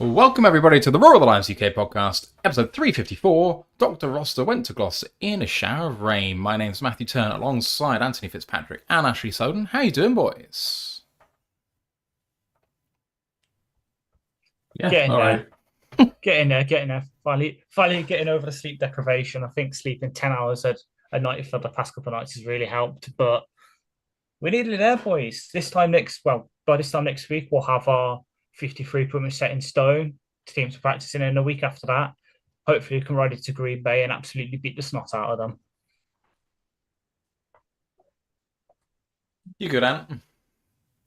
Welcome everybody to the Royal Alliance UK podcast, episode 354. Dr. Roster went to Gloucester in a shower of rain. My name's Matthew Turner, alongside Anthony Fitzpatrick and Ashley Soden. How you doing, boys? Yeah, Getting all there, right. getting there. Finally getting over the sleep deprivation. I think sleeping 10 hours a night for the past couple of nights has really helped. But we needed it there, boys. By this time next week, we'll have our 53 pretty much set in stone. Teams practicing, and a week after that, hopefully we can ride it to Green Bay and absolutely beat the snot out of them. You good, Ant?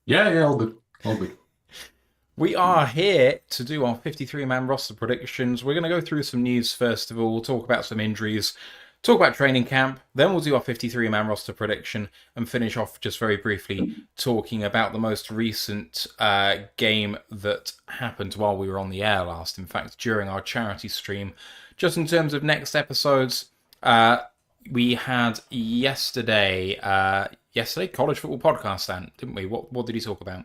Yeah, all good. All good. We are here to do our 53-man roster predictions. We're going to go through some news first of all, talk about some injuries, talk about training camp, then we'll do our 53-man roster prediction and finish off just very briefly talking about the most recent game that happened while we were on the air last. In fact, during our charity stream. Just in terms of next episodes, we had yesterday college football podcast, Ant, didn't we? What did he talk about?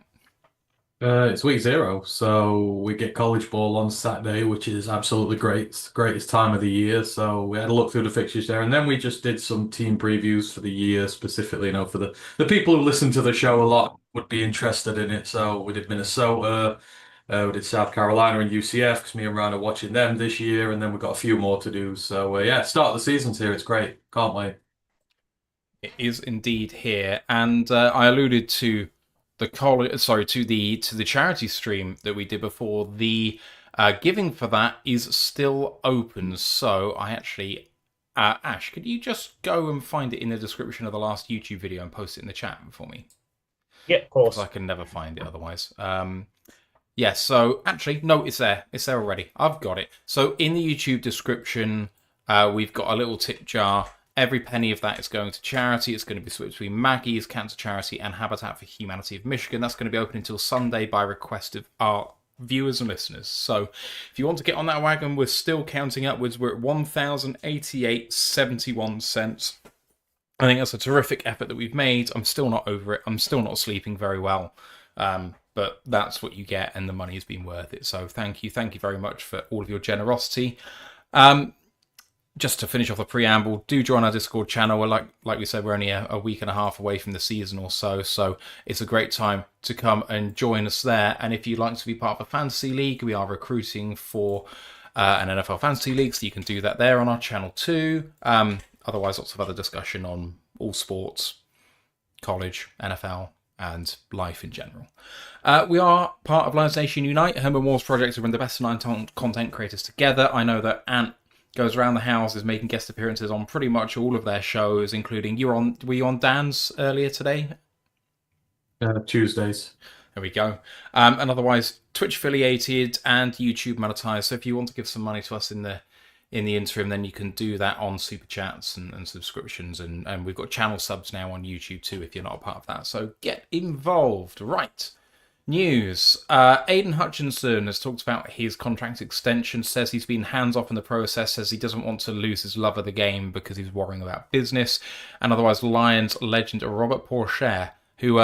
It's week 0, so we get college ball on Saturday, which is absolutely great. It's the greatest time of the year. So we had a look through the fixtures there, and then we just did some team previews for the year specifically. For the people who listen to the show a lot would be interested in it. So we did Minnesota, we did South Carolina and UCF because me and Ryan are watching them this year, and then we've got a few more to do. So yeah, start of the season's here. It's great. Can't wait. It is indeed here, and I alluded to the to the charity stream that we did before. The giving for that is still open, so I actually, Ash, could you just go and find it in the description of the last YouTube video and post it in the chat for me? Yeah, of course. I can never find it otherwise. Yeah, so actually, no, it's there. It's there already. I've got it. So in the YouTube description, we've got a little tip jar. Every penny of that is going to charity. It's going to be split between Maggie's Cancer Charity and Habitat for Humanity of Michigan. That's going to be open until Sunday by request of our viewers and listeners. So if you want to get on that wagon, we're still counting upwards. We're at 1,088.71 cents. I think that's a terrific effort that we've made. I'm still not over it. I'm still not sleeping very well. But that's what you get, and the money has been worth it. So thank you very much for all of your generosity. Just to finish off the preamble, do join our Discord channel. We're like we said, we're only a week and a half away from the season or so it's a great time to come and join us there. And if you'd like to be part of a fantasy league, we are recruiting for an NFL fantasy league, so you can do that there on our channel too. Otherwise, lots of other discussion on all sports, college, NFL, and life in general. We are part of Lions Nation Unite, Herman Wars project to bring the best of 9 content creators together. I know that Ant goes around the houses making guest appearances on pretty much all of their shows, including were you on Dan's earlier today? Tuesdays. There we go. And otherwise, Twitch affiliated and YouTube monetized. So if you want to give some money to us in the interim, then you can do that on super chats and subscriptions. And we've got channel subs now on YouTube too, if you're not a part of that. So get involved. Right. News. Aidan Hutchinson has talked about his contract extension, says he's been hands-off in the process, says he doesn't want to lose his love of the game because he's worrying about business. And otherwise, Lions legend Robert Paschal, who,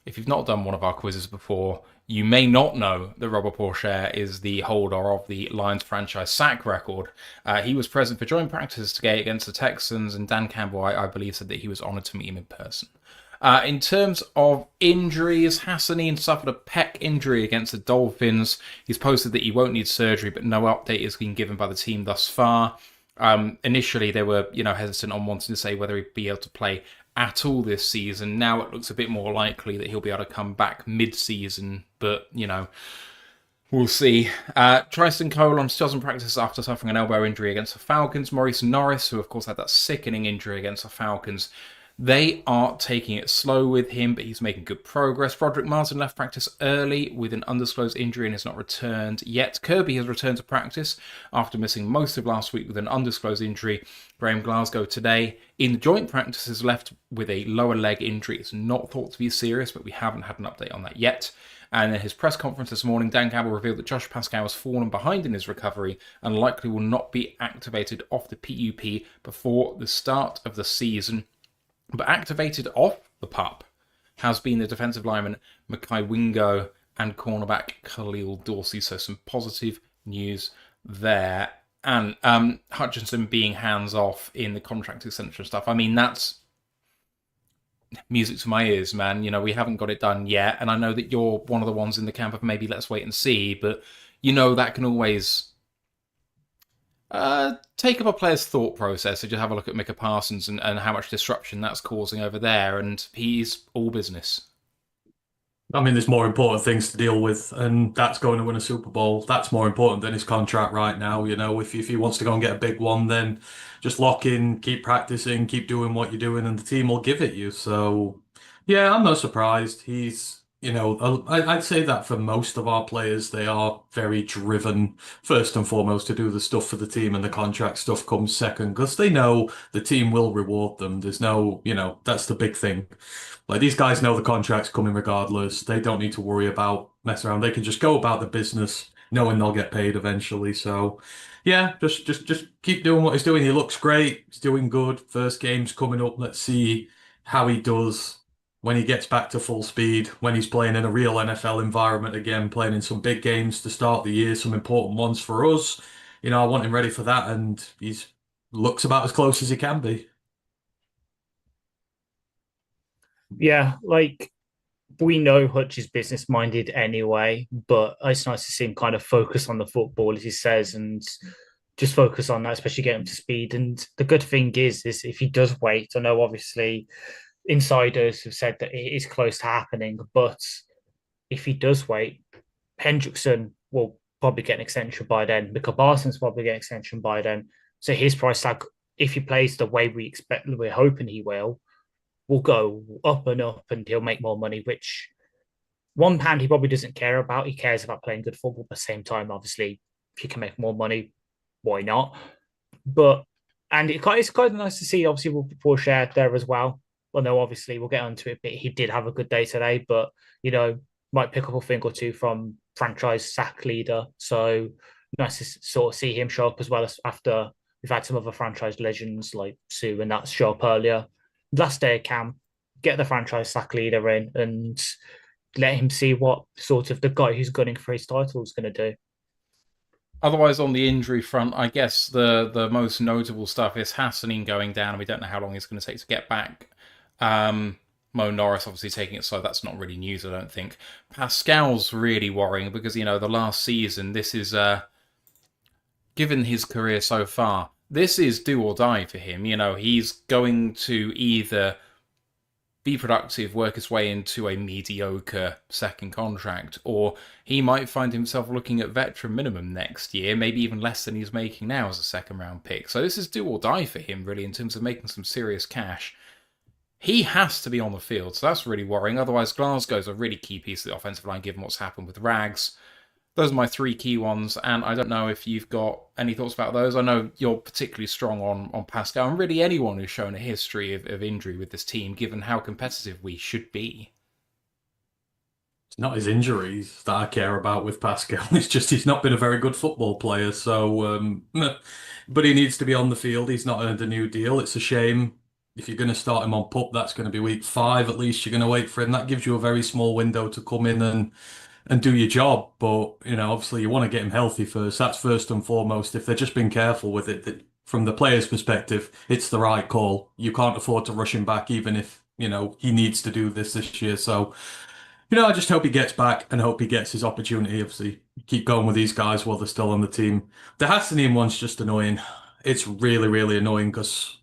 if you've not done one of our quizzes before, you may not know that Robert Paschal is the holder of the Lions franchise sack record. He was present for joint practices today against the Texans, and Dan Campbell, I believe, said that he was honoured to meet him in person. In terms of injuries, Hassanin suffered a pec injury against the Dolphins. He's posted that he won't need surgery, but no update has been given by the team thus far. Initially, they were hesitant on wanting to say whether he'd be able to play at all this season. Now it looks a bit more likely that he'll be able to come back mid-season, but, we'll see. Tristan Colon still doesn't practice after suffering an elbow injury against the Falcons. Maurice Norris, who of course had that sickening injury against the Falcons, they are taking it slow with him, but he's making good progress. Broderick Martin left practice early with an undisclosed injury and has not returned yet. Kirby has returned to practice after missing most of last week with an undisclosed injury. Graham Glasgow today in joint practices left with a lower leg injury. It's not thought to be serious, but we haven't had an update on that yet. And in his press conference this morning, Dan Campbell revealed that Josh Paschal has fallen behind in his recovery and likely will not be activated off the PUP before the start of the season. But activated off the PUP has been the defensive lineman Makai Wingo and cornerback Khalil Dorsey. So some positive news there. And Hutchinson being hands off in the contract extension stuff. I mean, that's music to my ears, man. You know, we haven't got it done yet. And I know that you're one of the ones in the camp of maybe let's wait and see. But, you know, that can always take up a player's thought process. So just have a look at Micah Parsons and how much disruption that's causing over there. And he's all business. I mean, there's more important things to deal with, and that's going to win a Super Bowl. That's more important than his contract right now. You know, if he wants to go and get a big one, then just lock in, keep practicing, keep doing what you're doing, and the team will give it you. So, yeah, I'm not surprised. I'd say that for most of our players, they are very driven, first and foremost, to do the stuff for the team, and the contract stuff comes second because they know the team will reward them. There's no, that's the big thing. Like these guys know the contract's coming regardless. They don't need to worry about messing around. They can just go about the business knowing they'll get paid eventually. So yeah, just keep doing what he's doing. He looks great. He's doing good. First game's coming up. Let's see how he does when he gets back to full speed, when he's playing in a real NFL environment again, playing in some big games to start the year, some important ones for us. I want him ready for that, and he's looks about as close as he can be. Yeah, like we know Hutch is business minded anyway, but it's nice to see him kind of focus on the football, as he says, and just focus on that, especially get him to speed. And the good thing is if he does wait, I know obviously insiders have said that it is close to happening, but if he does wait, Hendrickson will probably get an extension by then. Micah Parsons probably get an extension by then. So his price tag, if he plays the way we're hoping he will go up and he'll make more money, which £1 he probably doesn't care about. He cares about playing good football. At the same time, obviously, if you can make more money, why not? And it's quite nice to see, obviously, with Poole shared there as well. Well, no, obviously, we'll get onto it, but he did have a good day today, but, might pick up a thing or two from franchise sack leader. So nice to sort of see him show up as well as after we've had some other franchise legends like Sue and that show up earlier. Last day of camp, get the franchise sack leader in and let him see what sort of the guy who's gunning for his title is going to do. Otherwise, on the injury front, I guess the most notable stuff is Hassanin going down, and we don't know how long it's going to take to get back. Mo Norris obviously taking it, so that's not really news, I don't think. Paschal's really worrying because, the last season, this is, given his career so far, this is do or die for him. He's going to either be productive, work his way into a mediocre second contract, or he might find himself looking at veteran minimum next year, maybe even less than he's making now as a second round pick. So this is do or die for him, really, in terms of making some serious cash. He has to be on the field, so that's really worrying. Otherwise, Glasgow's a really key piece of the offensive line, given what's happened with Rags. Those are my three key ones, and I don't know if you've got any thoughts about those. I know you're particularly strong on Paschal, and really anyone who's shown a history of injury with this team, given how competitive we should be. It's not his injuries that I care about with Paschal. It's just he's not been a very good football player. So, but he needs to be on the field. He's not earned a new deal. It's a shame. If you're going to start him on PUP, that's going to be week 5. At least you're going to wait for him. That gives you a very small window to come in and do your job. But, obviously you want to get him healthy first. That's first and foremost. If they're just being careful with it, from the player's perspective, it's the right call. You can't afford to rush him back, even if, he needs to do this year. So, I just hope he gets back and hope he gets his opportunity. Obviously, keep going with these guys while they're still on the team. The Hassanin one's just annoying. It's really, really annoying because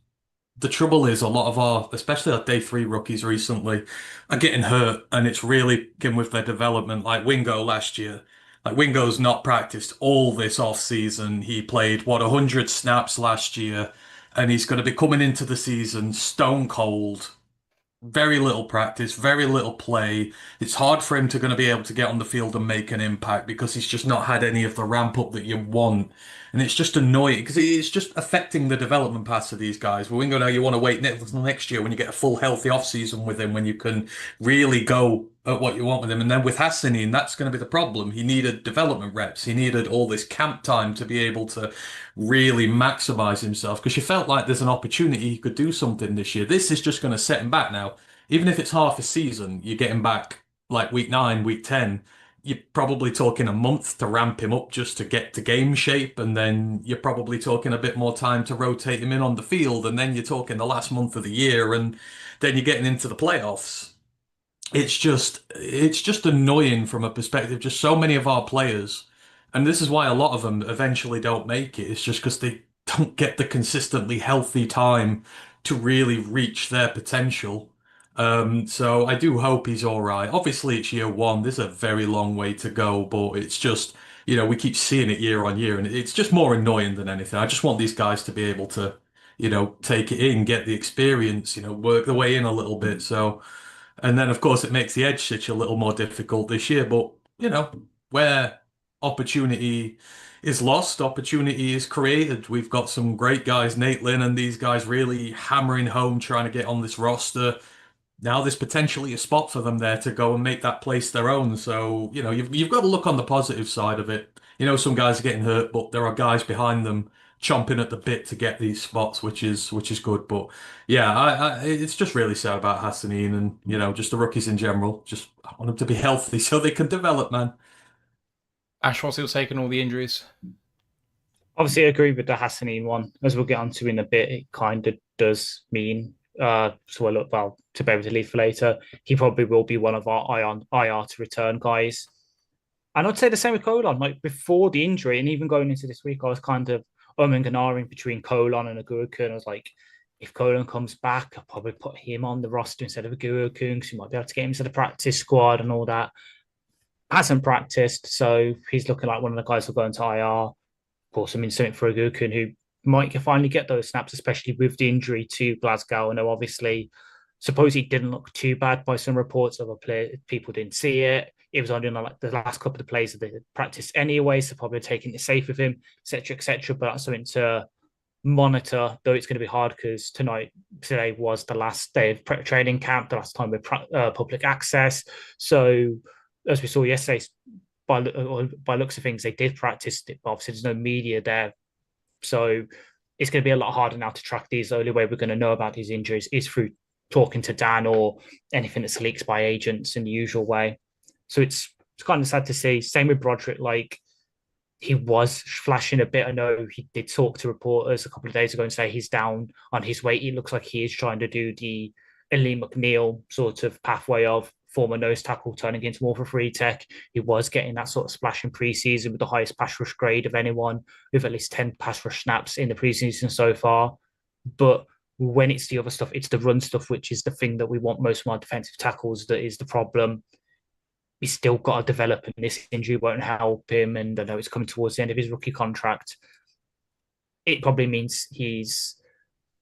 the trouble is a lot of our, especially our day 3 rookies recently, are getting hurt, and it's really getting with their development. Like Wingo last year, like Wingo's not practiced all this off season. He played 100 snaps last year, and he's going to be coming into the season stone cold. Very little practice, very little play. It's hard for him to going to be able to get on the field and make an impact because he's just not had any of the ramp up that you want. And it's just annoying because it's just affecting the development paths of these guys. Well, Wingo, now you want to wait until next year when you get a full healthy off season with him, when you can really go at what you want with him. And then with Hassanin, that's going to be the problem. He needed development reps. He needed all this camp time to be able to really maximize himself because you felt like there's an opportunity he could do something this year. This is just going to set him back now. Even if it's half a season, you get him back like week 9, week 10. you're probably talking a month to ramp him up just to get to game shape, and then you're probably talking a bit more time to rotate him in on the field, and then you're talking the last month of the year, and then you're getting into the playoffs. It's just annoying from a perspective. Just so many of our players, and this is why a lot of them eventually don't make it. It's just because they don't get the consistently healthy time to really reach their potential. So I do hope he's all right. Obviously, it's year one. There's a very long way to go, but it's just, we keep seeing it year on year, and it's just more annoying than anything. I just want these guys to be able to, take it in, get the experience, work their way in a little bit. So. And then, of course, it makes the edge stitch a little more difficult this year. But, where opportunity is lost, opportunity is created. We've got some great guys, Nate Lynn and these guys really hammering home, trying to get on this roster. Now there's potentially a spot for them there to go and make that place their own. So, you've got to look on the positive side of it. Some guys are getting hurt, but there are guys behind them chomping at the bit to get these spots, which is good. But yeah, it's just really sad about Hassanin and just the rookies in general. Just I want them to be healthy so they can develop, man. Ash, what's your take on all the injuries? Obviously, I agree with the Hassanin one. As we'll get onto in a bit, it kind of does mean so I look well to be able to leave for later. He probably will be one of our IR to return guys. And I'd say the same with Colon. Like before the injury, and even going into this week, I was kind of and ahhing between Colon and Aguakun. I was like, if Colon comes back, I'll probably put him on the roster instead of Aguakun because he might be able to get him to the practice squad and all that. Hasn't practiced, so he's looking like one of the guys who'll go into IR. Of course, I mean, something for Aguakun who might finally get those snaps, especially with the injury to Glasgow. I know, obviously, suppose he didn't look too bad by some reports. Other people didn't see it. It was only on like the last couple of plays of the practice anyway, so probably taking it safe with him, etc., etc. But that's something to monitor, though it's going to be hard because today was the last day of training camp, the last time with public access. So as we saw yesterday, by looks of things, they did practice it, but obviously there's no media there. So it's going to be a lot harder now to track these. The only way we're going to know about these injuries is through talking to Dan or anything that's leaked by agents in the usual way. So it's kind of sad to see. Same with Broderick. Like, he was flashing a bit. I know he did talk to reporters a couple of days ago and say he's down on his weight. It looks like he is trying to do the Lee McNeil sort of pathway of former nose tackle turning into more of a free tech. He was getting that sort of splash in preseason with the highest pass rush grade of anyone with at least 10 pass rush snaps in the preseason so far. But when it's the other stuff, it's the run stuff, which is the thing that we want most of our defensive tackles, that is the problem. He's still got to develop, and this injury won't help him. And I know it's coming towards the end of his rookie contract. It probably means he's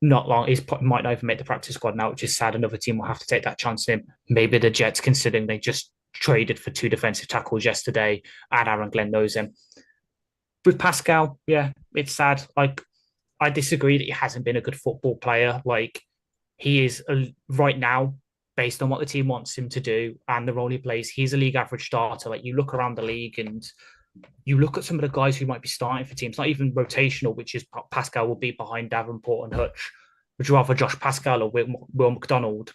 not long. He might not even make the practice squad now, which is sad. Another team will have to take that chance on him. Maybe the Jets, considering they just traded for 2 defensive tackles yesterday, and Aaron Glenn knows him. With Paschal, yeah, it's sad. Like, I disagree that he hasn't been a good football player. Like, he is right now, based on what the team wants him to do and the role he plays, he's a league average starter. Like, you look around the league and you look at some of the guys who might be starting for teams, not even rotational, which is Paschal will be behind Davenport and Hutch. Would you rather Josh Paschal or Will McDonald,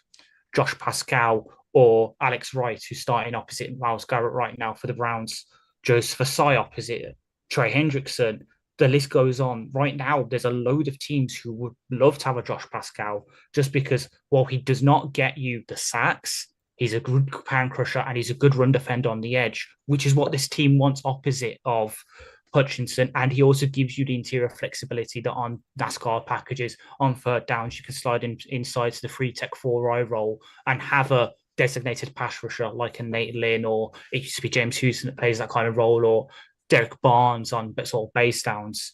Josh Paschal or Alex Wright, who's starting opposite Miles Garrett right now for the Browns, Joseph Asai opposite Trey Hendrickson? The list goes on. Right now, there's a load of teams who would love to have a Josh Paschal just because, while he does not get you the sacks, he's a good pan crusher and he's a good run defender on the edge, which is what this team wants opposite of Hutchinson. And he also gives you the interior flexibility that on NASCAR packages, on third downs, you can slide inside to the free tech 4-eye role and have a designated pass rusher like a Nate Lynn, or it used to be James Houston that plays that kind of role, or Derek Barnes on sort of base downs.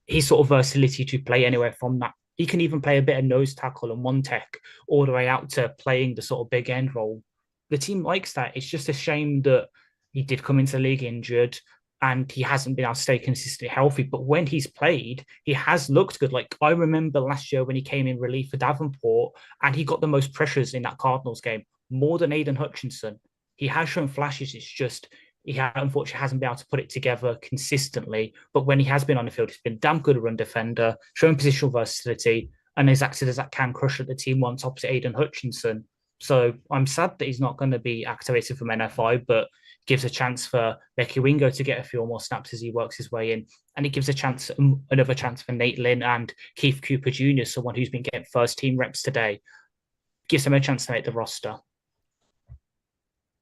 His sort of versatility to play anywhere from that. He can even play a bit of nose tackle and one tech all the way out to playing the sort of big end role. The team likes that. It's just a shame that he did come into the league injured and he hasn't been able to stay consistently healthy. But when he's played, he has looked good. Like, I remember last year when he came in relief for Davenport and he got the most pressures in that Cardinals game, more than Aiden Hutchinson. He has shown flashes. It's just he unfortunately hasn't been able to put it together consistently. But when he has been on the field, he's been a damn good run defender, showing positional versatility, and has acted as that can crusher the team wants opposite Aiden Hutchinson. So I'm sad that he's not going to be activated from NFI, but gives a chance for Becky Wingo to get a few more snaps as he works his way in. And it gives another chance for Nate Lynn and Keith Cooper Jr., someone who's been getting first team reps today. Gives him a chance to make the roster.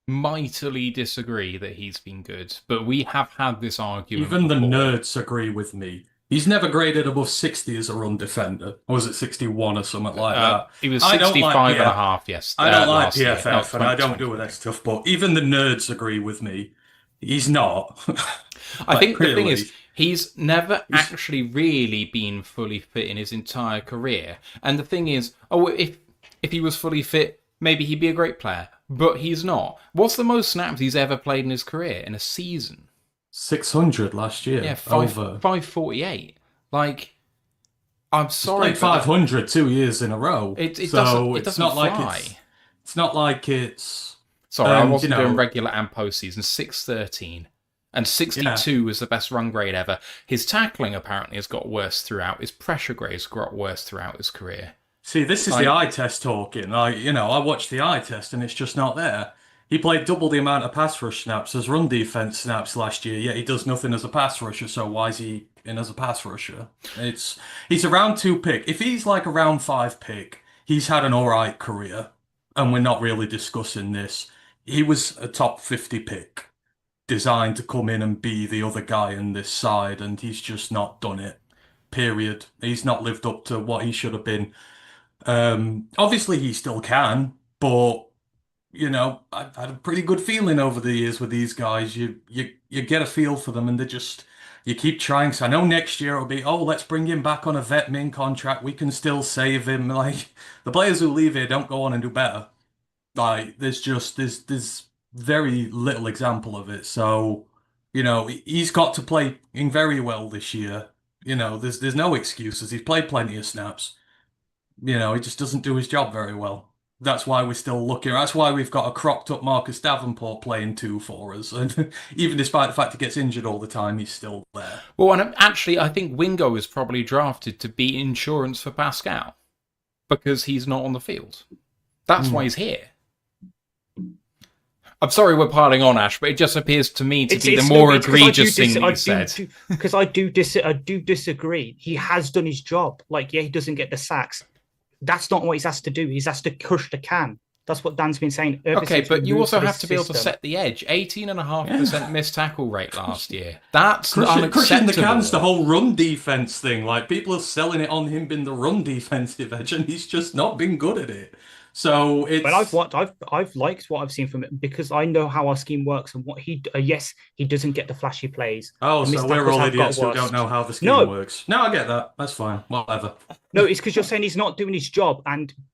Mightily disagree that he's been good, but we have had this argument. Even the before. nerds agree with me. He's never graded above 60 as a run defender. Or was it 61 or something like that? He was 65 and a half, yes. I don't like last year. PFF, and I don't do that stuff, but even the nerds agree with me. He's not. I think the thing is, he's never actually really been fully fit in his entire career. And the thing is, if he was fully fit, maybe he'd be a great player. But he's not. What's the most snaps he's ever played in his career in a season? 600 last year. Yeah, 548. Like, I'm sorry. He's played 500 2 years in a row. It doesn't not fly. like it's not like it's. Sorry, I wasn't doing regular and postseason. 613. And 62 was the best run grade ever. His tackling apparently has got worse throughout. His pressure grade's got worse throughout his career. See, this is the eye test talking. I watched the eye test and it's just not there. He played double the amount of pass rush snaps as run defense snaps last year, yet he does nothing as a pass rusher, so why is he in as a pass rusher? He's a round 2 pick. If he's like a round 5 pick, he's had an alright career, and we're not really discussing this. He was a top 50 pick, designed to come in and be the other guy on this side, and he's just not done it. Period. He's not lived up to what he should have been. Obviously he still can, but I've had a pretty good feeling over the years with these guys. You get a feel for them, and you keep trying. So I know next year it'll be, let's bring him back on a vet min contract. We can still save him. Like, the players who leave here don't go on and do better. Like, there's very little example of it. So, he's got to play in very well this year. There's no excuses. He's played plenty of snaps. He just doesn't do his job very well. That's why we're still looking. That's why we've got a cropped up Marcus Davenport playing 2 for us. And even despite the fact he gets injured all the time, he's still there. Well, and actually, I think Wingo is probably drafted to be insurance for Paschal because he's not on the field. That's why he's here. I'm sorry we're piling on, Ash, but it just appears to me to be the more egregious thing that you said. Because I do disagree. He has done his job. Like, yeah, he doesn't get the sacks. That's not what he's asked to do. He's asked to crush the can. That's what Dan's been saying. Okay, but you also have to be able to set the edge. 18.5% missed tackle rate last year. That's unacceptable. Crushing the can's the whole run defense thing. Like, people are selling it on him being the run defensive edge, and he's just not been good at it. So it's. But I've liked what I've seen from it because I know how our scheme works and what he. Yes, he doesn't get the flashy plays. Oh, so we're all idiots who don't know how the scheme works. No, I get that. That's fine. Whatever. No, it's because you're saying he's not doing his job,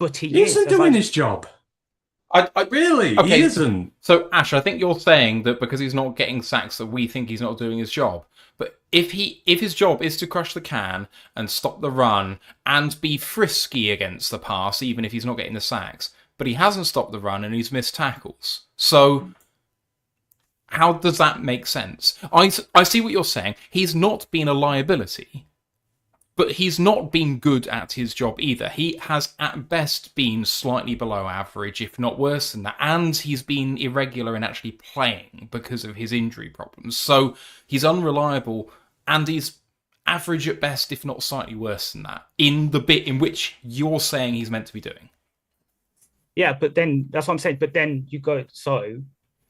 but he isn't doing his job. Really? Okay, he isn't. So, Ash, I think you're saying that because he's not getting sacks that we think he's not doing his job. But if his job is to crush the can and stop the run and be frisky against the pass, even if he's not getting the sacks, but he hasn't stopped the run and he's missed tackles. So how does that make sense? I see what you're saying. He's not been a liability. But he's not been good at his job either. He has at best been slightly below average, if not worse than that. And he's been irregular in actually playing because of his injury problems. So he's unreliable and he's average at best, if not slightly worse than that, in the bit in which you're saying he's meant to be doing. Yeah, but then that's what I'm saying. But then you go, so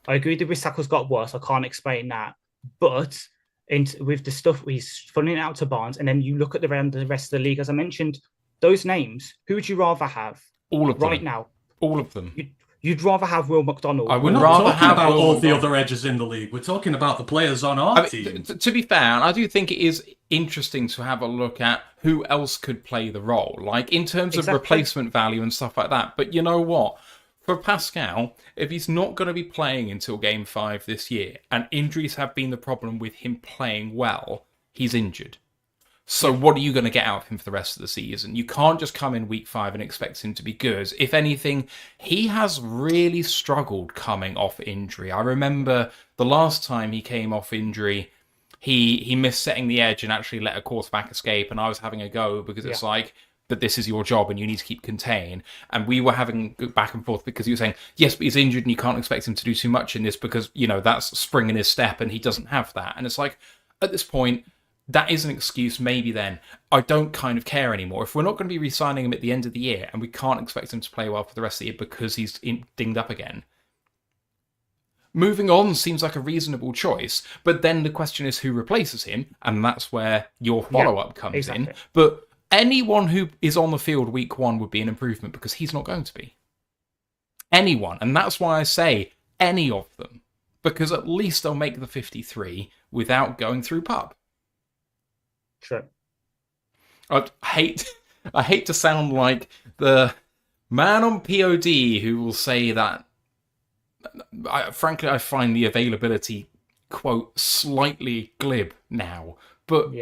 I agree the risk tackles got worse. I can't explain that. But with the stuff he's funneling out to Barnes, and then you look at the rest of the league, as I mentioned, those names, who would you rather have? All of them. Right now. All of them. You'd rather have Will McDonald. I would rather have about all the other edges in the league. We're talking about the players on our team. To be fair, and I do think it is interesting to have a look at who else could play the role, like in terms of replacement value and stuff like that. But you know what? For Paschal, if he's not going to be playing until Game 5 this year, and injuries have been the problem with him playing well, he's injured. So what are you going to get out of him for the rest of the season? You can't just come in Week 5 and expect him to be good. If anything, he has really struggled coming off injury. I remember the last time he came off injury, he missed setting the edge and actually let a quarterback escape, and I was having a go because it's like, that this is your job and you need to keep contained. And we were having back and forth because you were saying, yes, but he's injured and you can't expect him to do too much in this because, that's spring in his step and he doesn't have that. And it's like, at this point, that is an excuse. Maybe then I don't kind of care anymore. If we're not going to be re-signing him at the end of the year and we can't expect him to play well for the rest of the year because he's dinged up again, moving on seems like a reasonable choice. But then the question is who replaces him, and that's where your follow-up comes in. But anyone who is on the field week 1 would be an improvement because he's not going to be. Anyone. And that's why I say any of them. Because at least they'll make the 53 without going through pub. Sure. I hate to sound like the man on POD who will say that. Frankly, I find the availability quote slightly glib now, but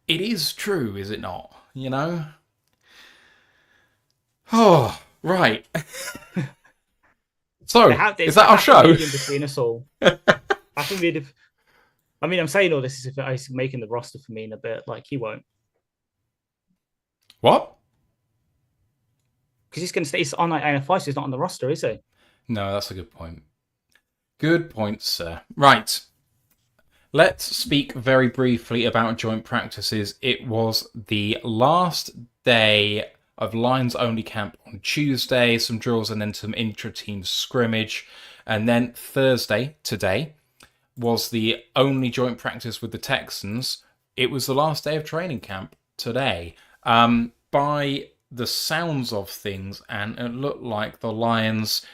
it is true, is it not? Oh, right. So, is that our show? Between us all. I think I'm saying all this as if he's making the roster for me in a bit. Like, he won't. What? Because he's going to stay. He's on like NFI, so he's not on the roster, is he? No, that's a good point. Good point, sir. Right. Let's speak very briefly about joint practices. It was the last day of Lions-only camp on Tuesday, some drills and then some intra-team scrimmage. And then Thursday, today, was the only joint practice with the Texans. It was the last day of training camp today. By the sounds of things, and it looked like the Lions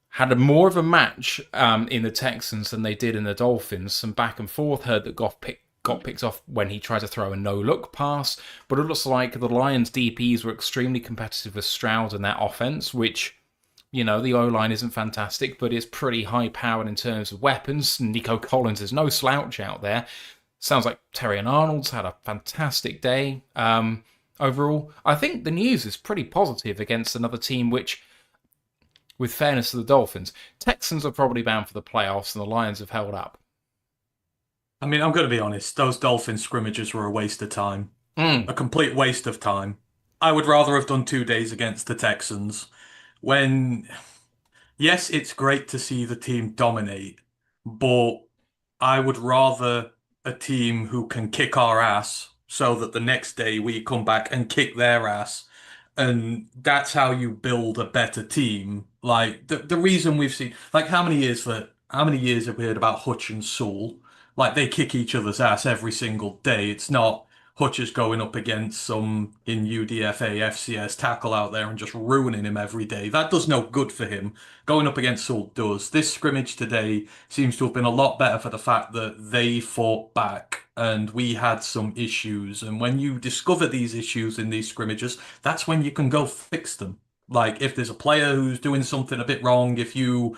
had more of a match in the Texans than they did in the Dolphins. Some back and forth. Heard that Goff got picked off when he tried to throw a no-look pass. But it looks like the Lions' DPs were extremely competitive with Stroud and that offense, which, the O-line isn't fantastic, but is pretty high-powered in terms of weapons. Nico Collins is no slouch out there. Sounds like Terry and Arnold's had a fantastic day. Overall, I think the news is pretty positive against another team which, with fairness to the Dolphins, Texans are probably bound for the playoffs and the Lions have held up. I mean, I'm going to be honest. Those Dolphin scrimmages were a waste of time. A complete waste of time. I would rather have done 2 days against the Texans when, yes, it's great to see the team dominate, but I would rather a team who can kick our ass so that the next day we come back and kick their ass. And that's how you build a better team. Like the reason we've seen, like how many years have we heard about Hutch and Sewell? Like they kick each other's ass every single day. It's not Hutch is going up against some in UDFA FCS tackle out there and just ruining him every day. That does no good for him. Going up against Sewell does. This scrimmage today seems to have been a lot better for the fact that they fought back and we had some issues. And when you discover these issues in these scrimmages, that's when you can go fix them. Like if there's a player who's doing something a bit wrong, if you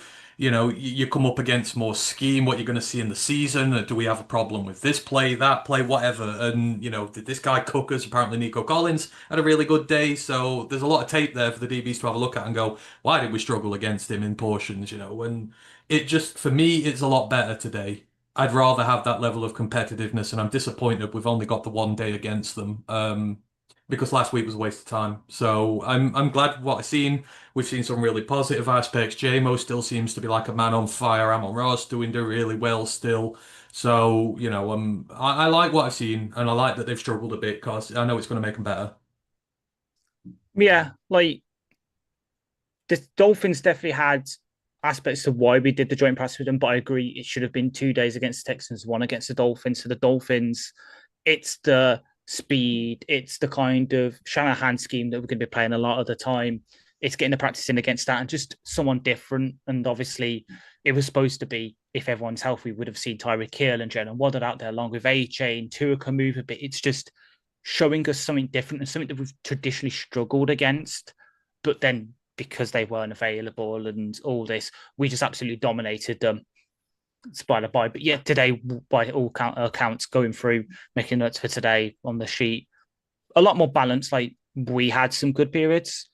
come up against more scheme, what you're going to see in the season. Do we have a problem with this play, that play, whatever? And, did this guy cook us? Apparently Nico Collins had a really good day. So there's a lot of tape there for the DBs to have a look at and go, why did we struggle against him in portions, And it just, for me, it's a lot better today. I'd rather have that level of competitiveness, and I'm disappointed we've only got the 1 day against them. Because last week was a waste of time. So I'm glad what I've seen. We've seen some really positive aspects. JMO still seems to be like a man on fire. Amon Ross doing really well still. So, I like what I've seen, and I like that they've struggled a bit because I know it's going to make them better. Yeah, like the Dolphins definitely had aspects of why we did the joint practice with them, but I agree it should have been 2 days against the Texans, 1 against the Dolphins. So the Dolphins, it's the speed, it's the kind of Shanahan scheme that we're going to be playing a lot of the time. It's getting the practice in against that and just someone different. And obviously, it was supposed to be, if everyone's healthy, we would have seen Tyreek Hill and Jalen Waddle out there along with A-Chain. Tua can move a bit. It's just showing us something different and something that we've traditionally struggled against. But then because they weren't available and all this, we just absolutely dominated them. Spider by, but yeah, today by all accounts, going through making notes for today on the sheet, a lot more balanced. Like we had some good periods,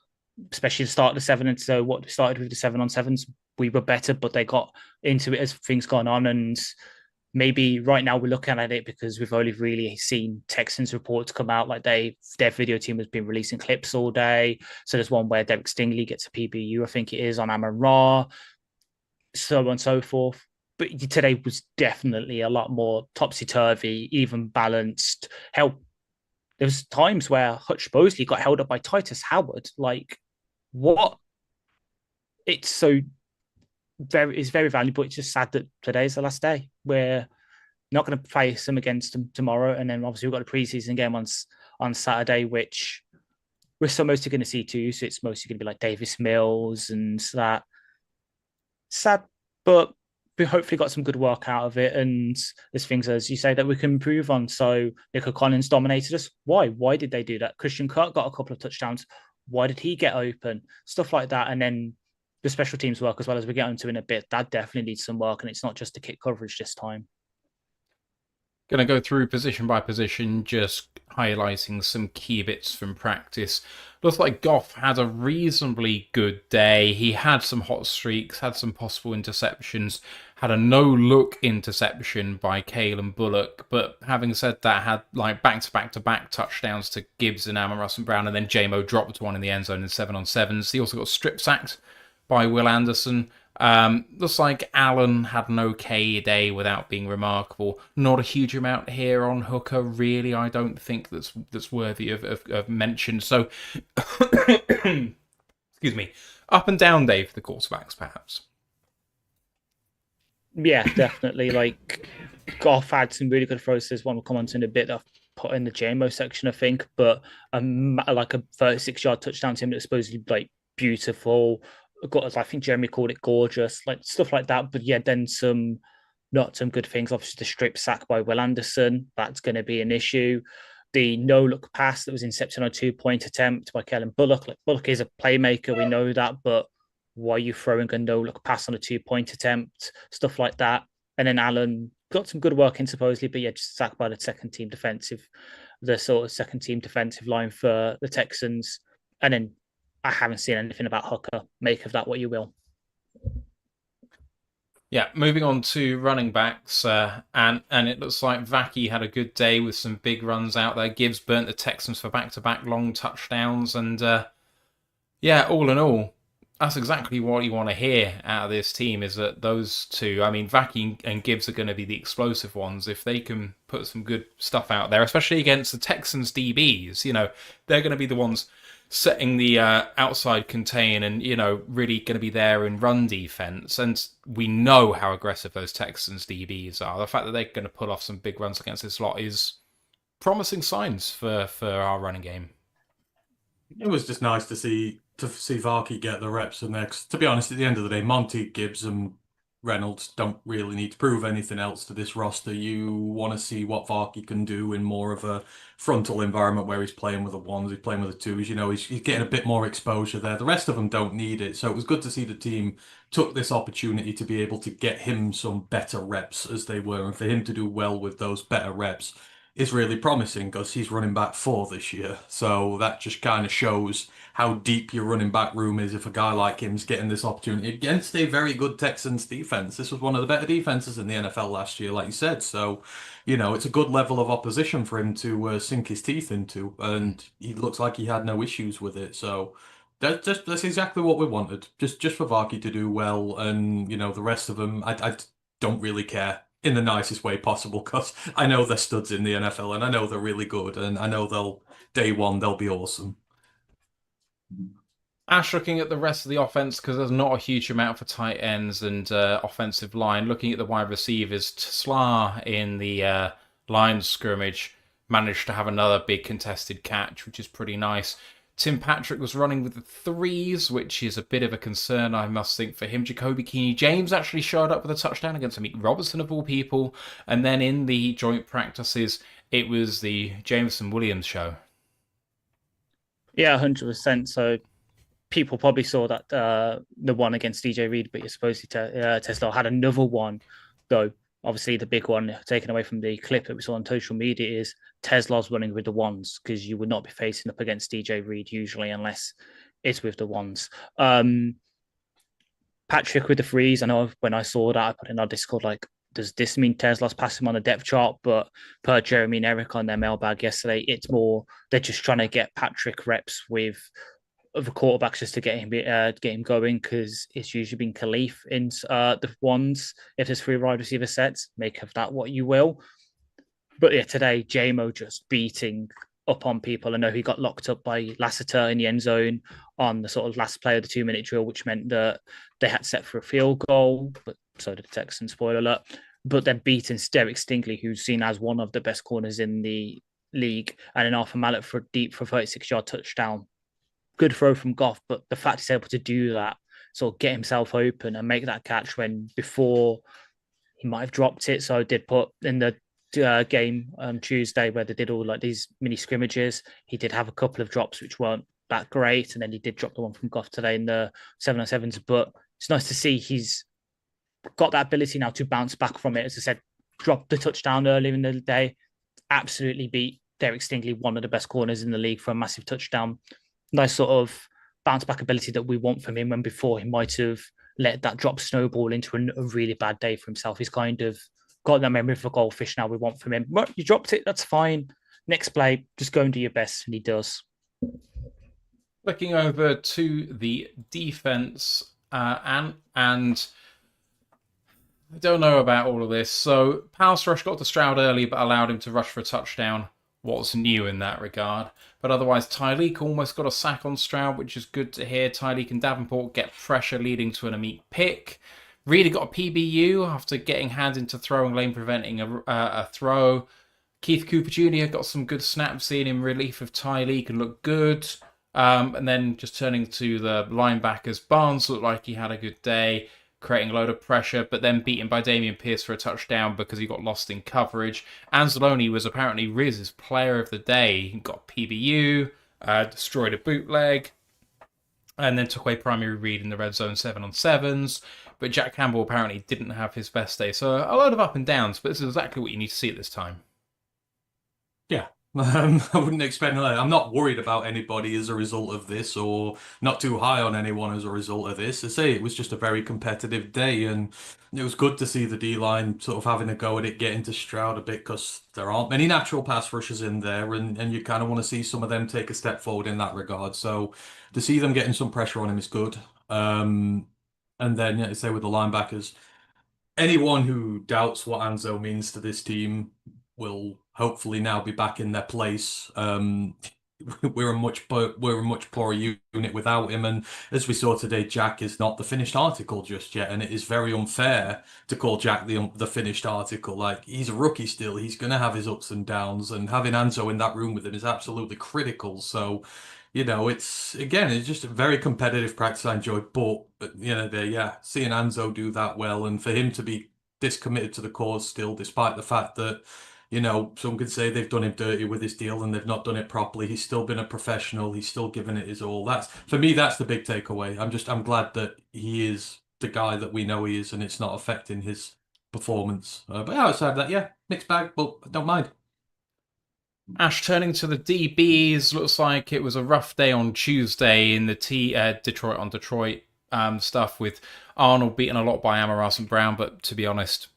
especially the start of the 7, and so what started with the 7-on-7s, we were better, but they got into it as things gone on, and maybe right now we're looking at it because we've only really seen Texans reports come out. Like their video team has been releasing clips all day. So there's one where Derek Stingley gets a PBU, I think it is, on Amon Ra, so on and so forth. But today was definitely a lot more topsy-turvy, even balanced. Hell, there was times where Hutch Bosley got held up by Titus Howard. Like, what? It's so it's very valuable. It's just sad that today's the last day. We're not going to face them against them tomorrow, and then obviously we've got a preseason game on Saturday, which we're still mostly going to see too. So it's mostly going to be like Davis Mills and that. Sad, but we hopefully got some good work out of it, and there's things, as you say, that we can improve on. So Nico Collins dominated us. Why? Why did they do that? Christian Kirk got a couple of touchdowns. Why did he get open? Stuff like that, and then the special teams work as well, as we get into in a bit. That definitely needs some work, and it's not just the kick coverage this time. Going to go through position by position, just highlighting some key bits from practice. Looks like Goff had a reasonably good day. He had some hot streaks, had some possible interceptions, had a no-look interception by Kalen Bullock. But having said that, had like back-to-back-to-back touchdowns to Gibbs and Amon Russell Brown, and then JMO dropped one in the end zone in 7-on-7s. He also got strip sacked by Will Anderson. Looks like Allen had an okay day without being remarkable. Not a huge amount here on Hooker, really. I don't think that's worthy of mention. So, excuse me, up and down day for the quarterbacks, perhaps. Yeah, definitely. Like Goff had some really good throws. There's one we'll come on to in a bit that I've put in the JMO section, I think, but like a 36-yard touchdown to him that's supposedly like beautiful. I think Jeremy called it gorgeous, like stuff like that. But yeah, then not some good things. Obviously, the strip sack by Will Anderson, that's going to be an issue. The no-look pass that was intercepted on a 2-point attempt by Kellen Bullock. Like Bullock is a playmaker, we know that, but why are you throwing a no-look pass on a 2-point attempt? Stuff like that. And then Allen got some good work in supposedly, but yeah, just sacked by the second team defensive line for the Texans. And then I haven't seen anything about Hooker. Make of that what you will. Yeah, moving on to running backs, and it looks like Vaki had a good day with some big runs out there. Gibbs burnt the Texans for back-to-back long touchdowns, and yeah, all in all, that's exactly what you want to hear out of this team, is that those two, I mean, Vaki and Gibbs are going to be the explosive ones. If they can put some good stuff out there, especially against the Texans DBs, they're going to be the ones setting the outside contain and, really going to be there in run defense. And we know how aggressive those Texans DBs are. The fact that they're going to pull off some big runs against this lot is promising signs for our running game. It was just nice to see Varkey get the reps in there. 'Cause to be honest, at the end of the day, Monty, Gibbs, and Reynolds don't really need to prove anything else to this roster. You want to see what Varkey can do in more of a frontal environment where he's playing with the ones, he's playing with the twos. He's getting a bit more exposure there. The rest of them don't need it. So it was good to see the team took this opportunity to be able to get him some better reps as they were, and for him to do well with those better reps is really promising because he's running back 4 this year. So that just kind of shows how deep your running back room is if a guy like him's getting this opportunity against a very good Texans defense. This was one of the better defenses in the NFL last year, like you said. So, it's a good level of opposition for him to sink his teeth into, and he looks like he had no issues with it. So that's exactly what we wanted. Just for Varkey to do well, and the rest of them, I don't really care in the nicest way possible, because I know they're studs in the NFL, and I know they're really good, and I know day one they'll be awesome. Ash, looking at the rest of the offense, because there's not a huge amount for tight ends and offensive line. Looking at the wide receivers, Tsla in the line scrimmage managed to have another big contested catch, which is pretty nice. Tim Patrick was running with the threes, which is a bit of a concern, I must think, for him. Jacoby Keeney-James actually showed up with a touchdown against Amik Robertson, of all people. And then in the joint practices, it was the Jameson Williams show. Yeah, 100%. So people probably saw that the one against DJ Reed, but you're supposed to Tesla had another one, though. Obviously, the big one taken away from the clip that we saw on social media is Tesla's running with the ones, because you would not be facing up against DJ Reed usually unless it's with the ones. Patrick with the threes. I know when I saw that, I put in our Discord, like, does this mean Tesla's passing him on the depth chart? But per Jeremy and Eric on their mailbag yesterday, it's more they're just trying to get Patrick reps with the quarterbacks just to get him going, because it's usually been Khalif in the ones. If there's 3 wide receiver sets, make of that what you will. But yeah, today JMO just beating up on people. I know he got locked up by Lassiter in the end zone on the sort of last play of the 2-minute drill, which meant that they had set for a field goal, but so did the Texans, spoiler alert. But then beating Derek Stingley, who's seen as one of the best corners in the league, and an Arthur Mallet for deep for 36-yard touchdown. Good throw from Goff, but the fact he's able to do that, sort of get himself open and make that catch when before he might have dropped it. So I did put in the game on Tuesday where they did all like these mini scrimmages. He did have a couple of drops which weren't that great, and then he did drop the one from Goff today in the 7-on-7s. But it's nice to see he's got that ability now to bounce back from it. As I said, dropped the touchdown earlier in the day, absolutely beat Derek Stingley, one of the best corners in the league, for a massive touchdown. Nice sort of bounce back ability that we want from him, when before he might have let that drop snowball into a really bad day for himself. He's kind of got that memory of a goldfish now we want from him. Well, you dropped it, that's fine. Next play, just go and do your best, and he does. Looking over to the defense, and I don't know about all of this. So Pass rush got to Stroud early, but allowed him to rush for a touchdown. What's new in that regard? But otherwise, Tyreek almost got a sack on Stroud, which is good to hear. Tyreek and Davenport get pressure, leading to an Amit pick. Reader got a PBU after getting hands into throwing lane, preventing a throw. Keith Cooper Jr. got some good snaps in relief of Tyreek and looked good. And then just turning to the linebackers, Barnes looked like he had a good day, creating a load of pressure, but then beaten by Damian Pierce for a touchdown because he got lost in coverage. Anzalone was apparently Riz's player of the day. He got PBU, destroyed a bootleg, and then took away primary read in the red zone 7-on-7s. But Jack Campbell apparently didn't have his best day. So a load of up and downs, but this is exactly what you need to see at this time. Yeah. I wouldn't expect that. I'm not worried about anybody as a result of this, or not too high on anyone as a result of this. I say it was just a very competitive day, and it was good to see the D-line sort of having a go at it, getting to Stroud a bit, because there aren't many natural pass rushers in there, and you kind of want to see some of them take a step forward in that regard. So to see them getting some pressure on him is good. And then, yeah, say with the linebackers, anyone who doubts what Anzo means to this team will hopefully now be back in their place. We're a much poorer unit without him, and as we saw today, Jack is not the finished article just yet, and it is very unfair to call Jack the finished article. Like, he's a rookie still; he's going to have his ups and downs, and having Anzo in that room with him is absolutely critical. So, you know, it's just a very competitive practice I enjoyed, but at the end of the day, yeah, seeing Anzo do that well, and for him to be this committed to the cause still, despite the fact that, you know, some could say they've done him dirty with this deal and they've not done it properly. He's still been a professional. He's still given it his all. For me, that's the big takeaway. I'm glad that he is the guy that we know he is, and it's not affecting his performance. But outside of that, yeah, mixed bag, but I don't mind. Ash, turning to the DBs, looks like it was a rough day on Tuesday in the Detroit on Detroit stuff, with Arnold beaten a lot by Amon-Ra St. Brown, but to be honest,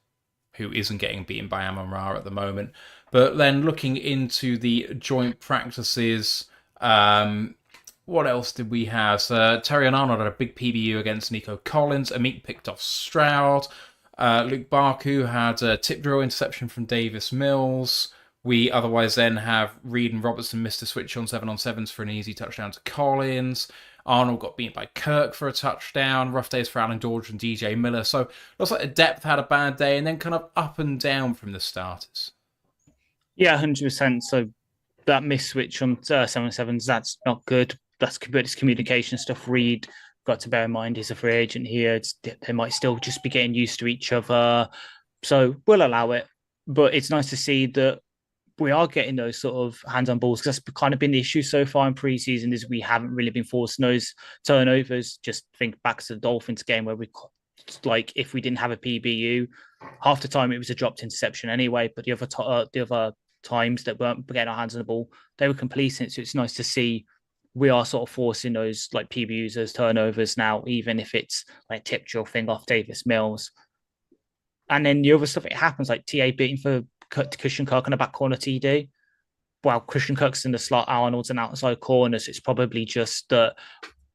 who isn't getting beaten by Amon-Ra at the moment? But then looking into the joint practices, what else did we have? Terry and Arnold had a big PBU against Nico Collins. Amit picked off Stroud. Luke Baku had a tip drill interception from Davis Mills. We otherwise then have Reed and Robertson missed a switch on 7-on-7s for an easy touchdown to Collins. Arnold got beaten by Kirk for a touchdown. Rough days for Alan George and DJ Miller. So looks like the depth had a bad day, and then kind of up and down from the starters. Yeah, 100%. So that missed switch on 7-on-7s, that's not good. That's communication stuff. Reed, got to bear in mind, he's a free agent here. They might still just be getting used to each other. So we'll allow it. But it's nice to see that we are getting those sort of hands-on balls, because that's kind of been the issue so far in preseason, is we haven't really been forcing those turnovers. Just think back to the Dolphins game where like, if we didn't have a PBU, half the time it was a dropped interception anyway, but the other times that weren't getting our hands on the ball, they were completing it. So it's nice to see we are sort of forcing those like PBUs as turnovers now, even if it's like tip drill thing off Davis Mills. And then the other stuff, it happens, like TA beating for Christian Kirk on the back corner TD. Well, Christian Kirk's in the slot, Arnold's an outside corner, so it's probably just that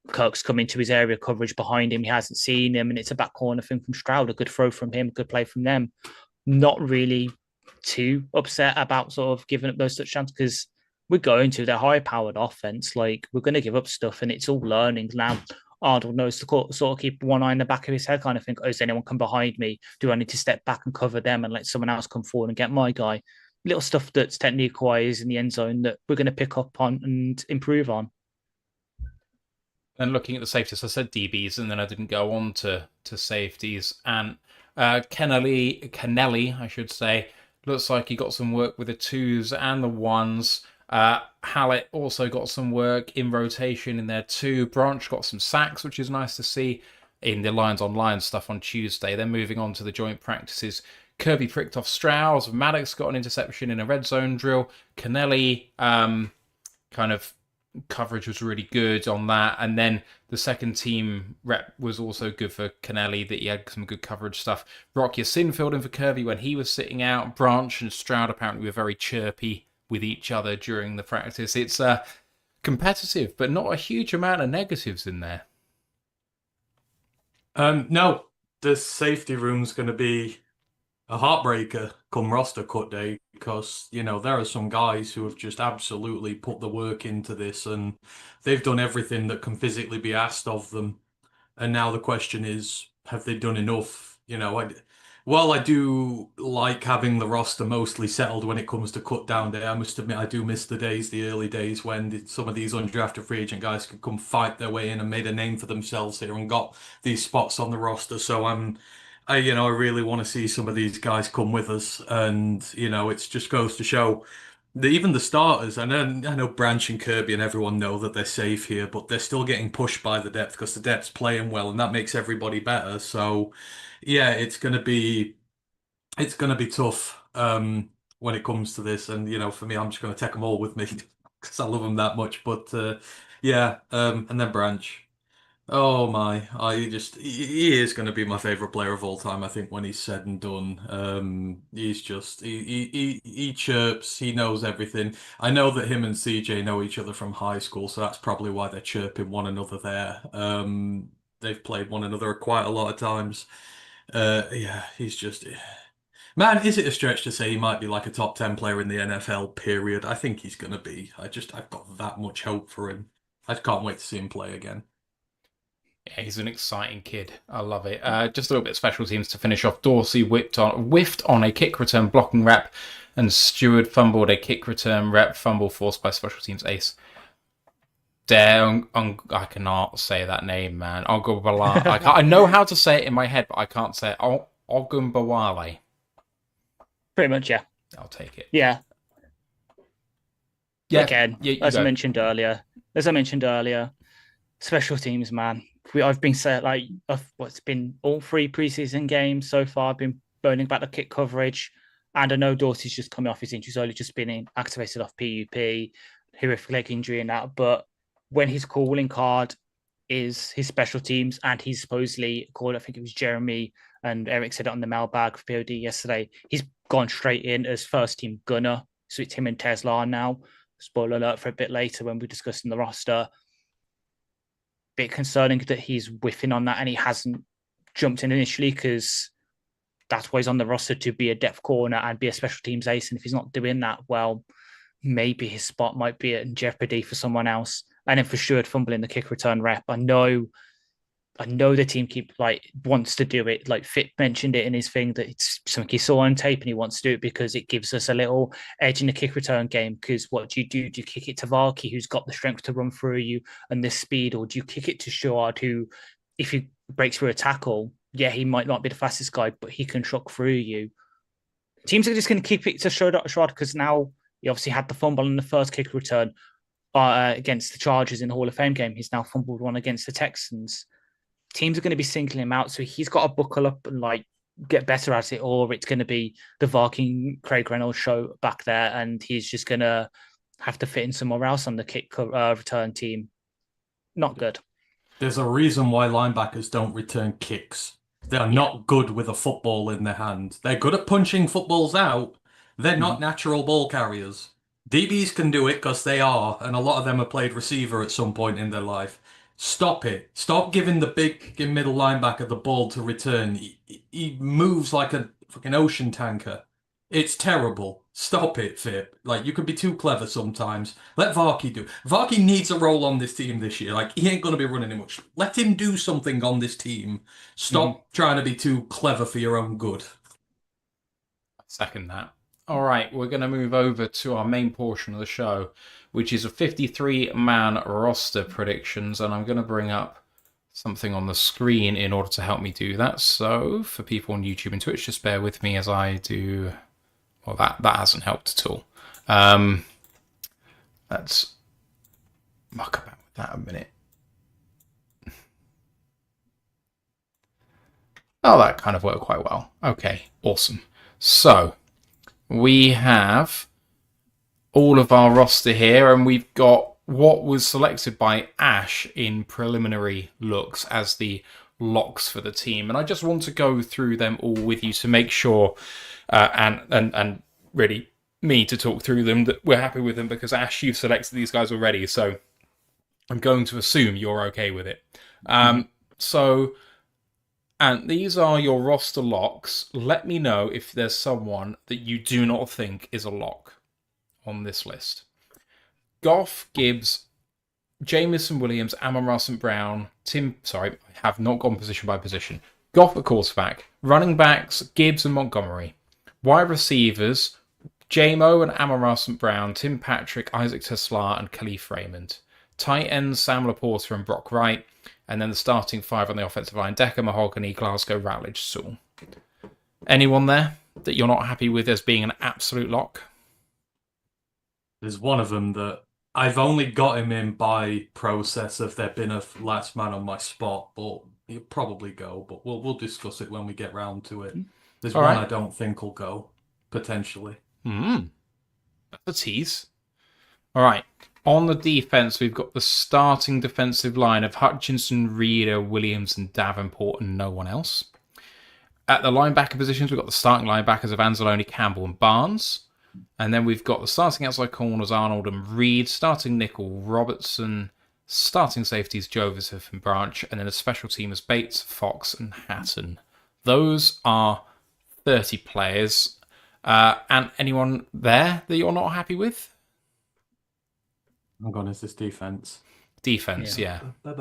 Kirk's come into his area coverage behind him. He hasn't seen him, and it's a back corner thing from Stroud. A good throw from him, good play from them. Not really too upset about sort of giving up those touchdowns because we're going to their high-powered offense. Like, we're going to give up stuff, and it's all learning now. Arnold knows to sort of keep one eye in the back of his head, kind of think, oh, is anyone come behind me? Do I need to step back and cover them and let someone else come forward and get my guy? Little stuff that's technique-wise in the end zone that we're going to pick up on and improve on. And looking at the safeties, I said DBs, and then I didn't go on to safeties. And Kennelly, I should say, looks like he got some work with the 2s and the 1s. Hallett also got some work in rotation in there too. Branch got some sacks, which is nice to see in the lines on line stuff on Tuesday. Then moving on to the joint practices. Kirby pricked off Strauss. Maddox got an interception in a red zone drill. Kennelly kind of coverage was really good on that. And then the second team rep was also good for Kennelly, that he had some good coverage stuff. Rock Ya-Sin filled in for Kirby when he was sitting out. Branch and Stroud apparently were very chirpy with each other during the practice. It's competitive, but not a huge amount of negatives in there. No, the safety room's going to be a heartbreaker come roster cut day because, you know, there are some guys who have just absolutely put the work into this and they've done everything that can physically be asked of them. And now the question is, have they done enough? You know, while I do like having the roster mostly settled when it comes to cut down day, I must admit I do miss the early days when some of these undrafted free agent guys could come fight their way in and made a name for themselves here and got these spots on the roster. So I really want to see some of these guys come with us, and it just goes to show that even the starters. I know Branch and Kirby and everyone know that they're safe here, but they're still getting pushed by the depth because the depth's playing well, and that makes everybody better. So, yeah, it's gonna be tough when it comes to this, and for me, I'm just gonna take them all with me because I love them that much. But and then Branch. Oh my, he is going to be my favorite player of all time, I think, when he's said and done. He's just, he chirps, he knows everything. I know that him and CJ know each other from high school, so that's probably why they're chirping one another there. They've played one another quite a lot of times. Yeah, he's just, man, is it a stretch to say he might be like a top 10 player in the NFL, period? I think he's going to be. I've got that much hope for him. I can't wait to see him play again. Yeah, he's an exciting kid. I love it. Just a little bit of special teams to finish off. Dorsey whiffed on a kick return blocking rep, and Stewart fumbled a kick return rep fumble forced by special teams ace. I cannot say that name, man. I know how to say it in my head, but I can't say it. Ogunbowale. Pretty much, yeah. I'll take it. Yeah. Again, as I mentioned earlier, special teams, man. I've been saying, like, what's been all 3 preseason games so far. I've been burning back the kick coverage, and I know Dorsey's just coming off his injury. He's only just been activated off PUP, horrific leg injury and that. But when his calling card is his special teams, and he's supposedly called, I think it was Jeremy and Eric said it on the mailbag for POD yesterday, he's gone straight in as first team gunner. So it's him and Tesla now. Spoiler alert for a bit later when we're discussing the roster. Bit concerning that he's whiffing on that and he hasn't jumped in initially, because that's why he's on the roster, to be a depth corner and be a special teams ace. And if he's not doing that, well, maybe his spot might be in jeopardy for someone else. And then for sure, fumbling the kick return rep. I know the team wants to do it. Like Fit mentioned it in his thing, that it's something he saw on tape and he wants to do it because it gives us a little edge in the kick return game. Because what do? Do you kick it to Varkey, who's got the strength to run through you and the speed, or do you kick it to Sherrod, who, if he breaks through a tackle, yeah, he might not be the fastest guy, but he can truck through you. Teams are just going to keep it to Sherrod because now he obviously had the fumble in the first kick return against the Chargers in the Hall of Fame game. He's now fumbled one against the Texans. Teams are going to be singling him out, so he's got to buckle up and get better at it, or it's going to be the Varking Craig Reynolds show back there, and he's just going to have to fit in somewhere else on the kick return team. Not good. There's a reason why linebackers don't return kicks. They are not good with a football in their hand. They're good at punching footballs out. They're not natural ball carriers. DBs can do it because they are, and a lot of them have played receiver at some point in their life. Stop it. Stop giving the big middle linebacker the ball to return. He moves like a fucking ocean tanker. It's terrible. Stop it, Fip. Like, you could be too clever sometimes. Let Varkey do. Varkey needs a role on this team this year. Like, he ain't going to be running it much. Let him do something on this team. Stop trying to be too clever for your own good. Second that. All right, we're going to move over to our main portion of the show, which is a 53-man roster predictions, and I'm going to bring up something on the screen in order to help me do that. So, for people on YouTube and Twitch, just bear with me as I do... Well, that hasn't helped at all. Let's muck about with that a minute. Oh, that kind of worked quite well. Okay, awesome. So, we have all of our roster here, and we've got what was selected by Ash in preliminary looks as the locks for the team. And I just want to go through them all with you to make sure, and really me to talk through them, that we're happy with them, because Ash, you've selected these guys already, so I'm going to assume you're okay with it. So... And these are your roster locks. Let me know if there's someone that you do not think is a lock on this list. Goff, Gibbs, Jamison Williams, Amon-Ra St. Brown, I have not gone position by position. Goff at quarterback. Running backs, Gibbs and Montgomery. Wide receivers, J-Mo and Amon-Ra St. Brown, Tim Patrick, Isaac Tesla, and Khalif Raymond. Tight ends, Sam Laporta and Brock Wright. And then the starting five on the offensive line: Decker, Mahogany, Glasgow, Rowledge, Sewell. Anyone there that you're not happy with as being an absolute lock? There's one of them that I've only got him in by process of there been a last man on my spot, but he'll probably go. But we'll discuss it when we get round to it. There's one I don't think will go, potentially. That's a tease. All right. On the defense, we've got the starting defensive line of Hutchinson, Reeder, Williams, and Davenport, and no one else. At the linebacker positions, we've got the starting linebackers of Anzalone, Campbell, and Barnes. And then we've got the starting outside corners, Arnold and Reed, starting nickel, Robertson, starting safeties, Joseph and Branch, and then the special teamers, Bates, Fox, and Hatton. Those are 30 players. And anyone there that you're not happy with? I'm going, is this defense? Defense, yeah. I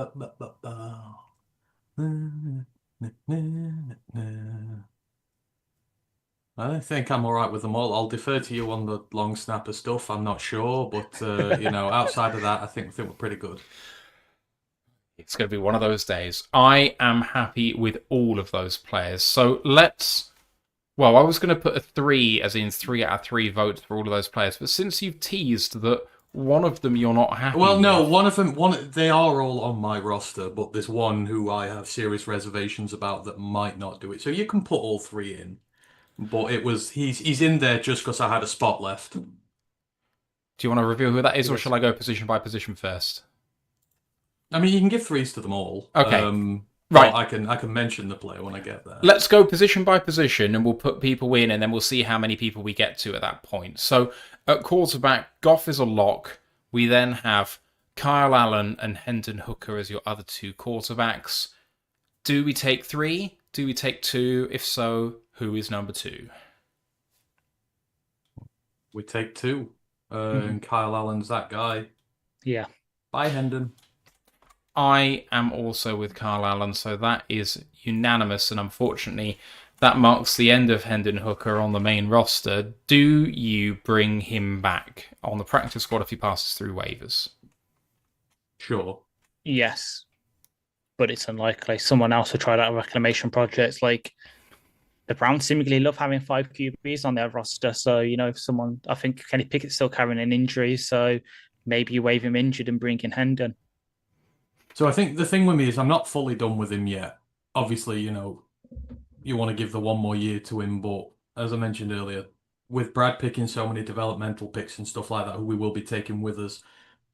think I'm all right with them all. I'll defer to you on the long snapper stuff. I'm not sure, but outside of that, I think we're pretty good. It's going to be one of those days. I am happy with all of those players. So let's... Well, I was going to put a 3, as in 3 out of 3 votes for all of those players. But since you've teased that one of them you're not happy with... no, one of them, they are all on my roster, but there's one who I have serious reservations about that might not do it. So you can put all 3 in. But he's in there just because I had a spot left. Do you want to reveal who that is, or shall I go position by position first? I mean, you can give 3s to them all. Okay. Right. I can mention the player when I get there. Let's go position by position, and we'll put people in, and then we'll see how many people we get to at that point. So, at quarterback, Goff is a lock. We then have Kyle Allen and Hendon Hooker as your other 2 quarterbacks. Do we take 3? Do we take 2? If so, who is number 2? We take 2. And Kyle Allen's that guy. Yeah. Bye, Hendon. I am also with Kyle Allen, so that is unanimous, and unfortunately, that marks the end of Hendon Hooker on the main roster. Do you bring him back on the practice squad if he passes through waivers? Sure. Yes. But it's unlikely. Someone else will try that reclamation project. Like, the Browns seemingly love having 5 QBs on their roster. So, if someone, I think Kenny Pickett's still carrying an injury, so maybe you waive him injured and bring in Hendon. So I think the thing with me is I'm not fully done with him yet. Obviously, you want to give the one more year to him, but as I mentioned earlier, with Brad picking so many developmental picks and stuff like that, who we will be taking with us,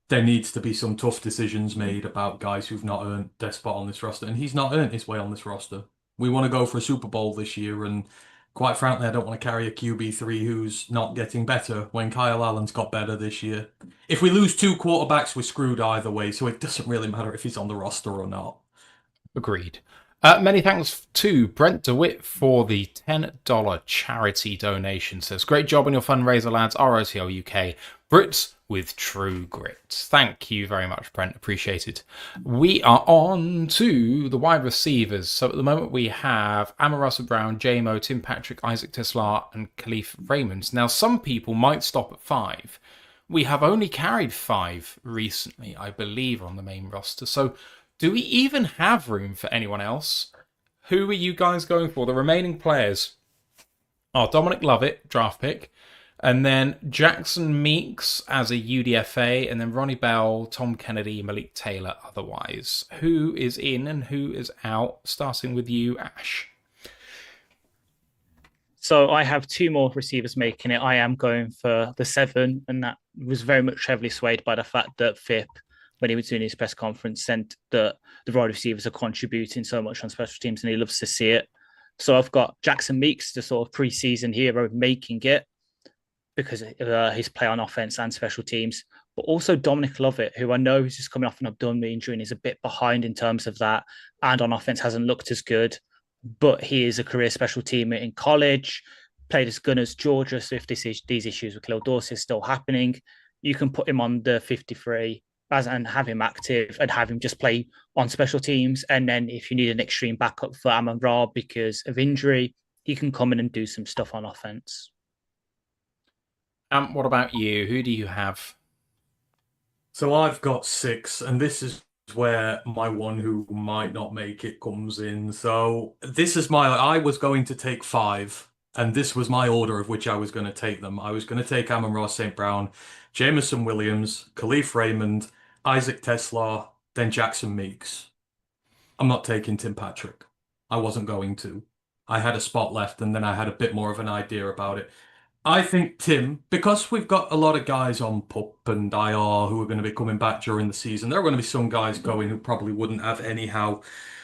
there needs to be some tough decisions made about guys who've not earned their spot on this roster, and he's not earned his way on this roster. We want to go for a Super Bowl this year, and quite frankly, I don't want to carry a QB3 who's not getting better when Kyle Allen's got better this year. If we lose two quarterbacks, we're screwed either way, so it doesn't really matter if he's on the roster or not. Agreed. Many thanks to Brent DeWitt for the $10 charity donation. Says, great job on your fundraiser, lads. ROTL UK. Brits with true grit. Thank you very much, Brent. Appreciated. We are on to the wide receivers. So at the moment we have Amon Russell Brown, JMO, Tim Patrick, Isaac Teslar, and Khalif Raymond. Now, some people might stop at 5. We have only carried 5 recently, I believe, on the main roster. So do we even have room for anyone else? Who are you guys going for? The remaining players are Dominic Lovett, draft pick, and then Jackson Meeks as a UDFA, and then Ronnie Bell, Tom Kennedy, Malik Taylor otherwise. Who is in and who is out? Starting with you, Ash. So I have 2 more receivers making it. I am going for the 7, and that was very much heavily swayed by the fact that Phipp, when he was doing his press conference, said that the wide receivers are contributing so much on special teams and he loves to see it. So I've got Jackson Meeks, the sort of preseason hero, making it because of his play on offense and special teams, but also Dominic Lovett, who I know is just coming off an abdominal injury and is a bit behind in terms of that, and on offense hasn't looked as good, but he is a career special teamer in college, played as Gunners Georgia, so if these issues with Khalil Dorsey are still happening, you can put him on the 53 and have him active and have him just play on special teams. And then if you need an extreme backup for Amon Ra because of injury, he can come in and do some stuff on offense. What about you? Who do you have? So I've got 6, and this is where my one who might not make it comes in. So this is I was going to take 5, and this was my order of which I was going to take them. I was going to take Amon Ross St. Brown, Jameson Williams, Khalif Raymond, Isaac Teslar, then Jackson Meeks. I'm not taking Tim Patrick. I wasn't going to. I had a spot left, and then I had a bit more of an idea about it. I think Tim, because we've got a lot of guys on PUP and IR who are going to be coming back during the season, there are going to be some guys going who probably wouldn't have anyhow.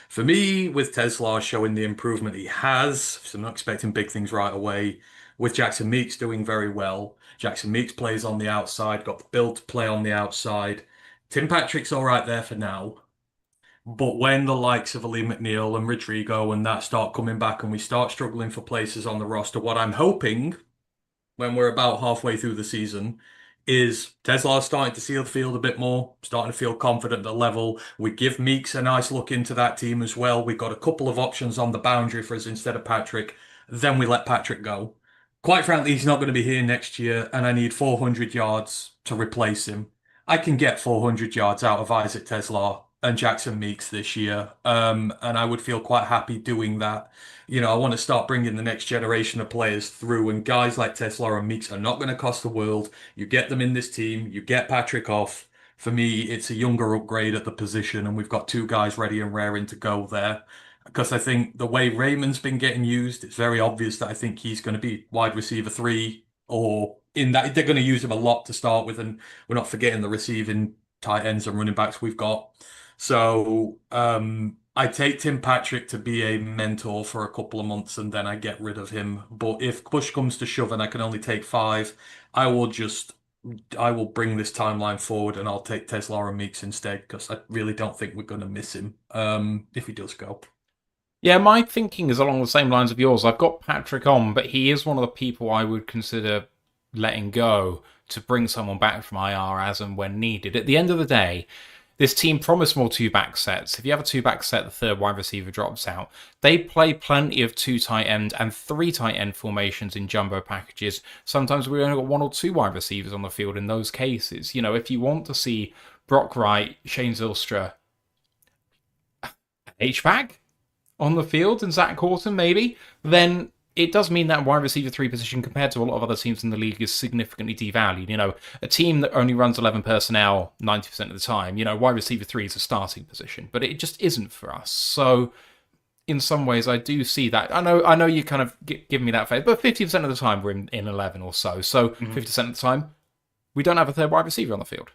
For me, with Tesla showing the improvement he has, so I'm not expecting big things right away. With Jackson Meeks doing very well. Jackson Meeks plays on the outside, got the build to play on the outside. Tim Patrick's all right there for now. But when the likes of Ali McNeil and Rodrigo and that start coming back and we start struggling for places on the roster, what I'm hoping when we're about halfway through the season is Tesla starting to see the field a bit more, starting to feel confident at the level. We give Meeks a nice look into that team as well. We've got a couple of options on the boundary for us instead of Patrick. Then we let Patrick go. Quite frankly, he's not going to be here next year, and I need 400 yards to replace him. I can get 400 yards out of Isaac Tesla and Jackson Meeks this year, and I would feel quite happy doing that. You know, I want to start bringing the next generation of players through, and guys like Tesla and Meeks are not going to cost the world. You get them in this team, you get Patrick off. For me, it's a younger upgrade at the position, and we've got 2 guys ready and raring to go there. Because I think the way Raymond's been getting used, it's very obvious that I think he's going to be wide receiver 3, or in that they're going to use him a lot to start with, and we're not forgetting the receiving tight ends and running backs we've got. So I take Tim Patrick to be a mentor for a couple of months and then I get rid of him. But if push comes to shove and I can only take 5, I will bring this timeline forward and I'll take Tesla and Meeks instead because I really don't think we're going to miss him if he does go. Yeah, my thinking is along the same lines of yours. I've got Patrick on, but he is one of the people I would consider letting go to bring someone back from IR as and when needed. At the end of the day, this team promised more 2-back sets. If you have a 2-back set, the third wide receiver drops out. They play plenty of 2 tight end and 3 tight end formations in jumbo packages. Sometimes we only got 1 or 2 wide receivers on the field in those cases. You know, if you want to see Brock Wright, Shane Zylstra, H-back on the field and Zach Horton maybe, then it does mean that wide receiver 3 position compared to a lot of other teams in the league is significantly devalued. You know, a team that only runs 11 personnel 90% of the time, you know, wide receiver 3 is a starting position, but it just isn't for us. So in some ways I do see that. I know you kind of give me that phase, but 50% of the time we're in 11 or so. So 50% of the time we don't have a third wide receiver on the field.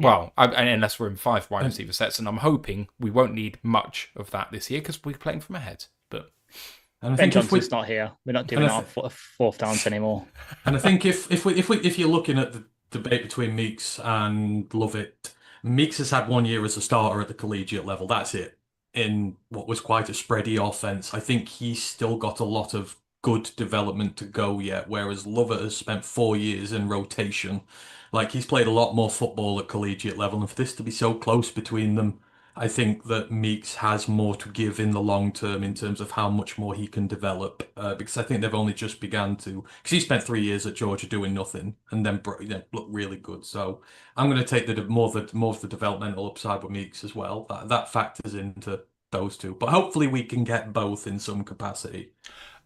Well, unless we're in 5 wide receiver sets, and I'm hoping we won't need much of that this year because we're playing from ahead. But And I Ben think if Johnson's not here. We're not doing our fourth downs anymore. And I think if you're looking at the debate between Meeks and Lovett, Meeks has had 1 year as a starter at the collegiate level. That's it. In what was quite a spready offense, I think he's still got a lot of good development to go yet. Whereas Lovett has spent 4 years in rotation. Like he's played a lot more football at collegiate level, and for this to be so close between them, I think that Meeks has more to give in the long term in terms of how much more he can develop. Because I think they've only just begun to. Because he spent 3 years at Georgia doing nothing and then looked really good. So I'm going to take the more of the developmental upside with Meeks as well. That factors into those two. But hopefully we can get both in some capacity.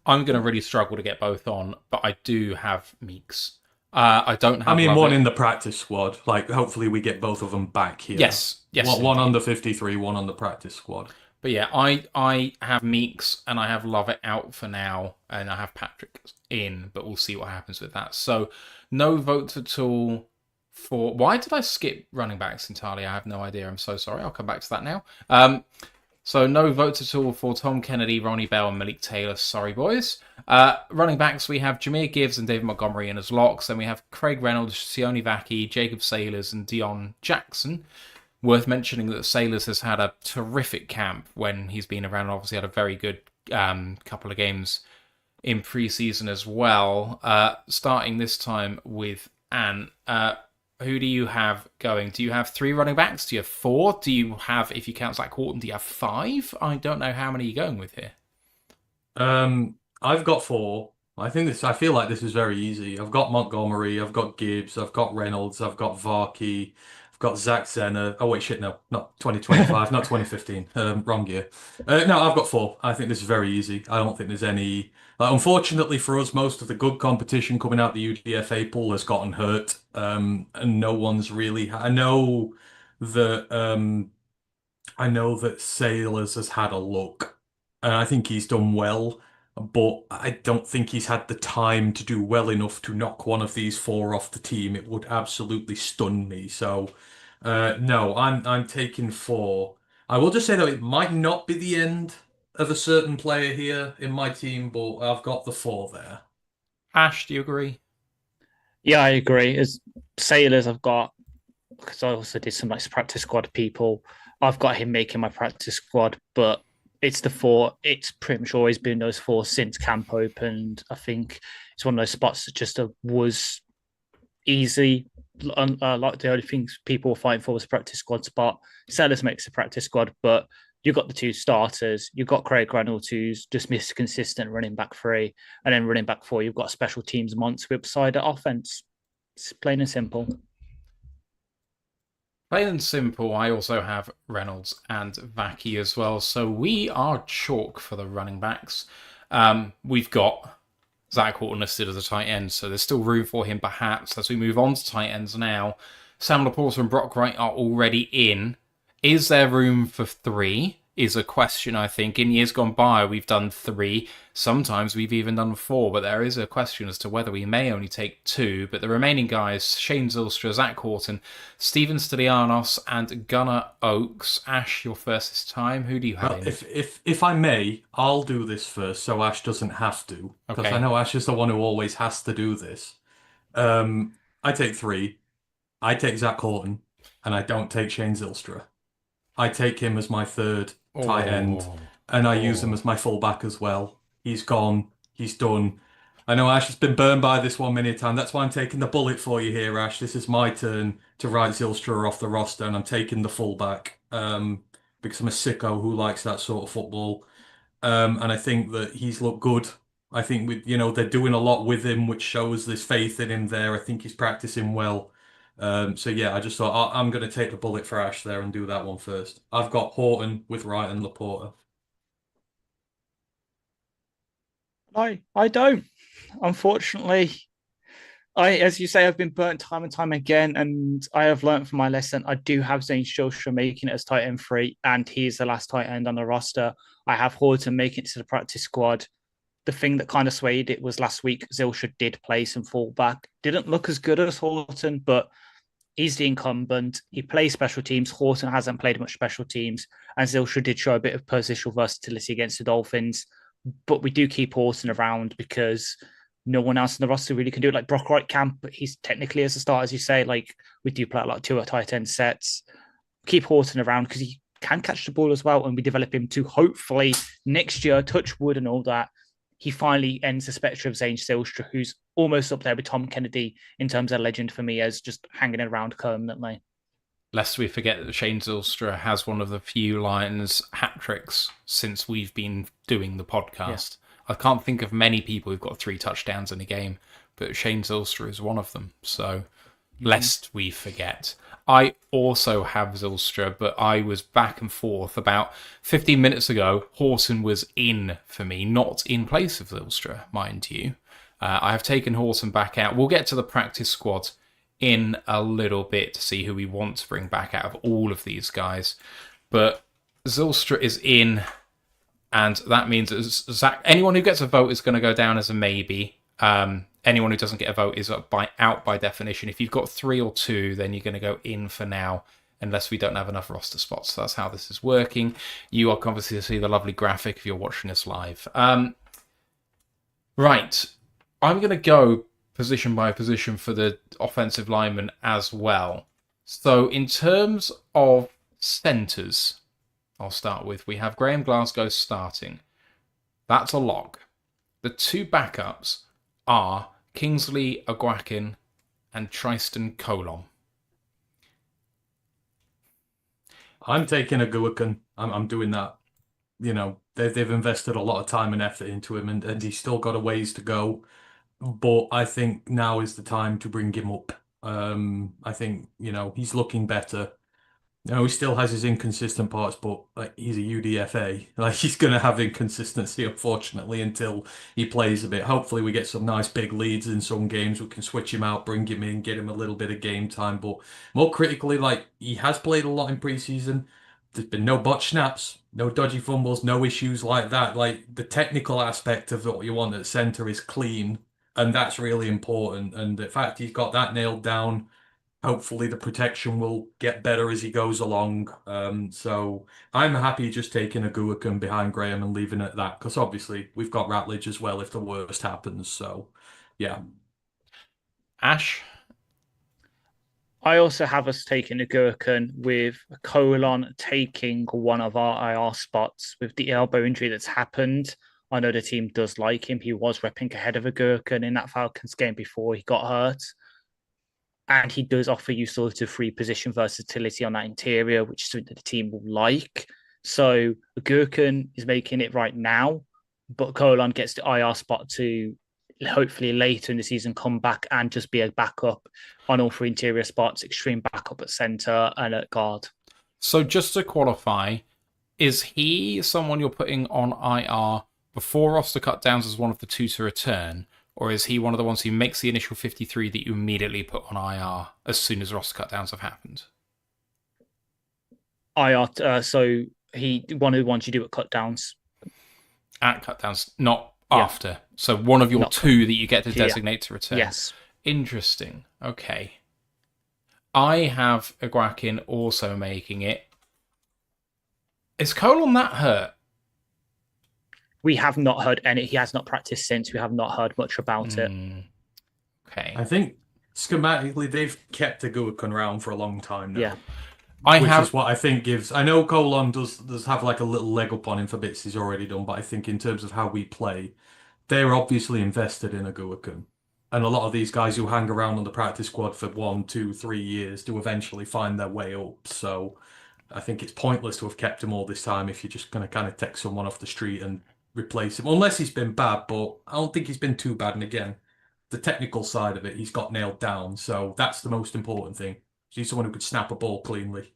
I'm going to really struggle to get both on, but I do have Meeks. I don't have. I mean, Lovett. one in the practice squad. Like, hopefully we get both of them back here. Yes. One on the 53, one on the practice squad. But yeah, I have Meeks and I have Lovett out for now, and I have Patrick in, but we'll see what happens with that. So no votes at all for. Why did I skip running backs entirely? I have no idea. I'm so sorry. I'll come back to that now. So no votes at all for Tom Kennedy, Ronnie Bell, and Malik Taylor. Sorry, boys. Running backs, we have Jameer Gibbs and David Montgomery in as locks. Then we have Craig Reynolds, Sione Vaki, Jacob Saylors, and Dion Jackson. Worth mentioning that Saylors has had a terrific camp when he's been around. Obviously had a very good couple of games in preseason as well. Starting this time with Anne. Who do you have going? Do you have 3 running backs? Do you have 4? Do you have, if you count Zach Horton, do you have 5? I don't know how many you're going with here. I've got 4. I feel like this is very easy. I've got Montgomery, I've got Gibbs, I've got Reynolds, I've got Varkey, I've got Zach Zenner. Oh wait, shit, no, not 2025, not 2015. Wrong year. No, I've got 4. I think this is very easy. I don't think there's any. Unfortunately for us, most of the good competition coming out the UDFA pool has gotten hurt, and no one's really. I know that Sailors has had a look, and I think he's done well, but I don't think he's had the time to do well enough to knock one of these 4 off the team. It would absolutely stun me. So, no, I'm taking 4. I will just say though, it might not be the end of a certain player here in my team, but I've got the 4 there. Ash, do you agree? Yeah, I agree. As Sailors, I've got, because I also did some practice squad people. I've got him making my practice squad, but it's the 4. It's pretty much always been those 4 since camp opened. I think it's one of those spots that just was easy. Like the only things people were fighting for was practice squad spot. Sellers makes the practice squad, but you've got the 2 starters. You've got Craig Reynolds, who's just missed consistent running back 3, and then running back 4. You've got a special teams monster with side offense. It's plain and simple. Plain and simple, I also have Reynolds and Vaki as well. So we are chalk for the running backs. We've got Zach Horton listed as a tight end, so there's still room for him perhaps. As we move on to tight ends now, Sam Laporta and Brock Wright are already in. Is there room for 3? Is a question, I think. In years gone by, we've done 3. Sometimes we've even done 4, but there is a question as to whether we may only take 2. But the remaining guys, Shane Zylstra, Zach Horton, Steven Stylianos, and Gunnar Oakes. Ash, you're first this time. Who do you have in? If I may, I'll do this first so Ash doesn't have to. Because I know Ash is the one who always has to do this. I take 3. I take Zach Horton, and I don't take Shane Zylstra. I take him as my 3rd tight end, and I use him as my fullback as well. He's gone. He's done. I know Ash has been burned by this one many a time. That's why I'm taking the bullet for you here, Ash. This is my turn to write Zylstra off the roster, and I'm taking the fullback because I'm a sicko who likes that sort of football. And I think that he's looked good. I think they're doing a lot with him, which shows there's faith in him there. I think he's practicing well. So yeah, I just thought I'm going to take the bullet for Ash there and do that one first. I've got Horton with Wright and Laporta. I don't. Unfortunately, as you say, I've been burnt time and time again, and I have learned from my lesson. I do have Zane Shilstra making it as tight end 3, and he's the last tight end on the roster. I have Horton making it to the practice squad. The thing that kind of swayed it was last week, Zylstra did play some fullback. Didn't look as good as Horton, but He's the incumbent. He plays special teams. Horton hasn't played much special teams, and Zylstra did show a bit of positional versatility against the Dolphins. But we do keep Horton around because no one else in the roster really can do it. Like Brock Wright can, but he's technically as a start, as you say. Like we do play a lot of 2 tight end sets. Keep Horton around because he can catch the ball as well, and we develop him to hopefully next year, touch wood and all that, he finally ends the spectre of Zane Zylstra, who's almost up there with Tom Kennedy in terms of legend for me as just hanging around permanently. Lest we forget that Shane Zylstra has one of the few Lions hat tricks since we've been doing the podcast. Yeah. I can't think of many people who've got 3 touchdowns in a game, but Shane Zylstra is one of them. So, lest we forget. I also have Zylstra, but I was back and forth. About 15 minutes ago, Horton was in for me, not in place of Zylstra, mind you. I have taken Horton back out. We'll get to the practice squad in a little bit to see who we want to bring back out of all of these guys. But Zylstra is in, and that means that Zach, anyone who gets a vote is going to go down as a maybe. Anyone who doesn't get a vote is out by definition. If you've got 3 or 2, then you're going to go in for now, unless we don't have enough roster spots. So that's how this is working. You are obviously to see the lovely graphic if you're watching us live. Right. I'm going to go position by position for the offensive lineman as well. So in terms of centres, I'll start with, we have Graham Glasgow starting. That's a lock. The 2 backups are Kingsley Aguakin and Tristan Colon. I'm taking Aguakin. I'm doing that. You know, they've invested a lot of time and effort into him, and he's still got a ways to go. But I think now is the time to bring him up. I think, you know, he's looking better. You know, he still has his inconsistent parts, but like he's a UDFA. Like he's going to have inconsistency, unfortunately, until he plays a bit. Hopefully, we get some nice big leads in some games. We can switch him out, bring him in, get him a little bit of game time. But more critically, like he has played a lot in preseason. There's been no botch snaps, no dodgy fumbles, no issues like that. Like the technical aspect of what you want at center is clean, and that's really important. And the fact he's got that nailed down. Hopefully the protection will get better as he goes along. So I'm happy just taking a Aguakin behind Graham and leaving it at that, because obviously we've got Ratledge as well if the worst happens. So, yeah. Ash? I also have us taking a Gherkin with Colon taking one of our IR spots with the elbow injury that's happened. I know the team does like him. He was repping ahead of a Gherkin in that Falcons game before he got hurt. And he does offer you sort of free position versatility on that interior, which is something that the team will like. So Gherkin is making it right now, but Colon gets the IR spot to hopefully later in the season come back and just be a backup on all 3 interior spots, extreme backup at centre and at guard. So just to qualify, is he someone you're putting on IR before roster cutdowns as one of the 2 to return? Or is he one of the ones who makes the initial 53 that you immediately put on IR as soon as roster cutdowns have happened? IR, so he one of the ones you do at cutdowns. At cutdowns, not after. So one of your not 2 that you get to designate to return. Yes. Interesting. Okay. I have Aguakin also making it. Is Colon that hurt? We have not heard any. He has not practiced since. We have not heard much about it. Okay. I think schematically they've kept Aguakin around for a long time now. Yeah. Which is what I think gives. I know Colon does have like a little leg up on him for bits he's already done, but I think in terms of how we play, they're obviously invested in Aguakin. And a lot of these guys who hang around on the practice squad for 1, 2, 3 years do eventually find their way up. So I think it's pointless to have kept him all this time if you're just going to kind of take someone off the street and replace him, unless he's been bad, but I don't think he's been too bad. And again, the technical side of it, he's got nailed down. So that's the most important thing. He's someone who could snap a ball cleanly.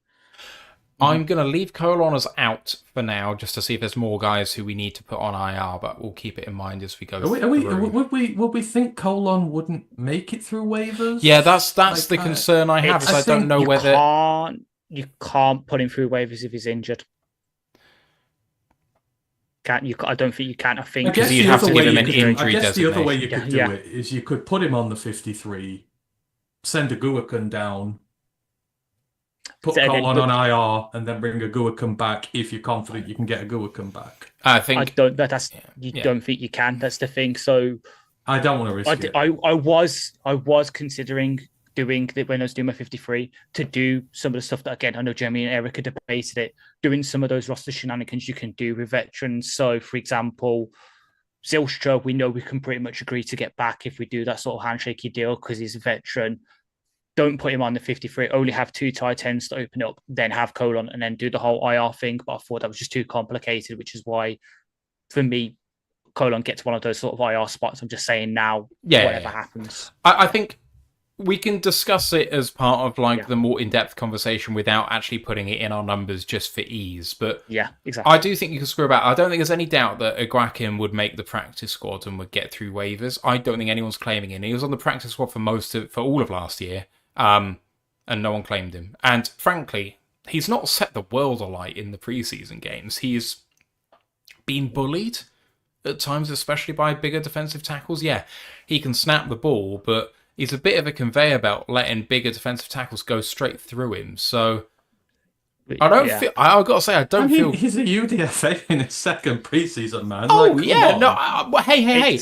I'm going to leave Colon as out for now, just to see if there's more guys who we need to put on IR, but we'll keep it in mind as we go through. Would we think Colon wouldn't make it through waivers? Yeah, that's like, the concern I have, is I don't know whether... You can't put him through waivers if he's injured. I don't think you can. I think because you'd have to give him an injury designation. I guess the other way you could do it is you could put him on the 53, send a Aguakin down, put So again, Colon but on IR and then bring a Guacum back if you're confident you can get a Guacum back. I I think, don't. That's you yeah. don't think you can. That's the thing. So I don't want to risk it. I was considering doing it when I was doing my 53 to do some of the stuff that, again, I know Jeremy and Erica debated it, doing some of those roster shenanigans you can do with veterans. So, for example, Zylstra, we know we can pretty much agree to get back if we do that sort of handshakey deal because he's a veteran. Don't put him on the 53, only have 2 tight ends to open up, then have Colon and then do the whole IR thing. But I thought that was just too complicated, which is why, for me, Colon gets one of those sort of IR spots. I'm just saying now, whatever happens. I think we can discuss it as part of like Yeah. the more in-depth conversation without actually putting it in our numbers just for ease. But Yeah, exactly. I do think you can screw about. I don't think there's any doubt that Aguakin would make the practice squad and would get through waivers. I don't think anyone's claiming him. He was on the practice squad for all of last year, and no one claimed him. And frankly, he's not set the world alight in the preseason games. He's been bullied at times, especially by bigger defensive tackles. Yeah, he can snap the ball, but he's a bit of a conveyor belt, letting bigger defensive tackles go straight through him. So I don't feel. I've got to say, I don't feel. He's a UDFA in his second preseason, man. Oh like, yeah, on. no. Hey.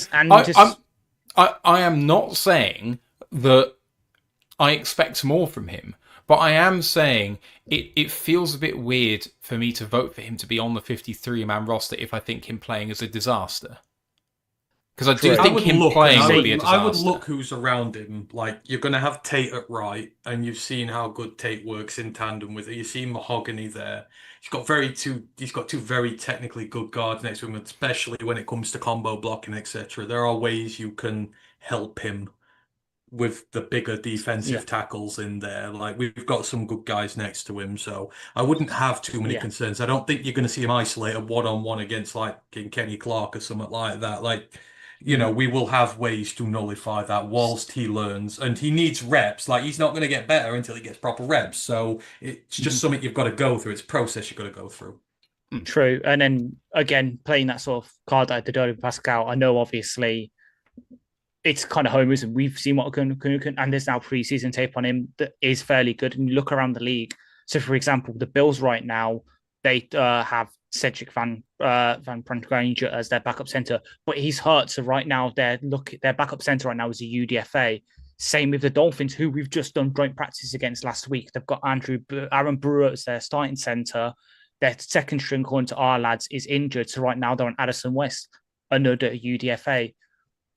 I am not saying that I expect more from him, but I am saying it feels a bit weird for me to vote for him to be on the 53-man roster if I think him playing is a disaster. Because I do think him playing will be a disaster. I would look who's around him. Like, you're going to have Tate at right, and you've seen how good Tate works in tandem with it. You've seen Mahogany there. He's got two very technically good guards next to him, especially when it comes to combo blocking, etc. There are ways you can help him with the bigger defensive tackles in there. Like, we've got some good guys next to him, so I wouldn't have too many concerns. I don't think you're going to see him isolated one-on-one against, like, Kenny Clark or something like that. Like, you know, we will have ways to nullify that whilst he learns, and he needs reps. Like, he's not going to get better until he gets proper reps. So it's just something you've got to go through. It's a process you've got to go through. True. And then again, playing that sort of card that I did with Pascal, I know obviously it's kind of homers, and we've seen what can, and there's now preseason tape on him that is fairly good. And you look around the league. So, for example, the Bills right now, they have Cedric Van Prankgranger as their backup center, but he's hurt. So right now, their backup center right now is a UDFA. Same with the Dolphins, who we've just done joint practice against last week. They've got Aaron Brewer as their starting center. Their second string, according to our lads, is injured. So right now they're on Addison West, another UDFA.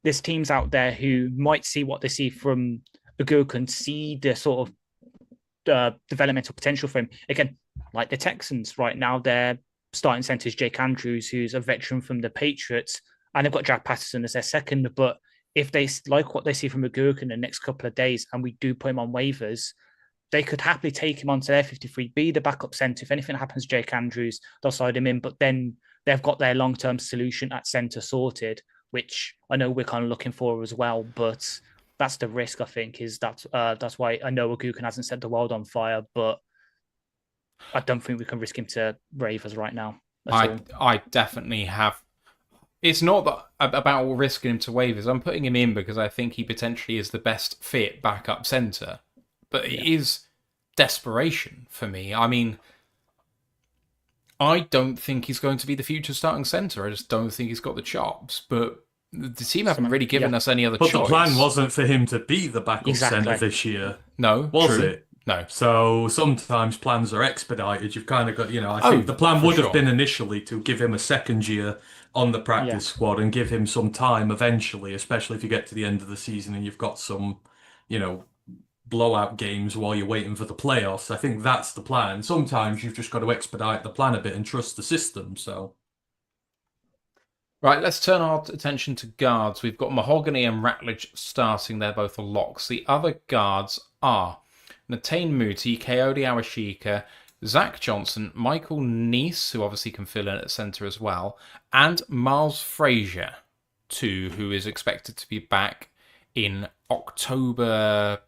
There's teams out there who might see what they see from Aguk and see the sort of developmental potential for him. Again, like the Texans right now, their starting center is Jake Andrews, who's a veteran from the Patriots, and they've got Jack Patterson as their second. But if they like what they see from Aguk in the next couple of days, and we do put him on waivers, they could happily take him onto their 53, be the backup center. If anything happens to Jake Andrews, they'll slide him in, but then they've got their long-term solution at center sorted, which I know we're kind of looking for as well, but that's the risk, I think, is that's why I know Agukan hasn't set the world on fire, but I don't think we can risk him to waivers right now. I definitely have. It's not that about risking him to waivers. I'm putting him in because I think he potentially is the best fit backup centre. But it is desperation for me. I mean, I don't think he's going to be the future starting centre. I just don't think he's got the chops. But the team haven't really given us any other choice. But the plan wasn't for him to be the backup centre this year. No. Was it? No. So sometimes plans are expedited. You've kind of got, I think the plan would have been initially to give him a second year on the practice squad and give him some time eventually, especially if you get to the end of the season and you've got some, blowout games while you're waiting for the playoffs. I think that's the plan. Sometimes you've just got to expedite the plan a bit and trust the system. So, right, let's turn our attention to guards. We've got Mahogany and Ratledge starting. They're both locks. The other guards are Natane Muti, Coyote Awashika, Zach Johnson, Michael Neese, who obviously can fill in at centre as well, and Miles Frazier, too, who is expected to be back in October-ish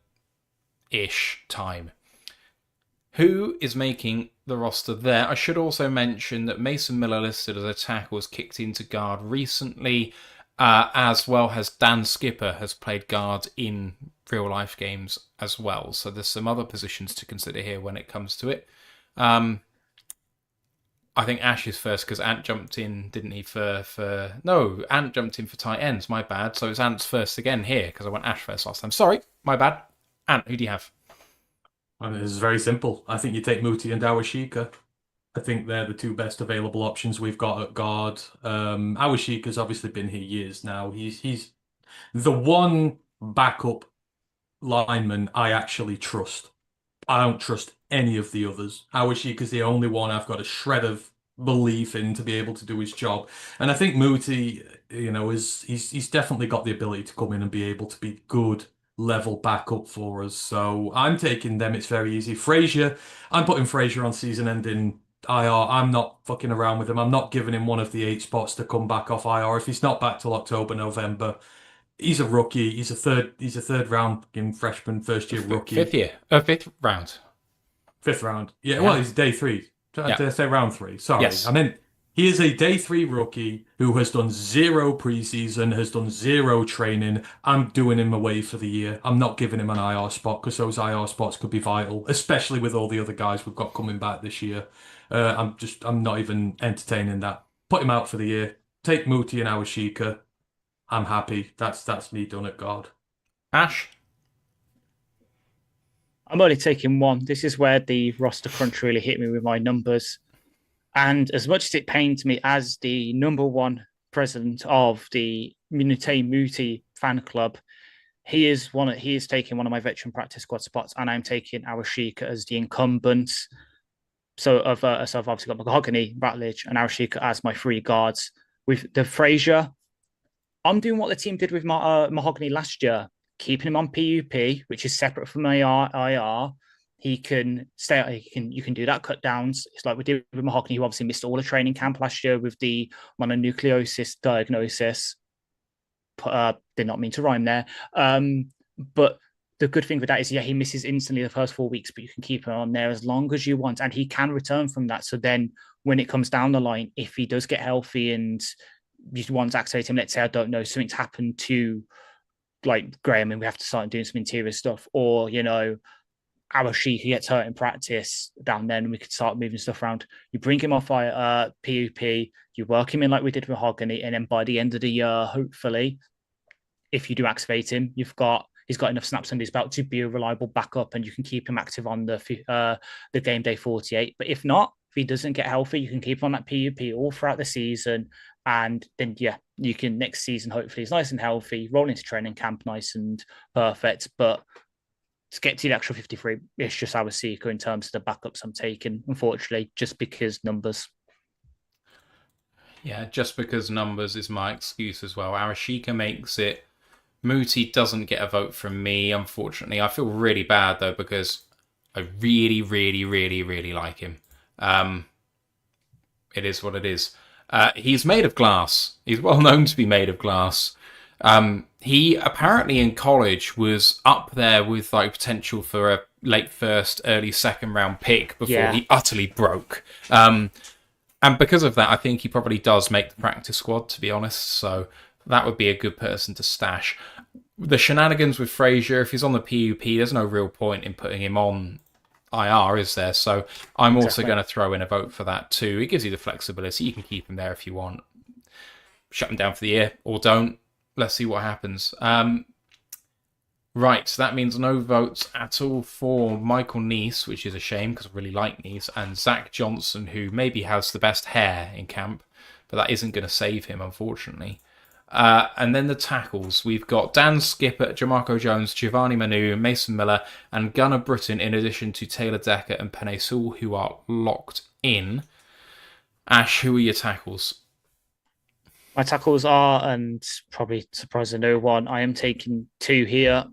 time. Who is making the roster there? I should also mention that Mason Miller, listed as a tackle, has kicked into guard recently, as well as Dan Skipper has played guard in real life games as well. So there's some other positions to consider here when it comes to it. I think Ash is first because Ant jumped in, didn't he? No, Ant jumped in for tight ends. My bad. So it's Ant's first again here because I went Ash first last time. Sorry, my bad. Ant, who do you have? And this is very simple. I think you take Muti and Awashika. I think they're the two best available options we've got at guard. Awashika's obviously been here years now. He's the one backup lineman I actually trust. I don't trust any of the others. Awashika's the only one I've got a shred of belief in to be able to do his job. And I think Muti, he's definitely got the ability to come in and be able to be good level backup for us. So I'm taking them. It's very easy. Frazier, I'm putting Frazier on season ending IR. I'm not fucking around with him. I'm not giving him one of the 8 spots to come back off IR. If he's not back till October, November, he's a rookie. He's a third round freshman, first year rookie. Fifth round. 5th round. Yeah, well, he's day 3. Did I say round 3? Sorry. Yes. I meant he is a day 3 rookie who has done 0 preseason, has done 0 training. I'm doing him away for the year. I'm not giving him an IR spot because those IR spots could be vital, especially with all the other guys we've got coming back this year. I'm not even entertaining that. Put him out for the year. Take Muti and Awashika. I'm happy. That's me done at guard. Ash? I'm only taking one. This is where the roster crunch really hit me with my numbers. And as much as it pains me as the number one president of the Minute Muti fan club, he is taking one of my veteran practice squad spots, and I'm taking Awashika as the incumbent. So I've obviously got Mahogany, Ratledge, and Awashika as my 3 guards. With the Frazier, I'm doing what the team did with Mahogany last year, keeping him on PUP, which is separate from IR. He can stay. You can do that cut downs. It's like we did with Mahogany, who obviously missed all the training camp last year with the mononucleosis diagnosis. Did not mean to rhyme there. But the good thing with that is, he misses instantly the first 4 weeks, but you can keep him on there as long as you want, and he can return from that. So then, when it comes down the line, if he does get healthy and you want to activate him, let's say, I don't know, something's happened to like Graham and we have to start doing some interior stuff, or Awashika gets hurt in practice down then, we could start moving stuff around. You bring him off PUP, you work him in like we did with Mahogany, and then by the end of the year, hopefully, if you do activate him, he's got enough snaps under his belt to be a reliable backup, and you can keep him active on the game day 48. But if not, if he doesn't get healthy, you can keep him on that PUP all throughout the season, and then you can next season hopefully he's nice and healthy, roll into training camp nice and perfect. But to get to the actual 53, it's just Awashika in terms of the backups I'm taking, unfortunately, just because numbers. Yeah, just because numbers is my excuse as well. Awashika makes it. Muti doesn't get a vote from me, unfortunately. I feel really bad, though, because I really, really, really, really like him. It is what it is. He's made of glass. He's well known to be made of glass. He apparently in college was up there with like potential for a late first, early second round pick before he utterly broke. And because of that, I think he probably does make the practice squad, to be honest. So that would be a good person to stash. The shenanigans with Frazier, if he's on the PUP, there's no real point in putting him on IR, is there? So I'm also going to throw in a vote for that too. It gives you the flexibility. You can keep him there if you want. Shut him down for the year or don't. Let's see what happens. Right, so that means no votes at all for Michael Neese, which is a shame because I really like Neese, and Zach Johnson, who maybe has the best hair in camp, but that isn't going to save him, unfortunately. And then the tackles. We've got Dan Skipper, Jamarco Jones, Giovanni Manu, Mason Miller, and Gunnar Britton, in addition to Taylor Decker and Penny Sewell, who are locked in. Ash, who are your tackles? My tackles are, and probably surprising no one, I am taking 2 here.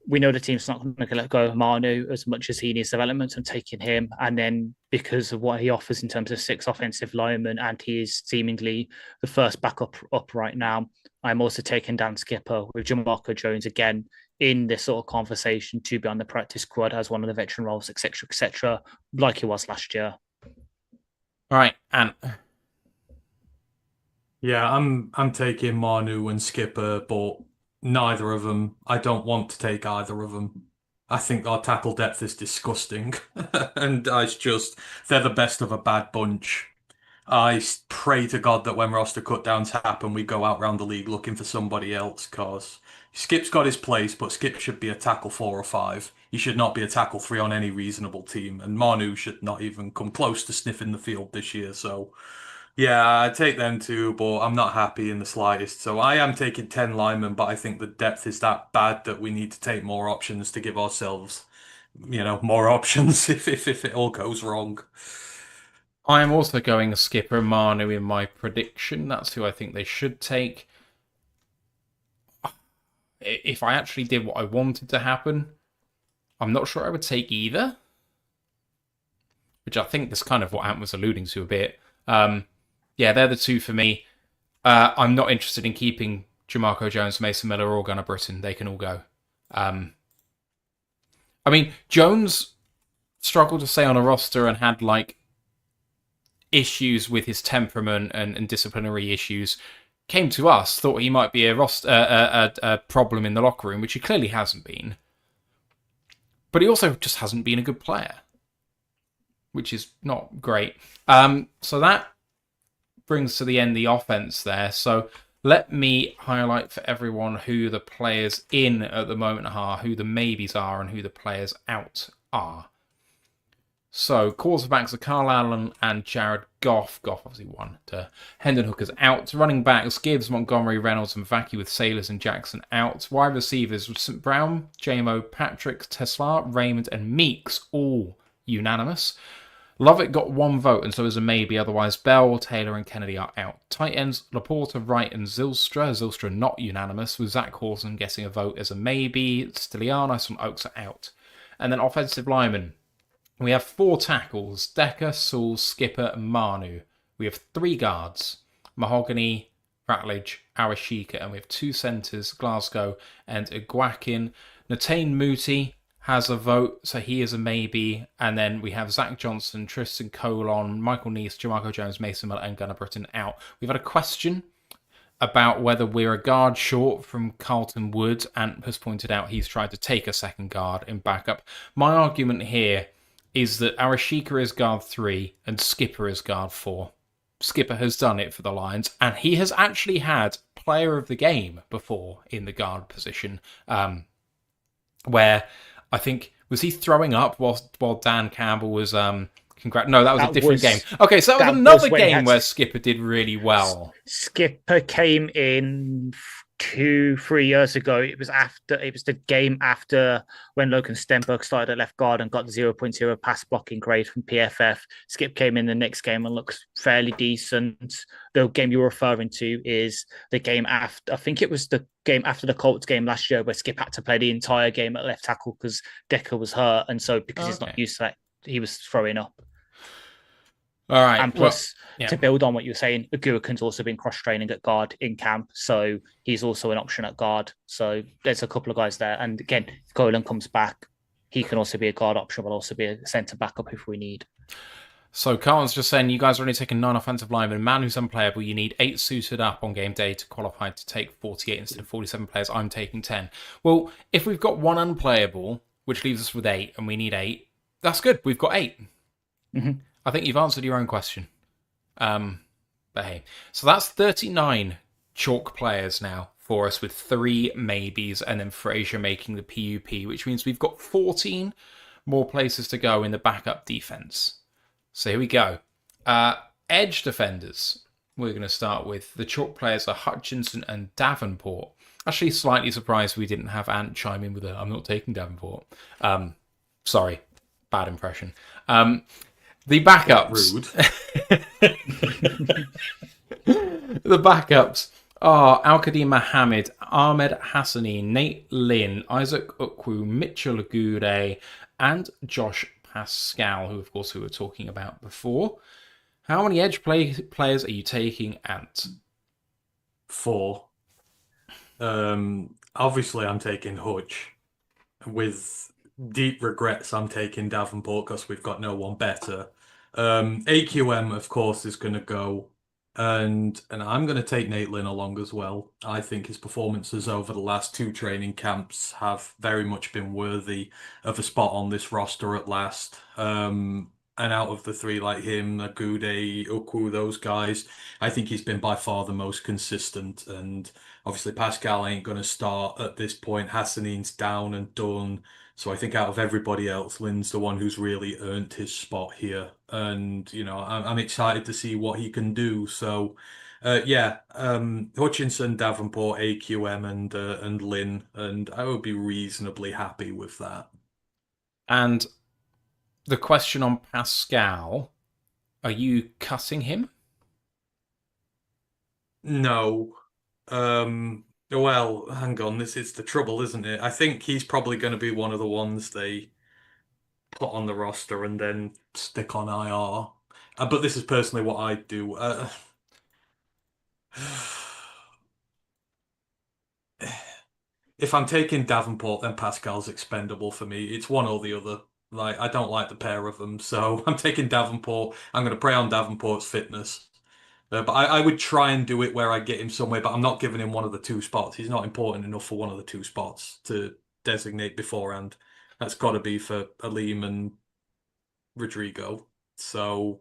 We know the team's not going to let go of Manu as much as he needs development. I'm taking him. And then because of what he offers in terms of 6 offensive linemen, and he is seemingly the first backup up right now, I'm also taking Dan Skipper with Jamarco Jones again in this sort of conversation to be on the practice squad as one of the veteran roles, etc., like he was last year. All right, and yeah, I'm taking Manu and Skipper, but Neither of them. I don't want to take either of them. I think our tackle depth is disgusting. And it's just, they're the best of a bad bunch. Pray to God that when roster cutdowns happen, we go out round the league looking for somebody else, because Skip's got his place, but Skip should be a tackle 4 or 5. He should not be a tackle 3 on any reasonable team, and Manu should not even come close to sniffing the field this year. So, yeah, I take them too, but I'm not happy in the slightest. So I am taking 10 linemen, but I think the depth is that bad that we need to take more options to give ourselves, more options if it all goes wrong. I am also going Skipper Manu in my prediction. That's who I think they should take. If I actually did what I wanted to happen, I'm not sure I would take either. Which I think is kind of what Ant was alluding to a bit. Yeah, they're the two for me. I'm not interested in keeping Jamarco Jones, Mason Miller, or Gunnar Britton. They can all go. I mean, Jones struggled to stay on a roster and had issues with his temperament and disciplinary issues. Came to us, thought he might be a problem in the locker room, which he clearly hasn't been. But he also just hasn't been a good player, which is not great. So that brings to the end the offense there. So let me highlight for everyone who the players in at the moment are, who the maybes are, and who the players out are. So quarterbacks are Carl Allen and Jared Goff. Goff obviously won to Hendon Hooker's out. Running backs, Gibbs, Montgomery, Reynolds, and Vackie with Sailors and Jackson out. Wide receivers, St. Brown, JMO, Patrick, Tesla, Raymond, and Meeks, all unanimous. Lovett got one vote, and so is a maybe. Otherwise, Bell, Taylor, and Kennedy are out. Tight ends, Laporta, Wright, and Zylstra. Zylstra not unanimous, with Zach Hawson getting a vote as a maybe. Stylianos and Oaks are out. And then offensive linemen. We have 4 tackles, Decker, Saul, Skipper, and Manu. We have 3 guards, Mahogany, Ratledge, Arashika, and we have 2 centres, Glasgow and Iguakin. Natane Mooti has a vote, so he is a maybe. And then we have Zach Johnson, Tristan Colon, Michael Neese, Jamarco Jones, Mason Miller, and Gunnar Britton out. We've had a question about whether we're a guard short from Carlton Wood. Ant has pointed out he's tried to take a second guard in backup. My argument here is that Arashika is guard 3 and Skipper is guard 4. Skipper has done it for the Lions, and he has actually had player of the game before in the guard position, where I think, was he throwing up while Dan Campbell was no, that was a different game. Okay, so that was another game where Skipper did really well. Skipper came in 2-3 years ago. It was the game after when Logan Stenberg started at left guard and got the 0.0 pass blocking grade from PFF. Skip came in the next game and looks fairly decent. The game you're referring to is the game after, I think it was the game after the Colts game last year, where Skip had to play the entire game at left tackle because Decker was hurt, and so because he's not used to that, he was throwing up. All right. And plus, to build on what you were saying, Agurican's also been cross-training at guard in camp, so he's also an option at guard. So there's a couple of guys there. And again, if Golan comes back, he can also be a guard option, but also be a centre backup if we need. So Carl's just saying, you guys are only taking 9 offensive linemen. Man who's unplayable, you need 8 suited up on game day to qualify to take 48 instead of 47 players. I'm taking 10. Well, if we've got 1 unplayable, which leaves us with 8, and we need 8, that's good. We've got 8. Mm-hmm. I think you've answered your own question. But hey. So that's 39 chalk players now for us, with 3 maybes, and then Fraser making the PUP, which means we've got 14 more places to go in the backup defense. So here we go. Edge defenders. We're going to start with the chalk players are Hutchinson and Davenport. Actually, slightly surprised we didn't have Ant chime in with a "I'm not taking Davenport." Sorry, bad impression. The backups. Rude. The backups are Al-Qadim Mohammed, Ahmed Hassani, Nate Lynn, Isaac Ukwu, Mitchell Agude, and Josh Paschal, who, of course, we were talking about before. How many edge players are you taking, Ant? 4. Obviously, I'm taking Hutch. With deep regrets, I'm taking Davenport because we've got no one better. AQM, of course, is going to go. And I'm going to take Nate Lynn along as well. I think his performances over the last two training camps have very much been worthy of a spot on this roster at last. And out of the three, like him, Agude, Uku, those guys, I think he's been by far the most consistent. And obviously, Paschal ain't going to start at this point. Hassanin's down and done. So I think out of everybody else, Lynn's the one who's really earned his spot here. And, I'm excited to see what he can do. So, yeah, Hutchinson, Davenport, AQM, and Lynn. And I would be reasonably happy with that. And the question on Paschal, are you cutting him? No. Well, hang on. This is the trouble, isn't it? I think he's probably going to be one of the ones they put on the roster and then stick on IR. But this is personally what I do. If I'm taking Davenport, then Pascal's expendable for me. It's one or the other. Like, I don't like the pair of them, so I'm taking Davenport. I'm going to prey on Davenport's fitness. But I would try and do it where I get him somewhere, but I'm not giving him one of the two spots. He's not important enough for one of the two spots to designate beforehand. That's got to be for Aleem and Rodrigo. So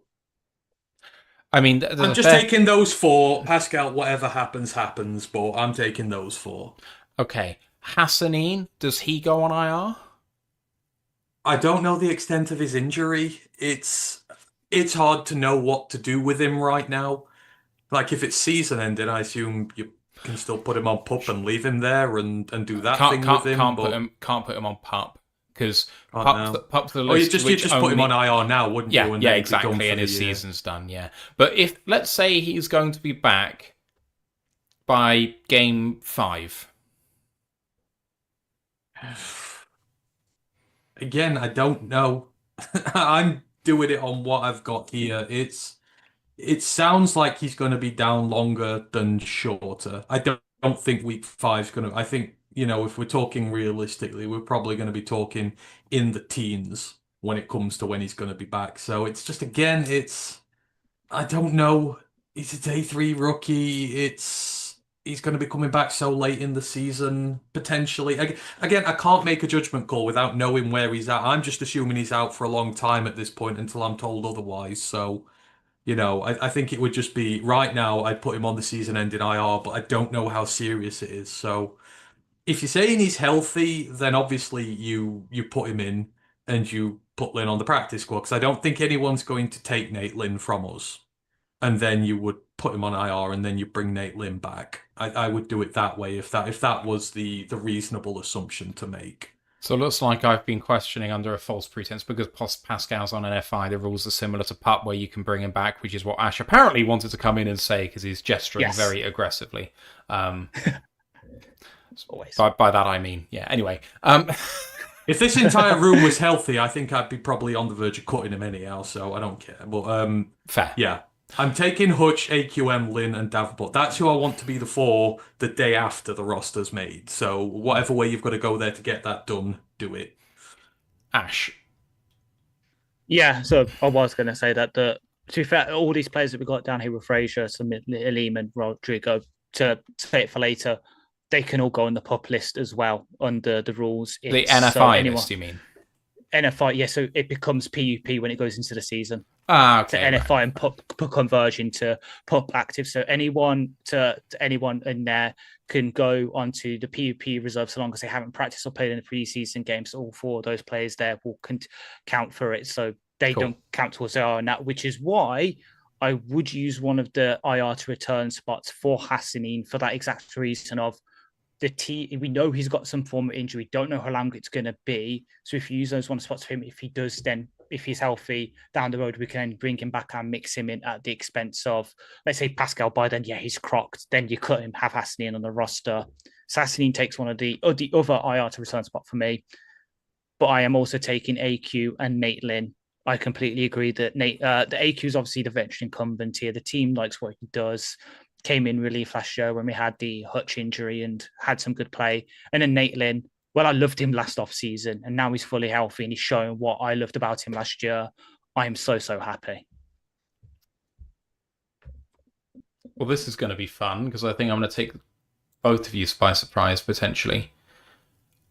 I mean, I'm just taking those four. Pascal, whatever happens, happens, but I'm taking those four. Okay. Hassanin, does he go on IR? I don't know the extent of his injury. It's hard to know what to do with him right now. Like if it's season ending, I assume you can still put him on pup and leave him there and do that thing with him. Can't put him on pup because pup's the list. You just put him on IR now, wouldn't you? And exactly, and his season's done. Yeah, but if let's say he's going to be back by game 5. Again, I don't know. I'm doing it on what I've got here. It sounds like he's going to be down longer than shorter. I don't think week 5 is going to. I think, if we're talking realistically, we're probably going to be talking in the teens when it comes to when he's going to be back. So it's just, again, I don't know. He's a day 3 rookie. He's going to be coming back so late in the season, potentially. Again, I can't make a judgment call without knowing where he's at. I'm just assuming he's out for a long time at this point until I'm told otherwise. So, I think it would just be right now, I'd put him on the season-ending IR, but I don't know how serious it is. So, if you're saying he's healthy, then obviously you put him in and you put Lynn on the practice squad, because I don't think anyone's going to take Nate Lynn from us. And then you would put him on IR and then you bring Nate Lynn back. I would do it that way if that was the reasonable assumption to make. So it looks like I've been questioning under a false pretense because Pascal's on an FI. The rules are similar to PUP where you can bring him back, which is what Ash apparently wanted to come in and say because he's gesturing very aggressively. Always. By that I mean, yeah. Anyway, if this entire room was healthy, I think I'd be probably on the verge of cutting him anyhow. So I don't care. But fair. Yeah. I'm taking Hutch, AQM, Lynn, and Davenport. That's who I want to be the 4 the day after the roster's made. So whatever way you've got to go there to get that done, do it. Ash. Yeah, so I was going to say that, to be fair, all these players that we got down here with Fraser, Aleem, and Rodrigo, to say it for later, they can all go on the PUP list as well under the rules. The NFI list, you mean? NFI, yeah, so it becomes PUP when it goes into the season. Okay. To NFI and PUP conversion to PUP active. So anyone in there can go onto the PUP reserve so long as they haven't practiced or played in the preseason games. All 4 of those players there will count for it. So they don't count towards IR and that, which is why I would use one of the IR to return spots for Hassanin for that exact reason of we know he's got some form of injury, don't know how long it's going to be. So if you use those one spots for him, if he's healthy down the road, we can bring him back and mix him in at the expense of, let's say, Pascal. By then, yeah, he's crocked. Then you cut him, have Hassanin on the roster. So Hassanin takes one of the other IR to return spot for me. But I am also taking AQ and Nate Lynn. I completely agree that the AQ is obviously the veteran incumbent here. The team likes what he does. Came in relief last year when we had the Hutch injury and had some good play. And then Nate Lynn, well, I loved him last off-season, and now he's fully healthy and he's showing what I loved about him last year. I am so happy. Well, this is going to be fun because I think I'm going to take both of you by surprise, potentially.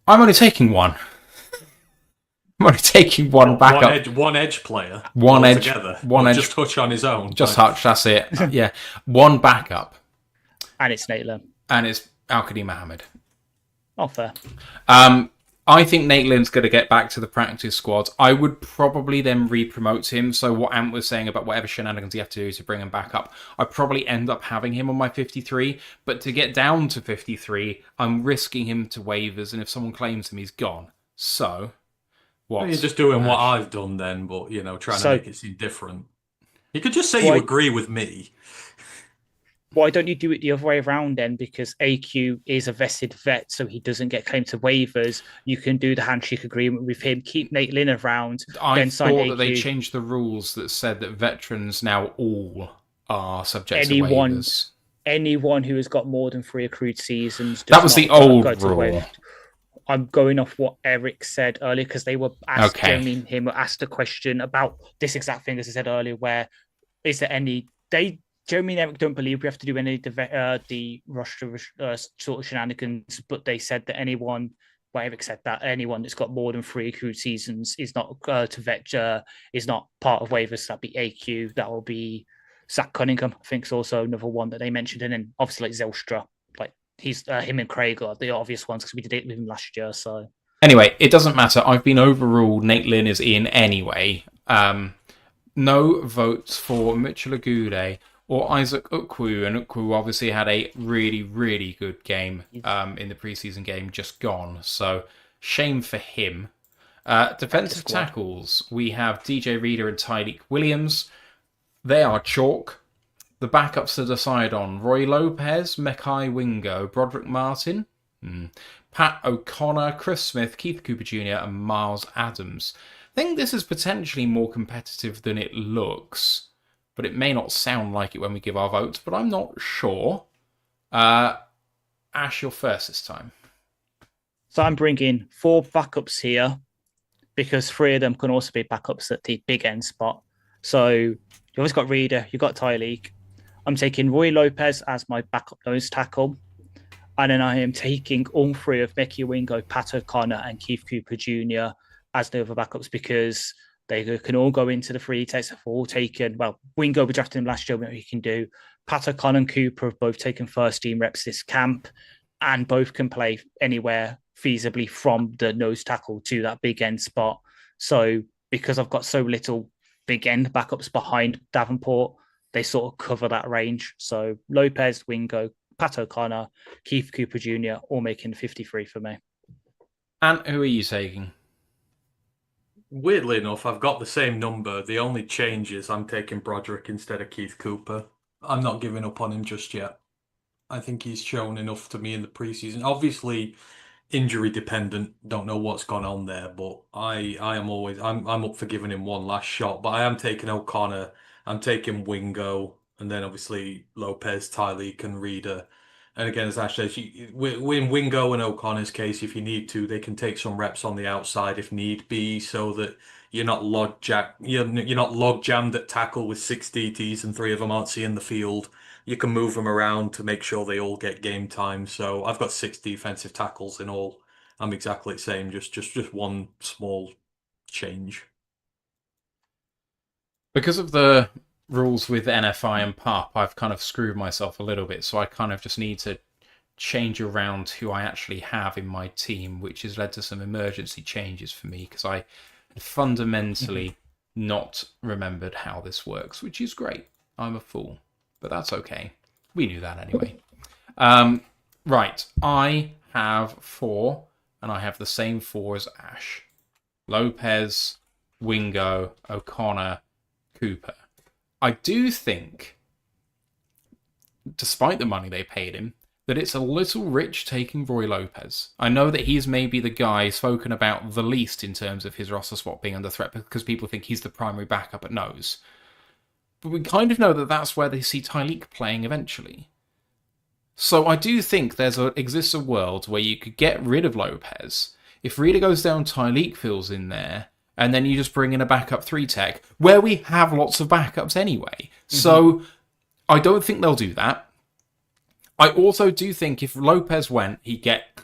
I'm only taking one. I'm only taking one backup. One edge player. One edge. Together. One edge. Just Hutch on his own. Just Hutch, that's it. Yeah. One backup. And it's Nate Lim. And it's Al-Qadi Mohammed. Oh, fair. I think Nate Lynn's going to get back to the practice squad. I would probably then re-promote him. So what Ant was saying about whatever shenanigans you have to do to bring him back up, I probably end up having him on my 53. But to get down to 53, I'm risking him to waivers. And if someone claims him, he's gone. So, what? Well, you're just doing what I've done then, but, trying to make it seem different. You could just say you agree with me. Why don't you do it the other way around then? Because AQ is a vested vet, so he doesn't get claimed to waivers. You can do the handshake agreement with him, keep Nate Lynn around. I thought that they changed the rules that said that veterans now all are subject to waivers. Anyone who has got more than 3 accrued seasons. That was the old rule. I'm going off what Eric said earlier because they were asked, Jamie and him were asked a question about this exact thing as I said earlier, where is there any... Jeremy and Eric don't believe we have to do any of the roster sort of shenanigans, but they said that anyone, well, Eric said that anyone that's got more than 3 accrued seasons is not to vet, is not part of waivers. So that'd be AQ. That will be Zach Cunningham. I think is also another one that they mentioned, and then obviously like Zelstra, like he's him and Craig are the obvious ones because we did it with him last year. So anyway, it doesn't matter. I've been overruled. Nate Lynn is in anyway. No votes for Mitchell Agude or Isaac Ukwu, and Ukwu obviously had a really, really good game in the preseason game just gone, so shame for him. Defensive tackles, we have DJ Reader and Tyreek Williams. They are chalk. The backups to decide on: Roy Lopez, Mekai Wingo, Broderick Martin, Pat O'Connor, Chris Smith, Keith Cooper Jr. and Miles Adams. I think this is potentially more competitive than it looks, but it may not sound like it when we give our votes, but I'm not sure. Ash, you're first this time. So I'm bringing 4 backups here because 3 of them can also be backups at the big end spot. So you've always got Reader, you've got Tyreek. I'm taking Roy Lopez as my backup nose tackle. And then I am taking all 3 of Mekai Wingo, Pat O'Connor and Keith Cooper Jr. as the other backups because they can all go into the 3 takes. Have all taken, well, Wingo, we drafted him last year, we know what he can do. Pat O'Connor and Cooper have both taken first team reps this camp, and both can play anywhere feasibly from the nose tackle to that big end spot. So because I've got so little big end backups behind Davenport, they sort of cover that range. So Lopez, Wingo, Pat O'Connor, Keith Cooper Jr. all making 53 for me. And who are you taking? Weirdly enough, I've got the same number. The only change is I'm taking Broderick instead of Keith Cooper. I'm not giving up on him just yet. I think he's shown enough to me in the preseason. Obviously, injury dependent. Don't know what's gone on there, but I'm up for giving him one last shot. But I am taking O'Connor. I'm taking Wingo, and then obviously Lopez, Tyreek, and Reader. And again, as Ash says, in Wingo and O'Connor's case, if you need to, they can take some reps on the outside if need be, so that you're not log jammed at tackle with 6 DTs and 3 of them aren't seeing the field. You can move them around to make sure they all get game time. So I've got 6 defensive tackles in all. I'm exactly the same, just one small change. Because of the rules with NFI and PUP, I've kind of screwed myself a little bit, so I kind of just need to change around who I actually have in my team, which has led to some emergency changes for me because I had fundamentally not remembered how this works, which is great. I'm a fool, but that's okay. We knew that anyway. Right, I have 4, and I have the same 4 as Ash. Lopez, Wingo, O'Connor, Cooper. I do think, despite the money they paid him, that it's a little rich taking Roy Lopez. I know that he's maybe the guy spoken about the least in terms of his roster spot being under threat because people think he's the primary backup at nose. But we kind of know that that's where they see Tyreek playing eventually. So I do think exists a world where you could get rid of Lopez. If Reader goes down, Tyreek fills in there, and then you just bring in a backup 3 tech, where we have lots of backups anyway. So I don't think they'll do that. I also do think if Lopez went, he'd get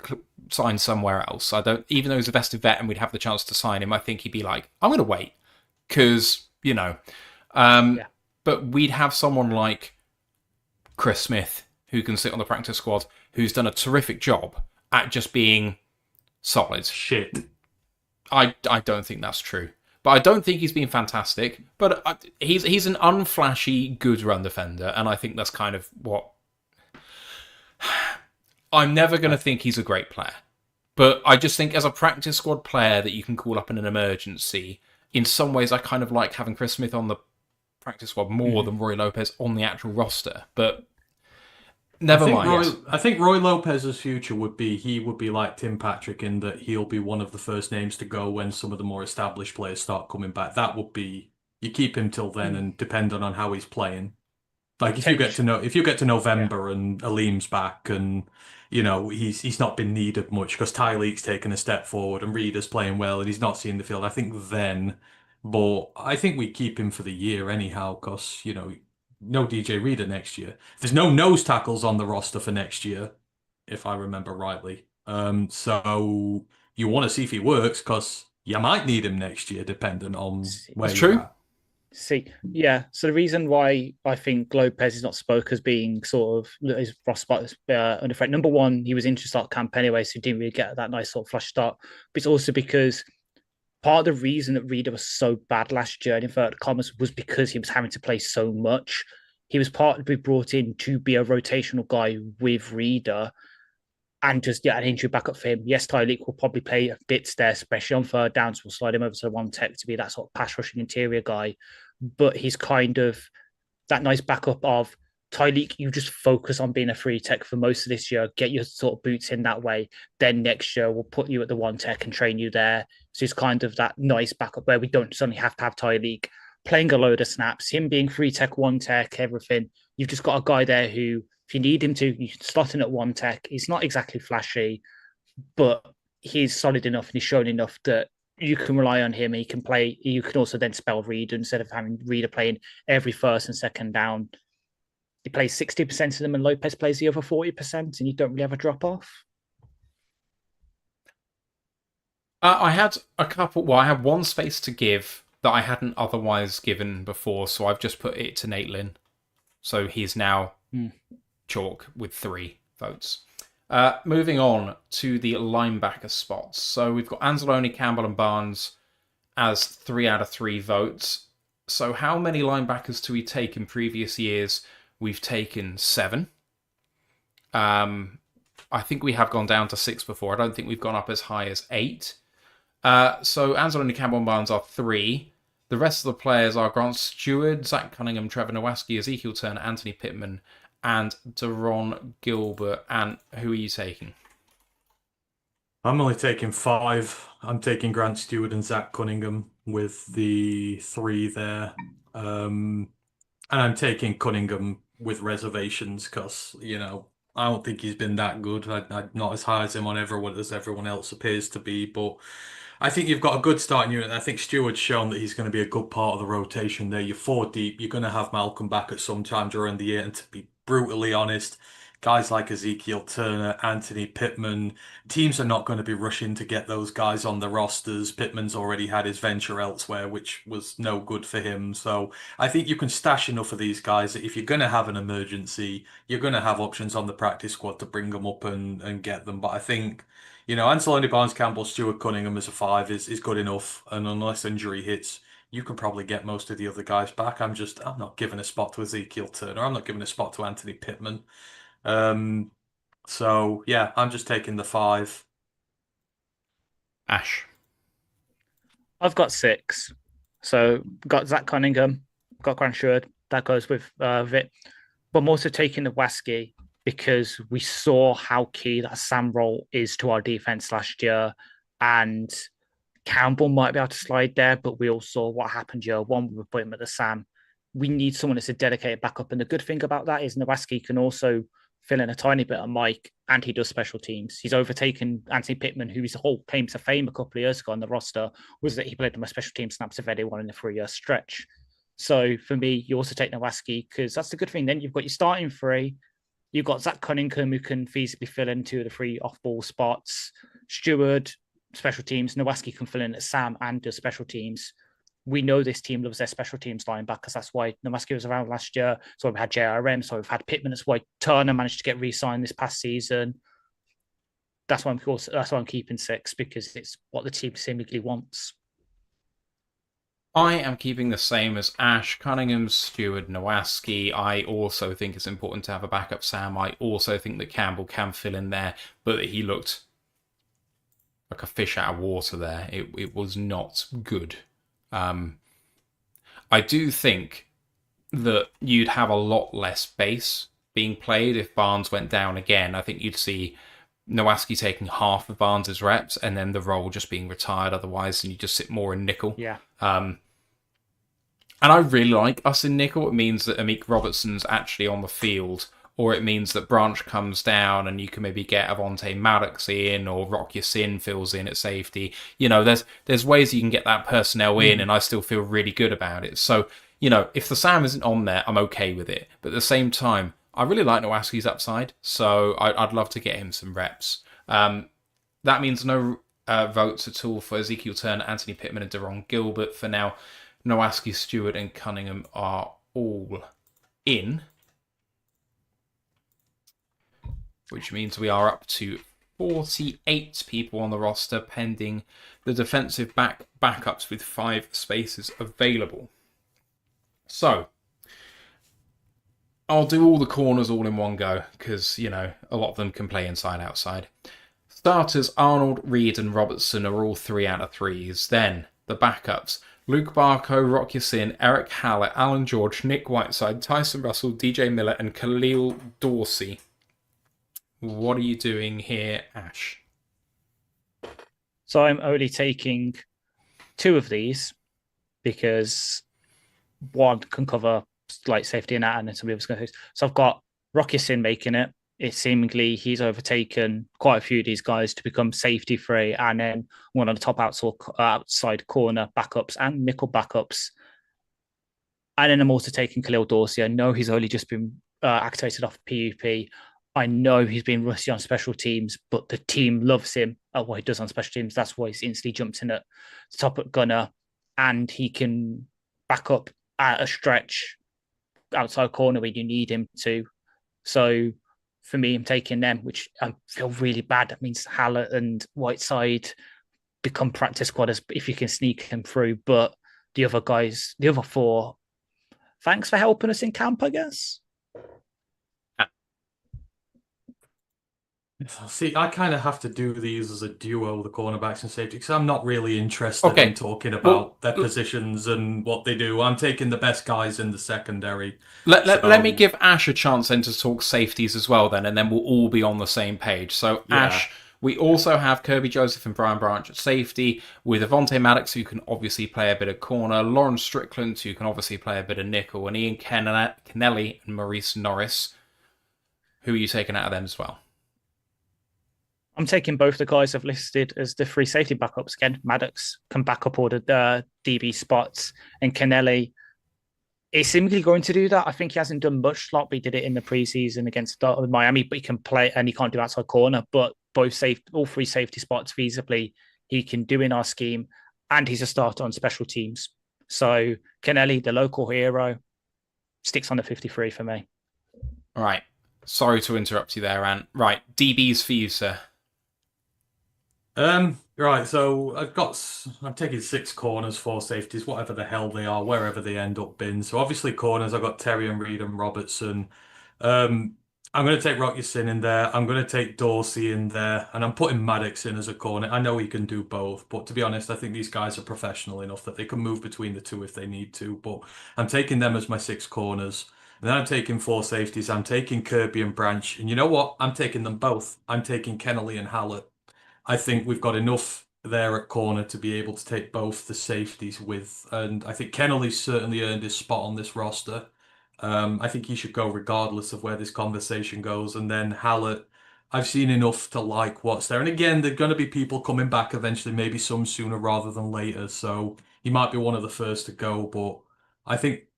signed somewhere else. I don't, even though he's a vested vet and we'd have the chance to sign him, I think he'd be like, I'm going to wait because Yeah. But we'd have someone like Chris Smith who can sit on the practice squad, who's done a terrific job at just being solid. Shit. I don't think that's true. But I don't think he's been fantastic. But he's an unflashy, good run defender, and I think that's kind of what... I'm never going to think he's a great player. But I just think as a practice squad player that you can call up in an emergency, in some ways I kind of like having Chris Smith on the practice squad more than Roy Lopez on the actual roster. But never mind. I think Roy Lopez's future would be like Tim Patrick in that he'll be one of the first names to go when some of the more established players start coming back. That would be, you keep him till then and depending on how he's playing. Like if you get to November and Aleem's back and he's not been needed much because Tyleek's taken a step forward and Reeder's playing well and he's not seeing the field. I think then, but I think we keep him for the year anyhow because no DJ Reeder next year. There's no nose tackles on the roster for next year, if I remember rightly. So you want to see if he works because you might need him next year, depending on where you're at. Yeah. So the reason why I think Lopez is not spoke as being sort of his prospect under threat. Number one, he was into start camp anyway, so he didn't really get that nice sort of flush start. But it's also because part of the reason that Reeder was so bad last year, in inverted commas, was because he was having to play so much. He was partly brought in to be a rotational guy with Reeder and just get an injury backup for him. Yes, Tyleek will probably play bits there, especially on third downs. We'll slide him over to one tech to be that sort of pass rushing interior guy. But he's kind of that nice backup of Tyleek. You just focus on being a free tech for most of this year, get your sort of boots in that way. Then next year, we'll put you at the one tech and train you there. So it's kind of that nice backup where we don't suddenly have to have Tyleek playing a load of snaps, him being free tech, one tech, everything. You've just got a guy there who, if you need him to, you can slot in at one tech. He's not exactly flashy, but he's solid enough and he's shown enough that you can rely on him. He can play. You can also then spell Reeder instead of having Reeder playing every first and second down. He plays 60% of them and Lopez plays the other 40%, and you don't really have a drop off. I had a couple. Well, I had one space to give that I hadn't otherwise given before, so I've just put it to Nate Lynn. So he's now chalk with 3 votes. Moving on to the linebacker spots. So we've got Anzalone, Campbell, and Barnes as 3 out of 3 votes. So how many linebackers do we take in previous years? We've taken 7. I think we have gone down to 6 before. I don't think we've gone up as high as 8. So Anzalone, Campbell, and Barnes are 3. The rest of the players are Grant Stewart, Zach Cunningham, Trevor Nowaski, Ezekiel Turner, Anthony Pittman, and Deron Gilbert. And who are you taking? I'm only taking 5. I'm taking Grant Stewart and Zach Cunningham with the 3 there. And I'm taking Cunningham with reservations because, I don't think he's been that good. I'm not as high as him on everyone as everyone else appears to be, but I think you've got a good starting unit. I think Stewart's shown that he's going to be a good part of the rotation there. You're 4 deep. You're going to have Malcolm back at some time during the year. And to be brutally honest, guys like Ezekiel Turner, Anthony Pittman, teams are not going to be rushing to get those guys on the rosters. Pittman's already had his venture elsewhere, which was no good for him. So I think you can stash enough of these guys that if you're going to have an emergency, you're going to have options on the practice squad to bring them up and get them. But I think, Anzalone, Barnes, Campbell, Stewart, Cunningham as a 5 is good enough. And unless injury hits, you can probably get most of the other guys back. I'm not giving a spot to Ezekiel Turner. I'm not giving a spot to Anthony Pittman. So yeah, I'm just taking the 5. Ash. I've got 6. So got Zach Cunningham, got Grant Stewart. That goes with Vit. But I'm also taking the Waski because we saw how key that Sam role is to our defense last year. And Campbell might be able to slide there, but we all saw what happened year 1 when we put him at the Sam. We need someone that's a dedicated backup. And the good thing about that is Nowaski can also fill in a tiny bit of Mike, and he does special teams. He's overtaken Anthony Pittman, whose whole claim to fame a couple of years ago on the roster was that he played on my special team snaps of anyone in a 3-year stretch. So for me, you also take Nowaski because that's the good thing. Then you've got your starting three. You've got Zach Cunningham who can feasibly fill in 2 of the 3 off-ball spots. Stewart, special teams. Nowaski can fill in at Sam and does special teams. We know this team loves their special teams linebackers. That's why Nowaski was around last year. So we've had JRM. So we've had Pittman. That's why Turner managed to get re-signed this past season. That's why I'm keeping 6 because it's what the team seemingly wants. I am keeping the same as Ash, Cunningham, Stewart, Nowaski. I also think it's important to have a backup Sam. I also think that Campbell can fill in there, but that he looked like a fish out of water there. It was not good. I do think that you'd have a lot less base being played if Barnes went down again. I think you'd see Nowaski taking half of Barnes' reps and then the role just being retired otherwise, and you just sit more in nickel. Yeah. And I really like us in nickel. It means that Amik Robertson's actually on the field, or it means that Branch comes down and you can maybe get Avonte Maddox in, or Rock Sin fills in at safety. You know, there's ways you can get that personnel in, and I still feel really good about it. So, you know, if the Sam isn't on there, I'm okay with it. But at the same time, I really like Nowaski's upside, so I'd love to get him some reps. That means no votes at all for Ezekiel Turner, Anthony Pittman, and Deron Gilbert for now. Nowaski, Stewart, and Cunningham are all in, which means we are up to 48 people on the roster, pending the defensive backups with 5 spaces available. So, I'll do all the corners all in one go, because, you know, a lot of them can play inside-outside. Starters, Arnold, Reed, and Robertson are all 3 out of 3s. Then, the backups, Luke Barco, Rock Sin, Eric Hallett, Alan George, Nick Whiteside, Tyson Russell, DJ Miller, and Khalil Dorsey. What are you doing here, Ash? So I'm only taking 2 of these because one can cover like safety and that, and then somebody else going to. So I've got Rocky Sin making it. It's seemingly he's overtaken quite a few of these guys to become safety free, and then one on the top outside corner backups and nickel backups. And then I'm also taking Khalil Dorsey. I know he's only just been activated off PUP. I know he's been rusty on special teams, but the team loves him at what he does on special teams. That's why he's instantly jumped in at the top at gunner, and he can back up at a stretch outside corner where you need him to. So for me, I'm taking them, which I feel really bad. That means Hallett and Whiteside become practice squadders if you can sneak them through. But the other guys, the other 4, thanks for helping us in camp, I guess. See, I kind of have to do these as a duo, the cornerbacks and safety, because I'm not really interested in talking about their positions and what they do. I'm taking the best guys in the secondary. Let me give Ash a chance then to talk safeties as well then, and then we'll all be on the same page. So, yeah. Ash, we also have Kirby Joseph and Brian Branch at safety, with Avonte Maddox, who can obviously play a bit of corner, Lawrence Strickland, who can obviously play a bit of nickel, and Ian Kennelly and Maurice Norris. Who are you taking out of them as well? I'm taking both the guys I've listed as the 3 safety backups. Again, Maddox can back up all the DB spots, and Kennelly is seemingly going to do that. I think he hasn't done much slot, but he did it in the preseason against Miami, but he can play, and he can't do outside corner, but all 3 safety spots feasibly he can do in our scheme, and he's a starter on special teams. So Kennelly, the local hero, sticks on the 53 for me. All right. Sorry to interrupt you there, Ant. Right, DBs for you, sir. Right, so I'm taking 6 corners, 4 safeties, whatever the hell they are, wherever they end up being. So obviously corners, I've got Terry and Reed and Robertson. I'm going to take Rocky Sin in there. I'm going to take Dorsey in there, and I'm putting Maddox in as a corner. I know he can do both, but to be honest, I think these guys are professional enough that they can move between the 2 if they need to. But I'm taking them as my 6 corners. And then I'm taking 4 safeties. I'm taking Kirby and Branch. And you know what? I'm taking them both. I'm taking Kennelly and Hallett. I think we've got enough there at corner to be able to take both the safeties with. And I think Kennelly's certainly earned his spot on this roster. I think he should go regardless of where this conversation goes. And then Hallett, I've seen enough to like what's there. And again, there are going to be people coming back eventually, maybe some sooner rather than later. So he might be one of the first to go. But I think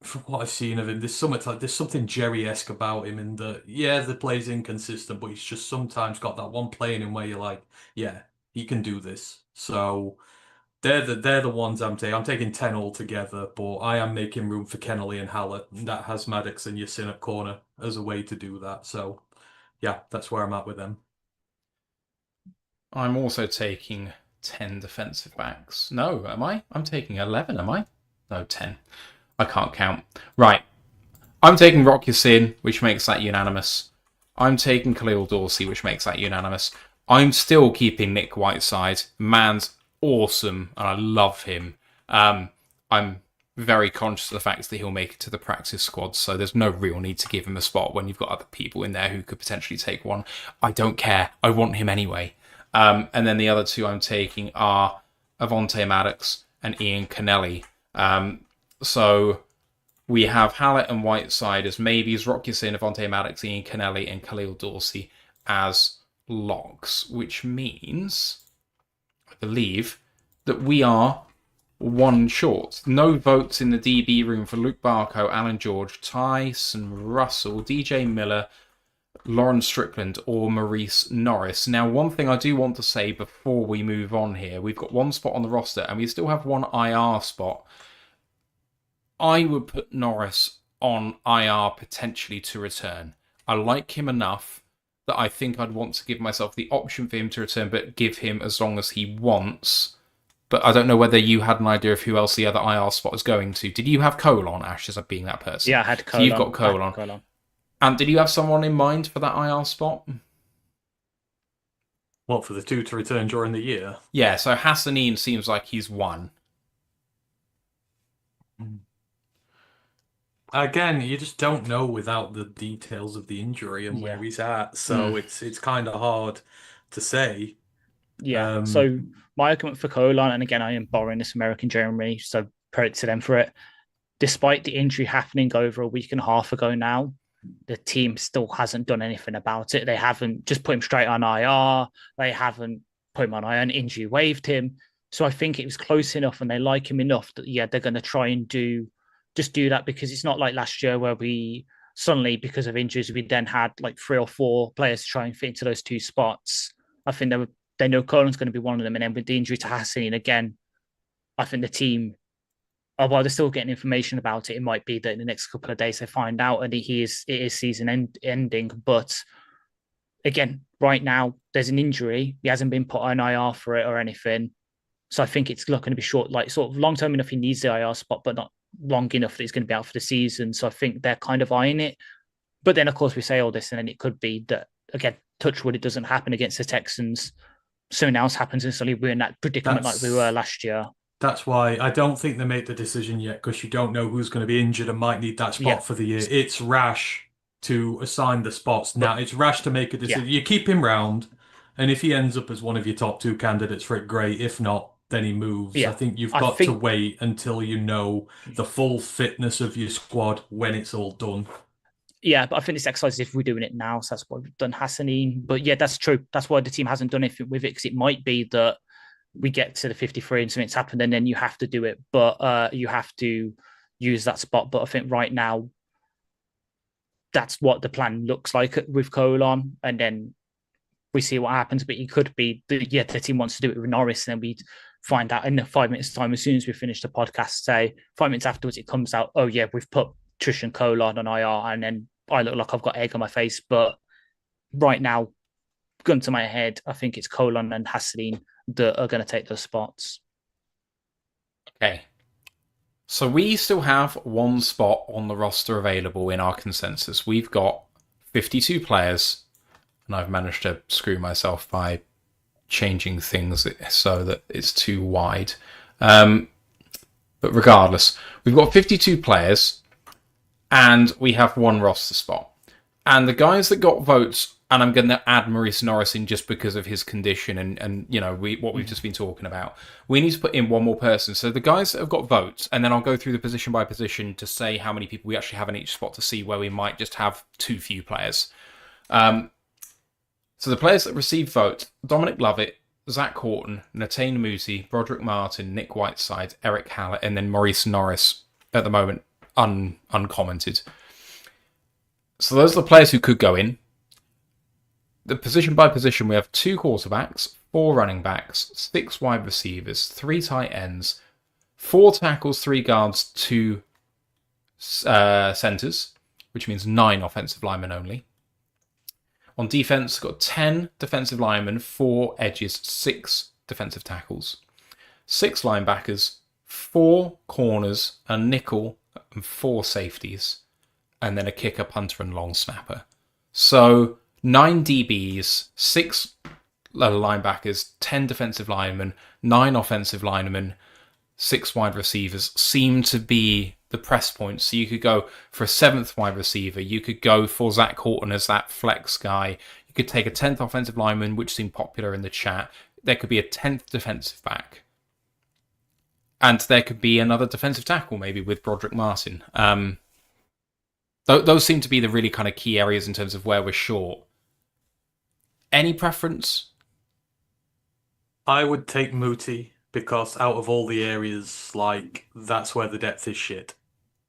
from what I've seen of him, there's something Jerry-esque about him in that, yeah, the play's inconsistent, but he's just sometimes got that one play in him where you're like, yeah, he can do this. So they're the ones I'm taking. I'm taking 10 altogether, but I am making room for Kennelly and Hallett. And that has Maddox and Yasin at corner as a way to do that. So yeah, that's where I'm at with them. I'm also taking 10 defensive backs. No, am I? I'm taking 11, am I? No, 10. I can't count. Right. I'm taking Rock Yasin, which makes that unanimous. I'm taking Khalil Dorsey, which makes that unanimous. I'm still keeping Nick Whiteside. Man's awesome, and I love him. I'm very conscious of the fact that he'll make it to the practice squad, so there's no real need to give him a spot when you've got other people in there who could potentially take one. I don't care. I want him anyway. And then the other two I'm taking are Avonte Maddox and Ian Kennelly. So we have Hallett and Whiteside as maybes, Rock Yasin, Avonte Maddox, Ian Kennelly, and Khalil Dorsey as locks, which means, I believe, that we are one short. No votes in the DB room for Luke Barco, Alan George, Tyson Russell, DJ Miller, Lauren Strickland, or Maurice Norris. Now, one thing I do want to say before we move on here, we've got one spot on the roster and we still have one IR spot. I would put Norris on IR potentially to return. I like him enough that I think I'd want to give myself the option for him to return, but give him as long as he wants. But I don't know whether you had an idea of who else the other IR spot is going to. Did you have Colon, Ash, as being that person? Yeah, I had Colon. So you've got Colon. And did you have someone in mind for that IR spot? What, for the two to return during the year? Yeah, so Hassanin seems like he's one. Again, you just don't know without the details of the injury and where he's at, so it's kind of hard to say. Yeah. So my argument for Colon, and again, I am borrowing this American Germany, so credit to them for it. Despite the injury happening over a week and a half ago now, the team still hasn't done anything about it. They haven't just put him straight on IR. They haven't put him on IR and injury waived him. So I think it was close enough and they like him enough that, yeah, they're going to try and do that, because it's not like last year where we suddenly, because of injuries, we then had like 3 or 4 players to try and fit into those 2 spots. I think they know Colon's going to be one of them. And then with the injury to Hassan again, I think the team, while they're still getting information about it, it might be that in the next couple of days they find out and it is season ending. But again, right now there's an injury. He hasn't been put on IR for it or anything. So I think it's not going to be short, like sort of long term enough. He needs the IR spot, but not long enough that he's going to be out for the season. So I think they're kind of eyeing it. But then, of course, we say all this, and then it could be that, again, touch wood, it doesn't happen against the Texans. Something else happens, and suddenly we're in that predicament like we were last year. That's why I don't think they made the decision yet, because you don't know who's going to be injured and might need that spot for the year. It's rash to assign the spots. Now, it's rash to make a decision. You keep him round, and if he ends up as one of your top 2 candidates for it, great. If not, then he moves. I think you've got to wait until you know the full fitness of your squad when it's all done. Yeah, but I think this exercise is if we're doing it now, so that's why we've done Hassanin. But yeah, that's true. That's why the team hasn't done it with it, because it might be that we get to the 53 and something's happened and then you have to do it, but you have to use that spot. But I think right now, that's what the plan looks like with Colon, and then we see what happens. But it could be the team wants to do it with Norris, and then we find out in 5 minutes' time, as soon as we finish the podcast, say 5 minutes afterwards, it comes out, oh yeah, we've put Trish and Colon on IR, and then I look like I've got egg on my face. But right now, gun to my head, I think it's Colon and Hassanin that are going to take those spots. Okay. So we still have one spot on the roster available in our consensus. We've got 52 players, and I've managed to screw myself by changing things so that it's too wide. But regardless, we've got 52 players, and we have one roster spot. And the guys that got votes, and I'm going to add Maurice Norris in just because of his condition and you know, what we've just been talking about. We need to put in one more person. So the guys that have got votes, and then I'll go through the position by position to say how many people we actually have in each spot to see where we might just have too few players. So the players that received votes: Dominic Lovett, Zach Horton, Natane Moosey, Broderick Martin, Nick Whiteside, Eric Hallett, and then Maurice Norris at the moment uncommented. So those are the players who could go in. The position by position, we have 2 quarterbacks, 4 running backs, 6 wide receivers, 3 tight ends, 4 tackles, 3 guards, 2 centers, which means 9 offensive linemen only. On defense, we've got 10 defensive linemen, 4 edges, 6 defensive tackles, 6 linebackers, 4 corners, a nickel, and 4 safeties, and then a kicker, punter, and long snapper. So 9 DBs, 6 linebackers, 10 defensive linemen, 9 offensive linemen, 6 wide receivers seem to be the press points. So you could go for a 7th wide receiver. You could go for Zach Horton as that flex guy. You could take a 10th offensive lineman, which seemed popular in the chat. There could be a 10th defensive back. And there could be another defensive tackle, maybe with Broderick Martin. Those seem to be the really kind of key areas in terms of where we're short. Any preference? I would take Muti because out of all the areas, like, that's where the depth is shit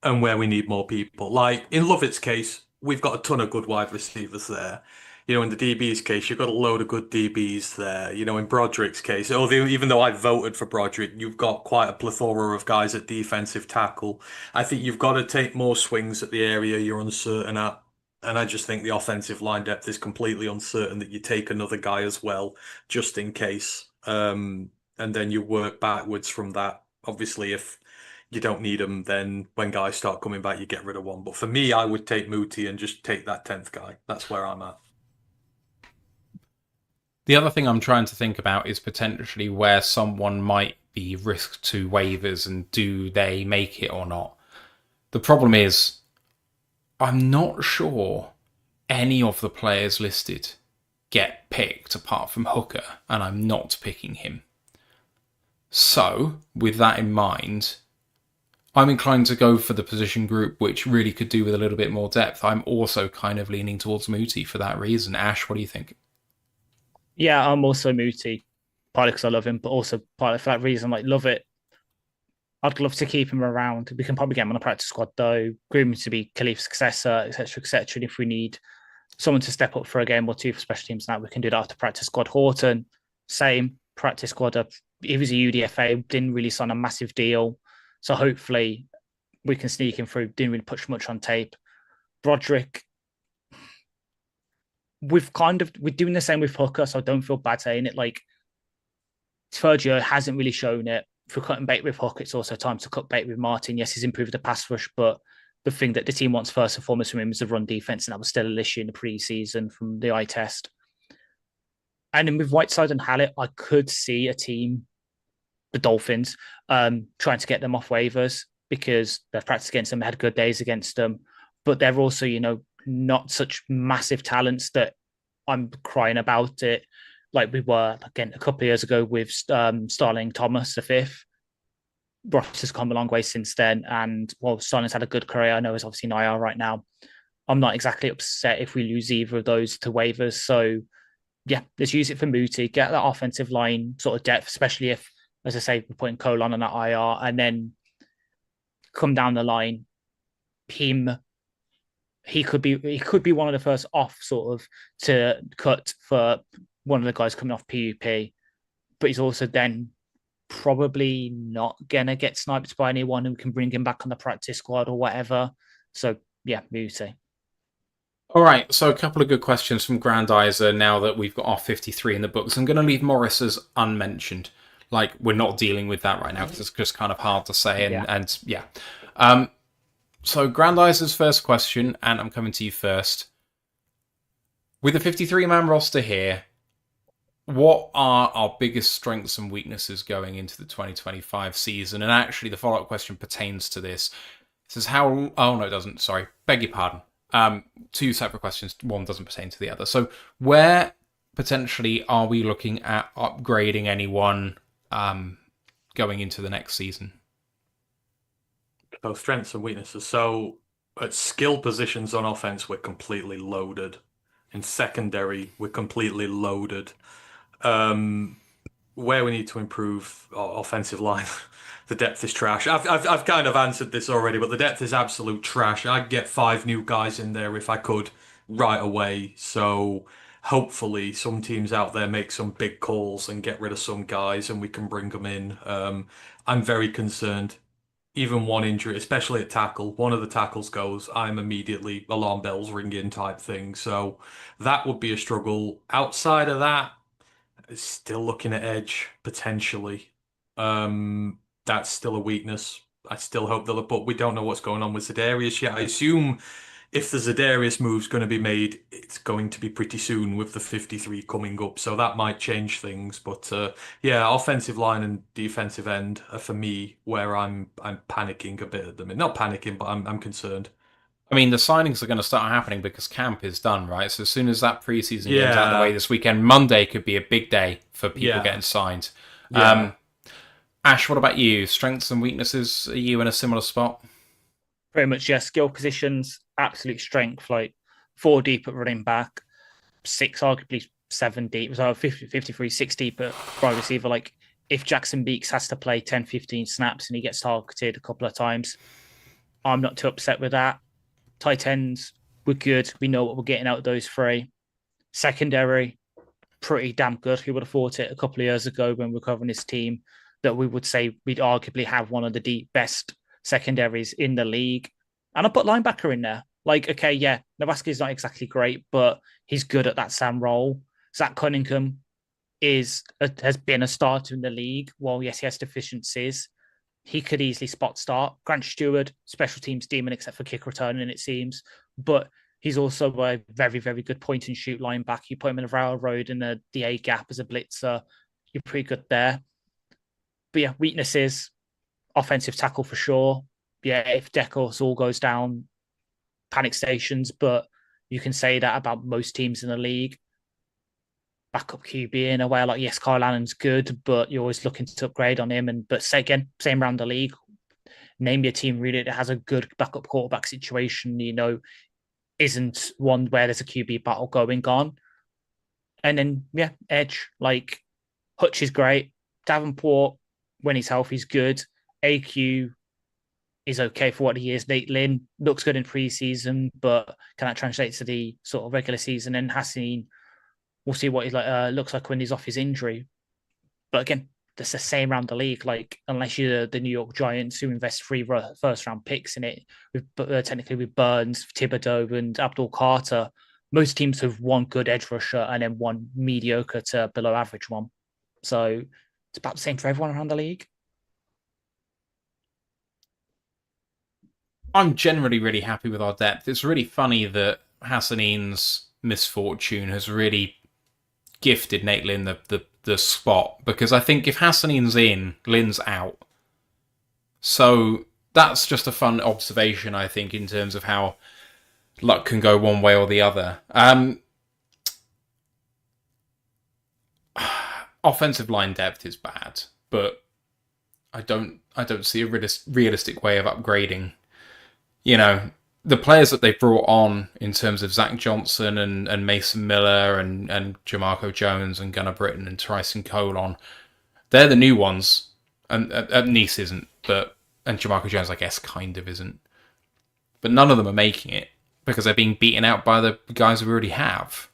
and where we need more people. Like, in Lovett's case, we've got a ton of good wide receivers there. You know, in the DB's case, you've got a load of good DBs there. You know, in Broderick's case, even though I voted for Broderick, you've got quite a plethora of guys at defensive tackle. I think you've got to take more swings at the area you're uncertain at. And I just think the offensive line depth is completely uncertain that you take another guy as well, just in case. And then you work backwards from that. Obviously, if you don't need them, then when guys start coming back, you get rid of one. But for me, I would take Muti and just take that 10th guy. That's where I'm at. The other thing I'm trying to think about is potentially where someone might be risked to waivers and do they make it or not. The problem is, I'm not sure any of the players listed get picked apart from Hooker, and I'm not picking him. So, with that in mind, I'm inclined to go for the position group which really could do with a little bit more depth. I'm also kind of leaning towards Muti for that reason. Ash, what do you think? Yeah, I'm also Muti, partly because I love him, but also partly for that reason. Like, love it. I'd love to keep him around. We can probably get him on a practice squad, though. Groom to be Khalif's successor, etc., etc. And if we need someone to step up for a game or two for special teams, now we can do that after practice squad. Horton, same practice squad. He was a UDFA, didn't really sign a massive deal, so hopefully we can sneak him through. Didn't really push much on tape. Broderick, we're doing the same with Hooker, so I don't feel bad saying it. Like, third year hasn't really shown it. If we're cutting bait with Hooker, it's also time to cut bait with Martin. Yes, he's improved the pass rush, but the thing that the team wants first and foremost from him is the run defense, and that was still an issue in the preseason from the eye test. And then with Whiteside and Hallett, I could see a team, the Dolphins, trying to get them off waivers because they've practiced against them, had good days against them, but they're also, not such massive talents that I'm crying about it like we were, again, a couple of years ago with Starling Thomas, the fifth. Ross has come a long way since then, and Starling's had a good career. I know he's obviously in IR right now. I'm not exactly upset if we lose either of those to waivers. So, yeah, let's use it for Muti, get that offensive line sort of depth, especially if, as I say, we're putting Colon on that IR, and then come down the line, he could be one of the first off sort of to cut for one of the guys coming off PUP, but he's also then probably not gonna get sniped by anyone who can bring him back on the practice squad or whatever. So yeah, Muti. All right, so a couple of good questions from Grandizer now that we've got our 53 in the books. I'm going to leave Morris as unmentioned. Like, we're not dealing with that right now because it's just kind of hard to say. And yeah. So Grandizer's first question, and I'm coming to you first. With a 53-man roster here, what are our biggest strengths and weaknesses going into the 2025 season? And actually, the follow-up question pertains to this. It says how... Oh, no, it doesn't. Sorry. Beg your pardon. Two separate questions. One doesn't pertain to the other. So where potentially are we looking at upgrading anyone going into the next season? So strengths and weaknesses. So at skill positions on offense, we're completely loaded. In secondary, we're completely loaded. where we need to improve our offensive line, the depth is trash. I've kind of answered this already, but the depth is absolute trash. I'd get 5 new guys in there if I could right away. So hopefully some teams out there make some big calls and get rid of some guys and we can bring them in. I'm very concerned. Even one injury, especially at tackle, one of the tackles goes, I'm immediately alarm bells ringing type thing. So that would be a struggle. Outside of that, still looking at edge potentially. That's still a weakness. I still hope they'll, but we don't know what's going on with Zedarius yet. I assume if the Zedarius move's going to be made, it's going to be pretty soon with the 53 coming up, so that might change things. But yeah, offensive line and defensive end are for me where I'm panicking a bit at the minute. Not panicking, but I'm concerned. I mean, the signings are going to start happening because camp is done, right? So as soon as that preseason game's out of the way this weekend, Monday could be a big day for people getting signed. Yeah. Ash, what about you? Strengths and weaknesses? Are you in a similar spot? Pretty much, yeah. Skill positions, absolute strength, like 4 deep at running back, 6, arguably 7 deep, so 53, 6 deep at wide receiver. Like, if Jackson Beeks has to play 10, 15 snaps and he gets targeted a couple of times, I'm not too upset with that. Tight ends, we're good. We know what we're getting out of those 3. Secondary, pretty damn good. Who would have thought it a couple of years ago when we were covering this team that we would say we'd arguably have one of the best secondaries in the league. And I put linebacker in there. Like, okay, yeah, Nebraska's not exactly great, but he's good at that Sam role. Zach Cunningham has been a starter in the league. While, yes, he has deficiencies, he could easily spot start. Grant Stewart, special teams demon, except for kick returning, it seems. But he's also a very, very good point and shoot linebacker. You put him in a railroad in the A gap as a blitzer, you're pretty good there. But yeah, weaknesses, offensive tackle for sure. Yeah, if Decos all goes down, panic stations, but you can say that about most teams in the league. Backup QB in a way, like, yes, Kyle Allen's good, but you're always looking to upgrade on him. But say again, same around the league. Name your team really that has a good backup quarterback situation, isn't one where there's a QB battle going on. And then, yeah, edge, like Hutch is great. Davenport, when he's healthy, he's good. AQ is okay for what he is. Nate Lynn looks good in preseason, but can that translate to the sort of regular season? And Hassan, we'll see what he looks like when he's off his injury. But again, that's the same around the league. Like, unless you're the New York Giants who invest 3 first-round picks in it, technically with Burns, Thibodeau, and Abdul Carter, most teams have one good edge rusher and then one mediocre to below average one. So it's about the same for everyone around the league. I'm generally really happy with our depth. It's really funny that Hassaneen's misfortune has really gifted Nate Lynn the spot, because I think if Hassaneen's in, Lynn's out. So that's just a fun observation, I think, in terms of how luck can go one way or the other. Offensive line depth is bad, but I don't see a realistic way of upgrading. The players that they brought on in terms of Zach Johnson and Mason Miller and Jamarco Jones and Gunnar Britton and Tyson Colon, they're the new ones. And Nice isn't, and Jamarco Jones, I guess, kind of isn't. But none of them are making it because they're being beaten out by the guys we already have.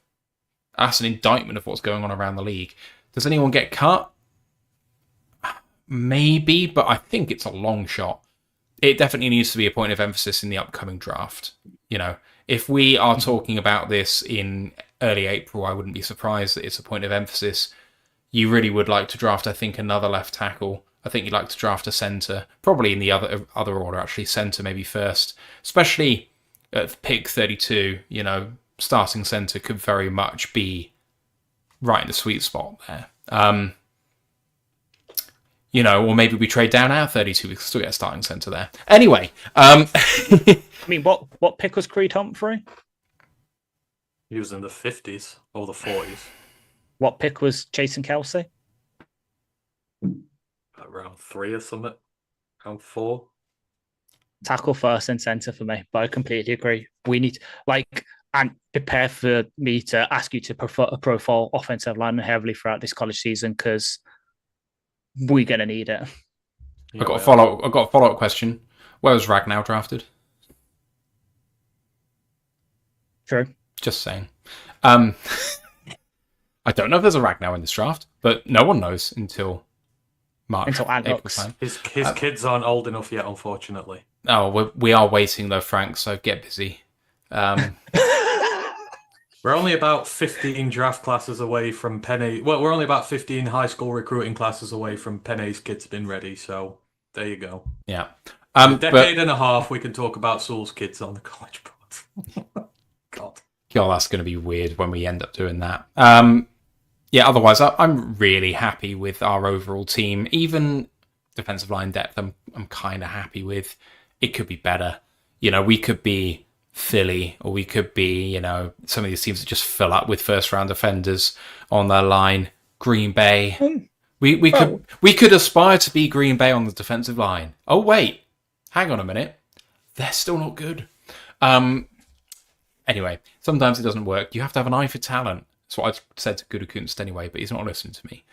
That's an indictment of what's going on around the league. Does anyone get cut? Maybe, but I think it's a long shot. It definitely needs to be a point of emphasis in the upcoming draft. If we are talking about this in early April, I wouldn't be surprised that it's a point of emphasis. You really would like to draft, I think, another left tackle. I think you'd like to draft a centre, probably in the other order, actually. Centre maybe first, especially at pick 32. Starting centre could very much be right in the sweet spot there. Or maybe we trade down our 32. We can still get a starting centre there. Anyway. I mean, what pick was Creed Humphrey? He was in the 50s or the 40s. What pick was Jason Kelsey? Around 3 or something. Around 4. Tackle first and centre for me, but I completely agree. We need, and prepare for me to ask you to profile offensive linemen heavily throughout this college season, because we're going to need it. I got a follow-up question. Where was Ragnar drafted? True. Just saying. I don't know if there's a Ragnar in this draft, but no one knows until March. Until Ant April looks. time. His kids aren't old enough yet, unfortunately. Oh, we are waiting though, Frank. So get busy. We're only about 15 draft classes away from Penny. Well, we're only about 15 high school recruiting classes away from Penny's kids being ready. So there you go. Yeah. In a decade and a half, we can talk about Sewell's kids on the college board. God. God, that's going to be weird when we end up doing that. Yeah, otherwise, I'm really happy with our overall team. Even defensive line depth, I'm kind of happy with. It could be better. You know, we could be Philly, or we could be, you know, some of these teams that just fill up with first-round defenders on their line. Green Bay. We could aspire to be Green Bay on the defensive line. Oh, wait. Hang on a minute. They're still not good. Anyway, sometimes it doesn't work. You have to have an eye for talent. That's what I said to Gutekunst anyway, but he's not listening to me.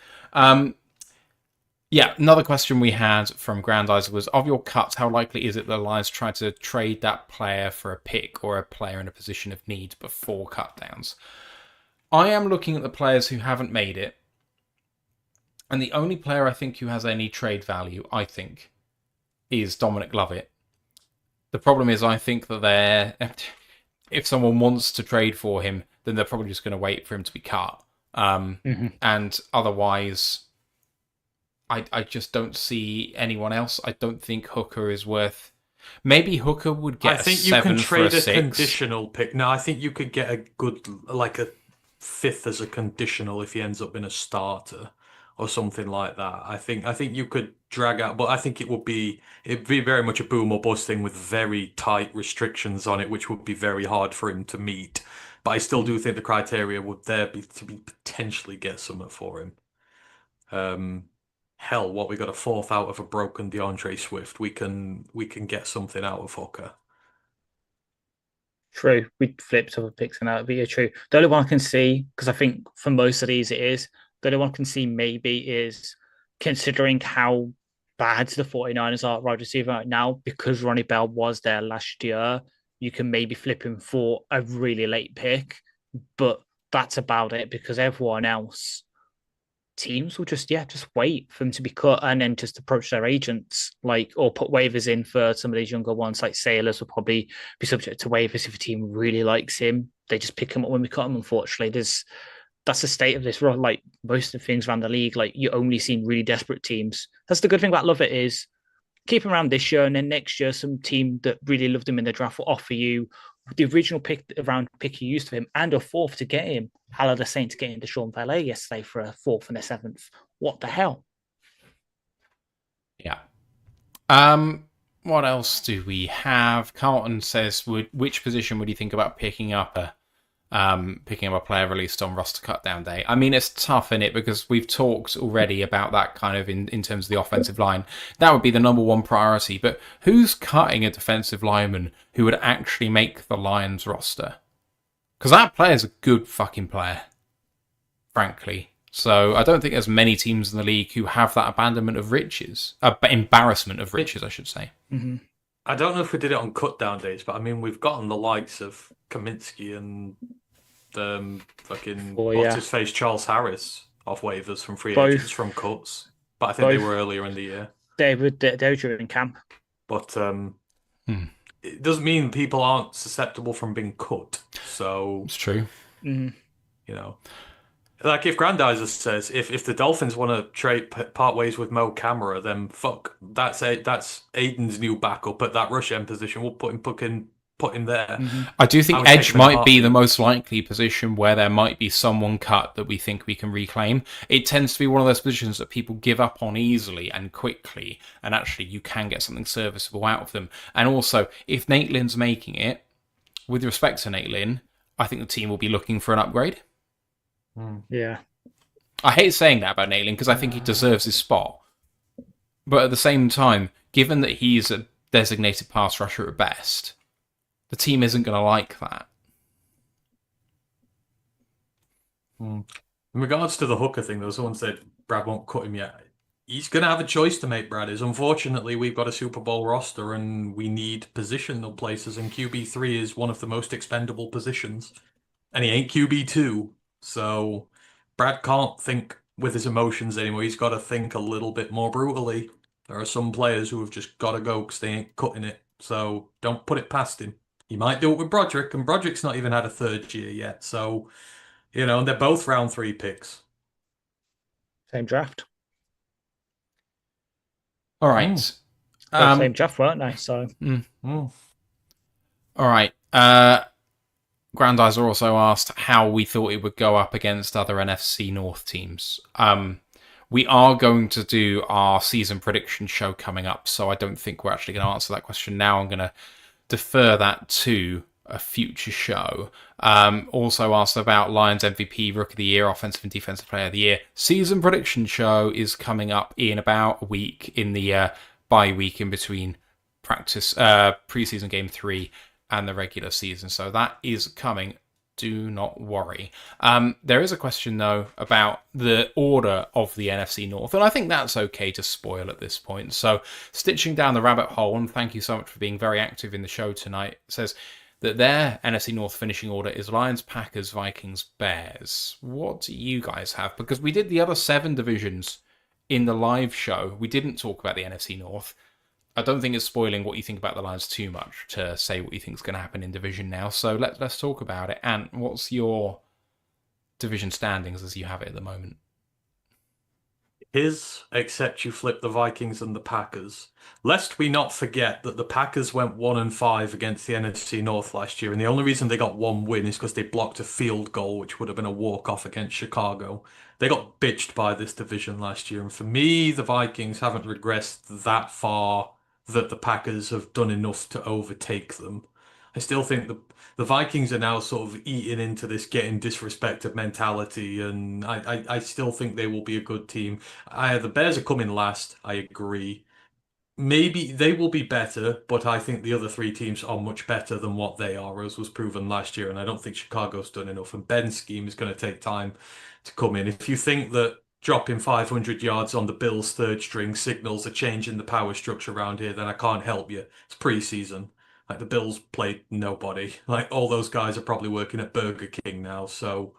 Yeah, another question we had from Grandizer was, of your cuts, how likely is it that Lions try to trade that player for a pick or a player in a position of need before cut downs? I am looking at the players who haven't made it, and the only player I think who has any trade value, I think, is Dominic Lovett. The problem is I think that if someone wants to trade for him, then they're probably just going to wait for him to be cut. And otherwise, I just don't see anyone else. I don't think Hooker is worth... Maybe Hooker would get I think a you 7 can trade for a a 6. conditional pick. No, I think you could get a good, like a 5th as a conditional if he ends up in a starter or something like that. I think you could drag out, but I think it'd be very much a boom or bust thing with very tight restrictions on it, which would be very hard for him to meet. But I still do think the criteria would there be to potentially get something for him. Hell, we got a 4th out of a broken DeAndre Swift. We can get something out of Hooker. True. We flipped other picks and that would be true. The only one I can see, because I think for most of these it is, the only one I can see maybe is considering how bad the 49ers are at wide receiver right now, because Ronnie Bell was there last year, you can maybe flip him for a really late pick, but that's about it, because everyone else, teams will just wait for him to be cut and then just approach their agents, or put waivers in for some of these younger ones. Like Sailors will probably be subject to waivers if a team really likes him. They just pick him up when we cut him. Unfortunately, that's the state of this. Like most of the things around the league, like you only seen really desperate teams. That's the good thing about Lovett is keep him around this year, and then next year some team that really loved him in the draft will offer you the original pick you used for him and a 4th to get him. How are the Saints getting Deshaun Valet yesterday for a 4th and a 7th? What the hell? Yeah. What else do we have? Carlton says, which position would you think about picking up a player released on roster cut down day? I mean, it's tough, in it, because we've talked already about that kind of in terms of the offensive line. That would be the number one priority. But who's cutting a defensive lineman who would actually make the Lions roster? Because that player's a good fucking player, frankly. So I don't think there's many teams in the league who have that abandonment of riches, embarrassment of riches, I should say. Mm-hmm. I don't know if we did it on cut down days, but I mean, we've gotten the likes of Kaminsky and what's his face, Charles Harris off waivers from free agents from cuts. But I think they were earlier in the year. They were during camp. But it doesn't mean people aren't susceptible from being cut. So it's true. You know, like if Grandizer says if the Dolphins want to part ways with Mo Camara, then fuck, that's Aiden's new backup at that rush end position. We'll put him there. I do think edge might be the most likely position where there might be someone cut that we think we can reclaim. It tends to be one of those positions that people give up on easily and quickly, and actually you can get something serviceable out of them. And also, if Nate Lynn's making it, with respect to Nate Lynn, I think the team will be looking for an upgrade. Yeah. I hate saying that about Nate Lynn because I think he deserves his spot. But at the same time, given that he's a designated pass rusher at best, the team isn't going to like that. In regards to the Hooker thing, though, someone said Brad won't cut him yet. he's going to have a choice to make, Brad. Is unfortunately we've got a Super Bowl roster and we need positional places, and QB3 is one of the most expendable positions, and he ain't QB2. So Brad can't think with his emotions anymore. He's got to think a little bit more brutally. There are some players who have just got to go because they ain't cutting it. So don't put it past him. He might do it with Broderick, and Broderick's not even had a third year yet. So, and they're both round 3 picks. Same draft. All right. Same draft, weren't they? So. All right. Grandizer also asked how we thought it would go up against other NFC North teams. We are going to do our season prediction show coming up, so I don't think we're actually going to answer that question now. I'm going to defer that to a future show. Also asked about Lions MVP, Rookie of the Year, Offensive and Defensive Player of the Year. Season prediction show is coming up in about a week, in the bye week in between practice, preseason game 3 and the regular season. So that is coming. Do not worry. There is a question, though, about the order of the NFC North, and I think that's okay to spoil at this point. So, stitching down the rabbit hole, and thank you so much for being very active in the show tonight, says that their NFC North finishing order is Lions, Packers, Vikings, Bears. What do you guys have? Because we did the other 7 divisions in the live show. We didn't talk about the NFC North. I don't think it's spoiling what you think about the Lions too much to say what you think is going to happen in division now. So let's talk about it. And what's your division standings as you have it at the moment? Except you flip the Vikings and the Packers. Lest we not forget that the Packers went 1-5 against the NFC North last year, and the only reason they got 1 win is because they blocked a field goal, which would have been a walk-off against Chicago. They got bitched by this division last year, and for me, the Vikings haven't regressed that far that the Packers have done enough to overtake them. I still think the Vikings are now sort of eating into this getting disrespected mentality, and I still think they will be a good team. The Bears are coming last, I agree. Maybe they will be better, but I think the other 3 teams are much better than what they are, as was proven last year, and I don't think Chicago's done enough, and Ben's scheme is going to take time to come in. If you think that dropping 500 yards on the Bills' 3rd string signals a change in the power structure around here, then I can't help you. It's preseason. Like, the Bills played nobody. Like, all those guys are probably working at Burger King now. So,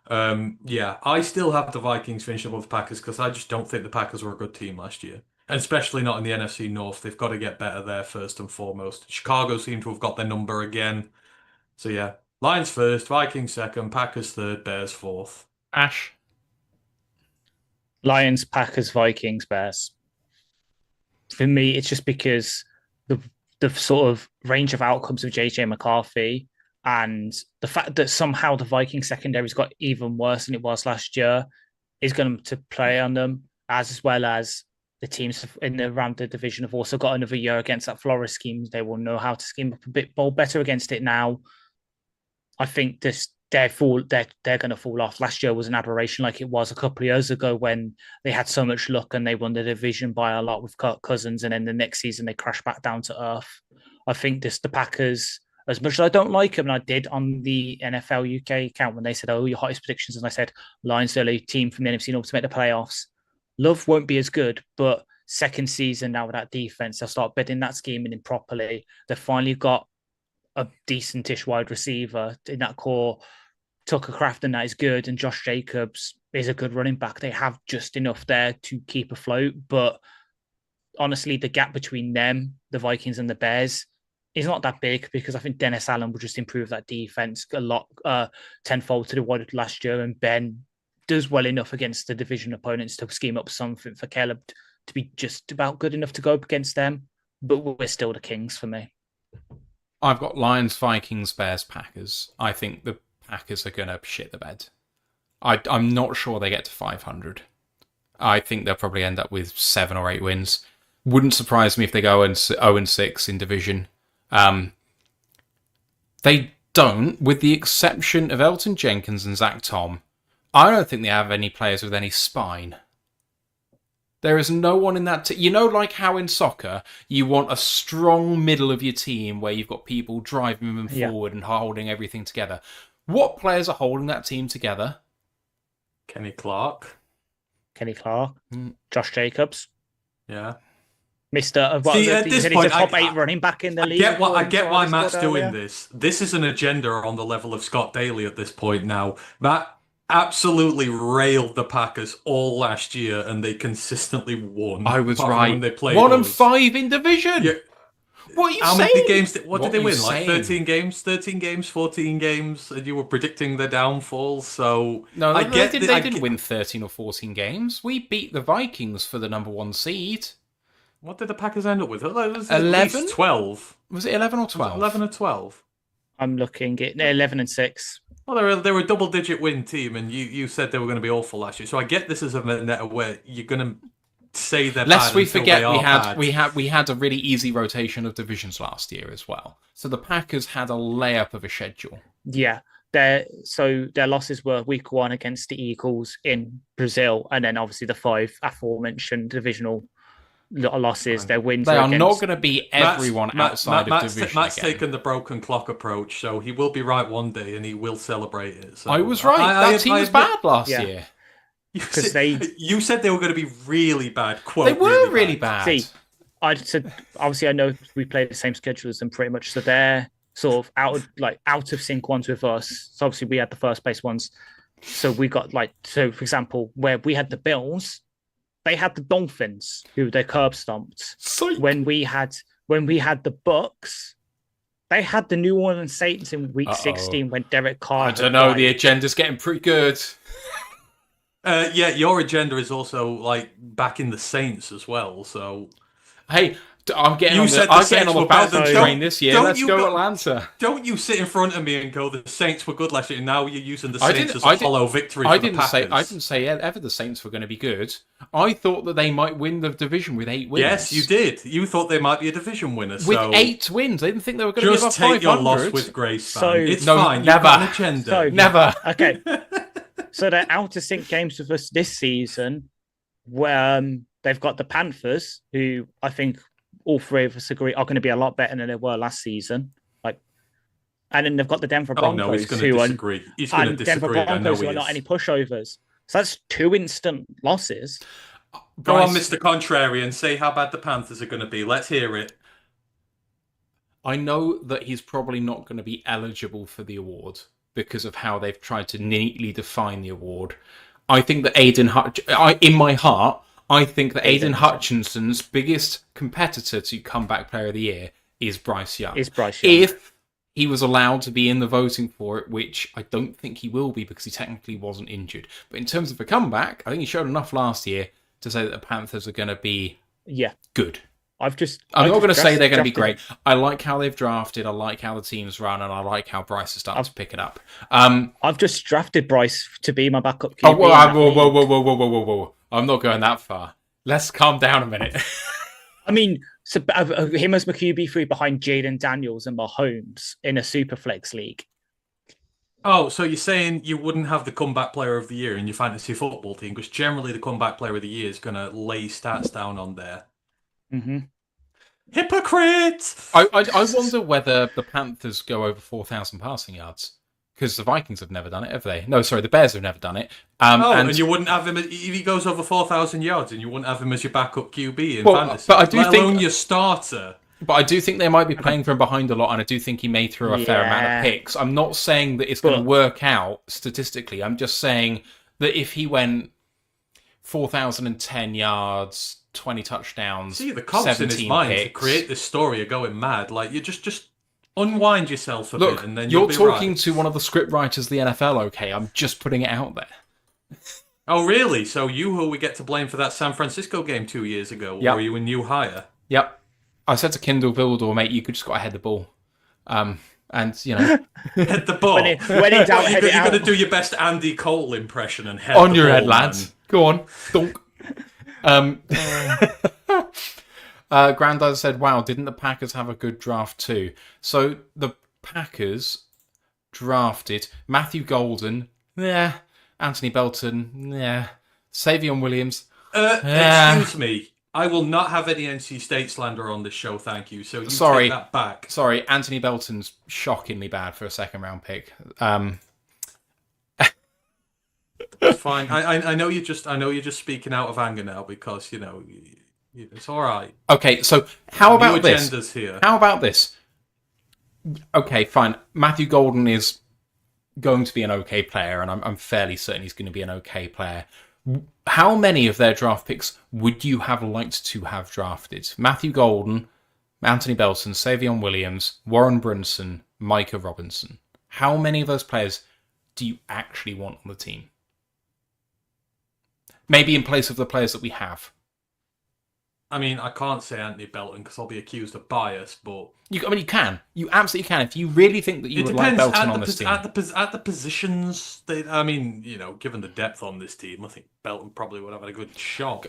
I still have the Vikings finishing above the Packers because I just don't think the Packers were a good team last year. And especially not in the NFC North. They've got to get better there first and foremost. Chicago seem to have got their number again. So, yeah. Lions first, Vikings second, Packers third, Bears fourth. Ash? Lions, Packers, Vikings, Bears. For me, it's just because the sort of range of outcomes of JJ McCarthy and the fact that somehow the Viking secondary's got even worse than it was last year is going to play on them, as well as the teams in the Ramda division have also got another year against that Flores scheme. They will know how to scheme up a bit better against it now. I think they're going to fall off. Last year was an aberration, like it was a couple of years ago when they had so much luck and they won the division by a lot with Kirk Cousins, and then the next season they crashed back down to earth. I think the Packers, as much as I don't like them, and I did on the NFL UK account when they said, "Oh, your hottest predictions," and I said Lions are a team from the NFC North to make the playoffs. Love won't be as good, but second season now with that defense, they'll start bedding that scheme in properly. They've finally got a decentish wide receiver in that core. Tucker Crafton, that is good, and Josh Jacobs is a good running back. They have just enough there to keep afloat, but honestly, the gap between them, the Vikings and the Bears, is not that big because I think Dennis Allen will just improve that defense a lot, tenfold to what it did last year, and Ben does well enough against the division opponents to scheme up something for Caleb to be just about good enough to go up against them, but we're still the Kings for me. I've got Lions, Vikings, Bears, Packers. I think the Packers are going to shit the bed. I'm not sure they get to 500. I think they'll probably end up with 7 or 8 wins. Wouldn't surprise me if they go 0-6 in division. They don't, with the exception of Elton Jenkins and Zach Tom. I don't think they have any players with any spine. There is no one in that team. You know, like how in soccer, you want a strong middle of your team where you've got people driving them forward and holding everything together. What players are holding that team together? Kenny Clark. Kenny Clark, Mm. Josh Jacobs, Yeah. Mr. See, at he this said point, he's a top 8 running back in the I league. get why according to Matt's Discord doing earlier. this. This is an agenda on the level of Scott Daly at this point now. Matt absolutely railed the Packers all last year, and they consistently won. I was apart from right. when they played 1-5 in division. Yeah. What are you How saying? many games? What What did they are you win? Like saying? 13 games, 13 games, 14 games, and you were predicting their downfall. So No, I they, get did, the- they I didn't get- win 13 or 14 games. We beat the Vikings for the number 1 seed. What did the Packers end up with? It was 11? at least 12. Was it 11 or Was it 12? 11 or 12. I'm looking at 11-6. Well, they were a double-digit win team, and you said they were going to be awful last year. So I get this as a vendetta where you're going to say they're Lest bad we until forget, they are bad. we had a really easy rotation of divisions last year as well. So the Packers had a layup of a schedule. Yeah. Their losses were week 1 against the Eagles in Brazil, and then obviously the 5 aforementioned divisional losses. Their wins They were are against... not going to be everyone outside of division Matt's again. taken the broken clock approach, so he will be right one day, and he will celebrate it. So I was right. That team was bad last year. You said they were going to be really bad. Quote, They were really bad. See, I said obviously I know we play the same schedule as them pretty much, so they're sort of out of sync ones with us. So obviously we had the first place ones. So we got for example, where we had the Bills, they had the Dolphins, who they curb stomped. Psych. When we had the Bucks, they had the New Orleans Saints in week 16 when Derek Carr. I don't know. The agenda's getting pretty good. Yeah, your agenda is also backing the Saints as well. So, hey, I'm getting You on said the, the I'm getting Saints on the were better Falcons than- train this year. don't Let's you go go- Atlanta. don't you sit in front of me and go, the Saints were good last year, and now you're using the Saints as a hollow victory for the Packers. I didn't say ever the Saints were going to be good. I thought that they might win the division with 8 wins. Yes, you did. You thought they might be a division winner. With so 8 wins. I didn't think they were going to give up just take 500. your loss with grace, man. So- It's No, fine. never. You've got an agenda. So- Never. Okay. So they're out of sync games with us this season, where they've got the Panthers, who I think all 3 of us agree are going to be a lot better than they were last season. And then they've got the Denver Oh Broncos, no, he's going who to are disagree. He's going to Denver disagree. I know Broncos, he who are is. not any pushovers. So that's 2 instant losses. Go on, Bryce, Mr. Contrarian. Say how bad the Panthers are going to be. Let's hear it. I know that he's probably not going to be eligible for the award because of how they've tried to neatly define the award. I think that in my heart, I think that Aiden Hutchinson's biggest competitor to comeback player of the year is Bryce Young. If he was allowed to be in the voting for it, which I don't think he will be because he technically wasn't injured. But in terms of a comeback, I think he showed enough last year to say that the Panthers are going to be good. I'm not going to say they're going to be great. I like how they've drafted. I like how the team's run, and I like how Bryce is starting to pick it up. I've just drafted Bryce to be my backup QB. Whoa. I'm not going that far. Let's calm down a minute. I mean, so, him as my QB3 behind Jaden Daniels and Mahomes in a Superflex league. Oh, so you're saying you wouldn't have the comeback player of the year in your fantasy football team? Because generally the comeback player of the year is going to lay stats down on there. Mm-hmm. Hypocrite! I wonder whether the Panthers go over 4,000 passing yards. Because the Vikings have never done it, have they? No, sorry, the Bears have never done it. And you wouldn't have him if he goes over 4,000 yards, and you wouldn't have him as your backup QB in fantasy. But I do let think alone your starter. But I do think they might be playing from behind a lot, and I do think he may throw a fair amount of picks. I'm not saying that it's going to work out statistically. I'm just saying that if he went 4,010 yards, 20 touchdowns, See, the cogs in his mind to create this story are going mad. Like, you just unwind yourself a bit, and then you're talking to one of the script writers of the NFL. Okay, I'm just putting it out there. Oh, really? So who we get to blame for that San Francisco game 2 years ago? Yep. Or were you a new hire? Yep. I said to Kindle Vildor, mate, you could just got to head the ball. And, you know... Head the ball? when in doubt, head it You're out. going to do your best Andy Cole impression and head On the your ball, head, lads. man. Go on. Dunk. Grandad said, wow, didn't the Packers have a good draft too? So the Packers drafted Matthew Golden, Anthony Belton, Savion Williams. Excuse me. I will not have any NC State slander on this show, thank you. So you take that back. Sorry, Anthony Belton's shockingly bad for a second round pick. fine. I know you're just speaking out of anger now because it's all right. Okay, so how New about this? agendas here. How about this? Okay, fine. Matthew Golden is going to be an okay player, and I'm fairly certain he's going to be an okay player. How many of their draft picks would you have liked to have drafted? Matthew Golden, Anthony Belton, Savion Williams, Warren Brunson, Micah Robinson. How many of those players do you actually want on the team? Maybe in place of the players that we have. I mean, I can't say Anthony Belton because I'll be accused of bias, but You can. You absolutely can. If you really think that you would like Belton on this team. At the positions, given the depth on this team, I think Belton probably would have had a good shot.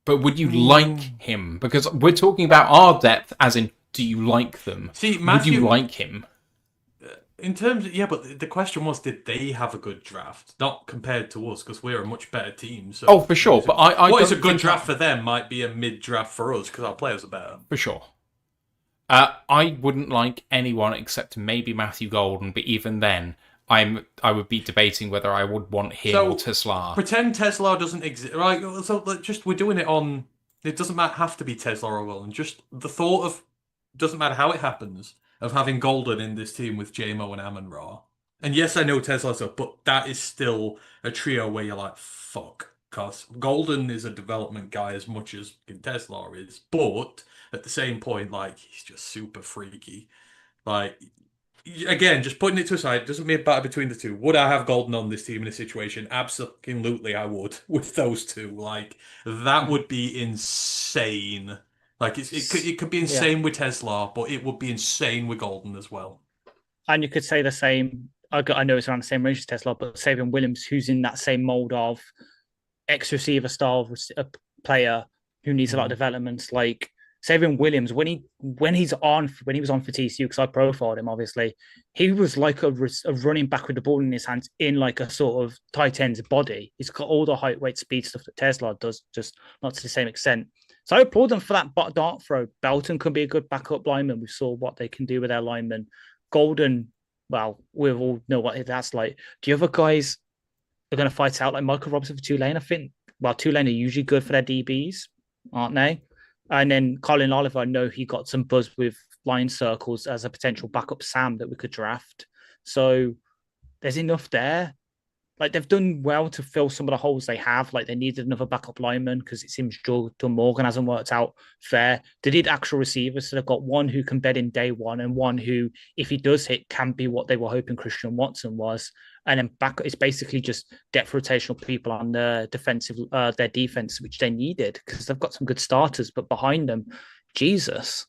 But would you like him? Because we're talking about our depth, as in, do you like them? See, Matthew, would you like him? In terms of, but the question was, did they have a good draft? Not compared to us, because we're a much better team. So for sure. But what is a good draft for them might be a mid-draft for us, because our players are better. For sure. I wouldn't like anyone except maybe Matthew Golden, but even then, I would be debating whether I would want him or Tesla. Pretend Tesla doesn't exist, right? So we're doing it on. It doesn't have to be Tesla or Golden. Just the thought of, doesn't matter how it happens, of having Golden in this team with JMO and Amon-Ra. And yes, I know Tesla's up, but that is still a trio where you're like, fuck. Because Golden is a development guy as much as Tesla is. But at the same point, he's just super freaky. Again, just putting it to a side, doesn't mean battle between the two. Would I have Golden on this team in a situation? Absolutely, I would. With those two. That would be insane. It could be insane with Tesla, but it would be insane with Golden as well. And you could say the same. I know it's around the same range as Tesla, but Savion Williams, who's in that same mold of ex-receiver style player who needs a lot of developments. Like Savion Williams, when he was on for TCU, because I profiled him, obviously, he was like a running back with the ball in his hands in like a sort of tight end's body. He's got all the height, weight, speed stuff that Tesla does, just not to the same extent. So I applaud them for that dart throw. Belton could be a good backup lineman. We saw what they can do with their linemen. Golden, well, we all know what that's like. Do you other guys are going to fight out like Michael Robinson for Tulane? I think, Tulane are usually good for their DBs, aren't they? And then Colin Oliver, I know he got some buzz with line circles as a potential backup Sam that we could draft. So there's enough there. They've done well to fill some of the holes they have. They needed another backup lineman because it seems Jordan Morgan hasn't worked out fair. They did actual receivers, so they've got one who can bed in day one and one who, if he does hit, can be what they were hoping Christian Watson was. And then back, it's basically just depth rotational people on their defense, which they needed because they've got some good starters, but behind them, Jesus.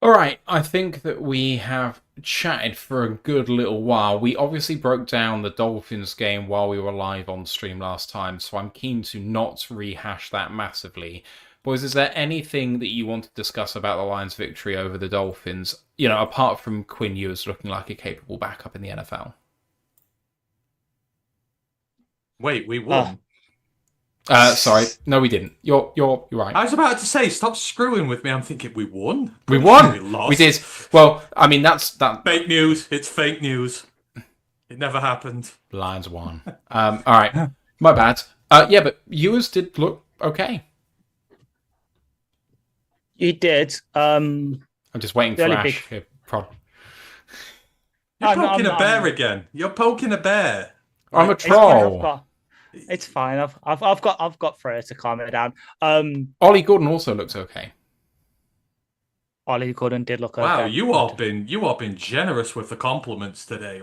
All right, I think that we have chatted for a good little while. We obviously broke down the Dolphins game while we were live on stream last time, so I'm keen to not rehash that massively. Boys, is there anything that you want to discuss about the Lions' victory over the Dolphins, apart from Quinn Ewers looking like a capable backup in the NFL? Wait, we won? Sorry. No, we didn't. You're right. I was about to say, stop screwing with me. I'm thinking we won. We won. We lost. We did. Well, I mean, that's fake news. It's fake news. It never happened. Lions won. All right. My bad. Yeah, but Ewers did look okay. He did. I'm just waiting for Ash. You're poking a bear again. You're poking a bear. I'm a troll. It's fine. I've got Freya to calm it down. Ollie Gordon also looks okay. Ollie Gordon did look okay. Wow, you all been generous with the compliments today.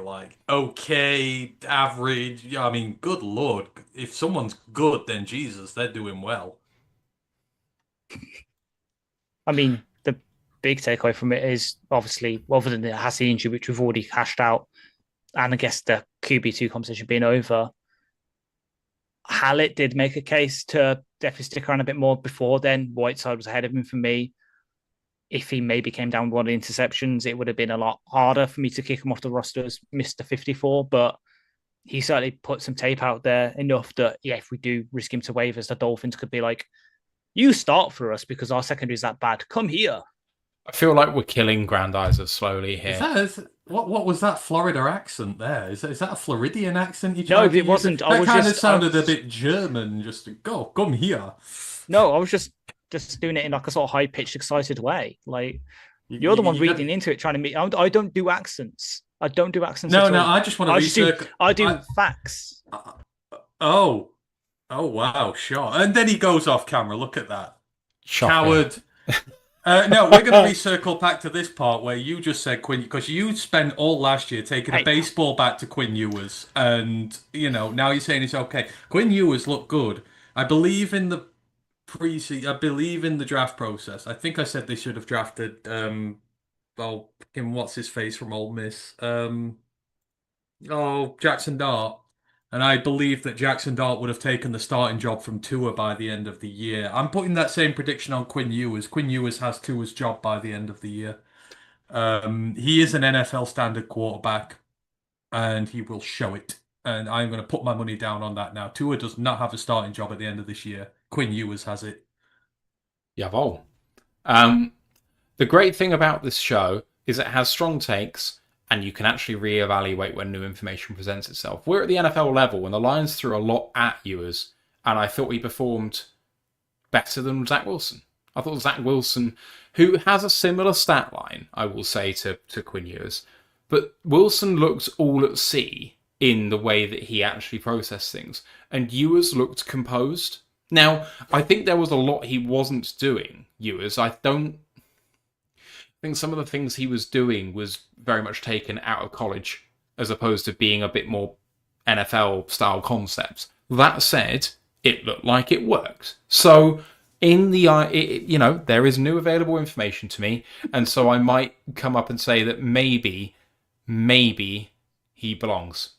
Okay, average. I mean, good lord. If someone's good, then Jesus, they're doing well. I mean, the big takeaway from it is obviously, other than the Hassie injury, which we've already hashed out, and I guess the QB2 conversation being over, Hallett did make a case to definitely stick around a bit more before then. Whiteside was ahead of him for me. If he maybe came down with one of the interceptions, it would have been a lot harder for me to kick him off the roster as Mr. 54, but he certainly put some tape out there enough that, if we do risk him to waivers, the Dolphins could be like, you start for us because our secondary is that bad. Come here. I feel like we're killing Grandizer slowly here. What was that Florida accent there? Is that a Floridian accent you No, tried to it use? wasn't. That kind of sounded a bit German. Just go, come here. No, I was just doing it in like a sort of high pitched, excited way. Like you're the one You gotta- reading into it, trying to meet. I don't do accents. I don't do accents. No, at no, all. I just want to research. I do facts. Oh, oh wow, sure. And then he goes off camera. Look at that. Shocking. Coward. No, we're going to recircle back to this part where you just said Quinn, because you spent all last year taking a baseball bat to Quinn Ewers, and now you're saying it's okay. Quinn Ewers looked good. I believe in the preseason. I believe in the draft process. I think I said they should have drafted. What's his face from Ole Miss? Jackson Dart. And I believe that Jackson Dart would have taken the starting job from Tua by the end of the year. I'm putting that same prediction on Quinn Ewers. Quinn Ewers has Tua's job by the end of the year. He is an NFL standard quarterback, and he will show it. And I'm going to put my money down on that now. Tua does not have a starting job at the end of this year. Quinn Ewers has it. Jawohl. The great thing about this show is it has strong takes, and you can actually reevaluate when new information presents itself. We're at the NFL level, and the Lions threw a lot at Ewers, and I thought he performed better than Zach Wilson. I thought Zach Wilson, who has a similar stat line, I will say, to Quinn Ewers, but Wilson looked all at sea in the way that he actually processed things, and Ewers looked composed. Now, I think there was a lot he wasn't doing, Ewers. I think some of the things he was doing was very much taken out of college, as opposed to being a bit more NFL-style concepts. That said, it looked like it worked. So, there is new available information to me, and so I might come up and say that maybe he belongs.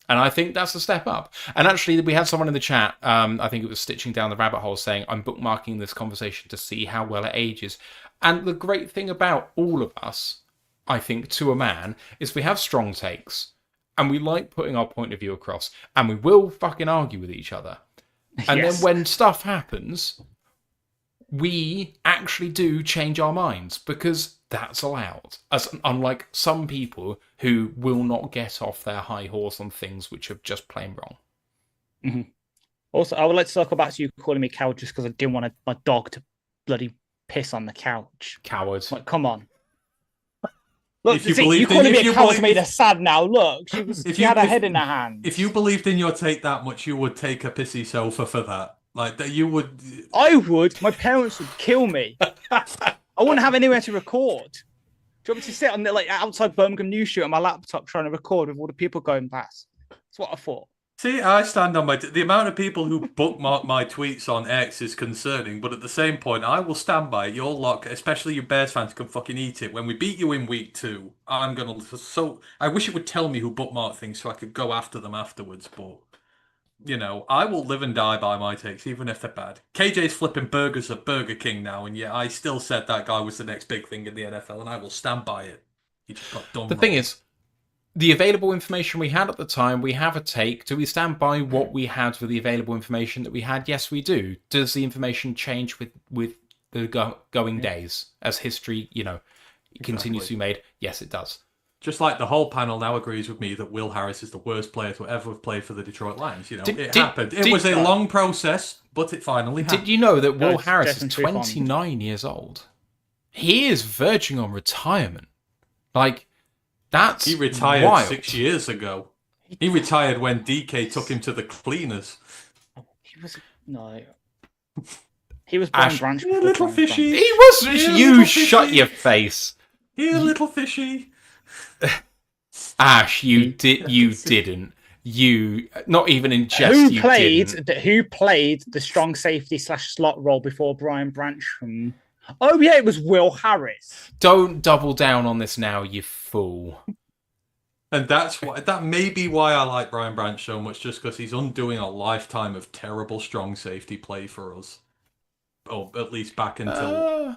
And I think that's a step up. And actually, we had someone in the chat, I think it was Stitching Down the Rabbit Hole, saying, I'm bookmarking this conversation to see how well it ages. And the great thing about all of us, I think, to a man, is we have strong takes. And we like putting our point of view across. And we will fucking argue with each other. And then when stuff happens, we actually do change our minds, because that's allowed. Unlike some people who will not get off their high horse on things which are just plain wrong. Mm-hmm. Also, I would like to circle back to you calling me coward just because I didn't want my dog to bloody piss on the couch. Coward. Like, come on. Look, you calling me a coward made her sad now. Look, she had her head in her hands. If you believed in your take that much, you would take a pissy sofa for that. Like, that you would... I would. My parents would kill me. I wouldn't have anywhere to record. Do you want me to sit on the outside Birmingham News Shoot on my laptop trying to record with all the people going past? That's what I thought. See, I stand on the amount of people who bookmark my tweets on X is concerning, but at the same point, I will stand by it. Your lot, especially you Bears fans, can fucking eat it. When we beat you in week 2, I'm gonna... I wish it would tell me who bookmarked things so I could go after them afterwards, but... I will live and die by my takes, even if they're bad. KJ's flipping burgers at Burger King now, and yet I still said that guy was the next big thing in the NFL, and I will stand by it. He just got done. The thing is, the available information we had at the time, we have a take. Do we stand by what we had with the available information that we had? Yes, we do. Does the information change with the going days as history, continues to be made? Yes, it does. Just like the whole panel now agrees with me that Will Harris is the worst player to ever have played for the Detroit Lions. It happened. It was a long process, but it finally happened. Did you know that Will Harris is 29 years old? He is verging on retirement. He retired wild. 6 years ago. He retired when DK took him to the cleaners. He was Brian Branch. You little fishy. He was. You shut your face. You little fishy. Ash, you didn't. You not even in jest. Who played the strong safety / slot role before Brian Brancham? Oh yeah, it was Will Harris. Don't double down on this now, you fool. And that may be why I like Brian Branch so much, just because he's undoing a lifetime of terrible strong safety play for us. Oh, at least back until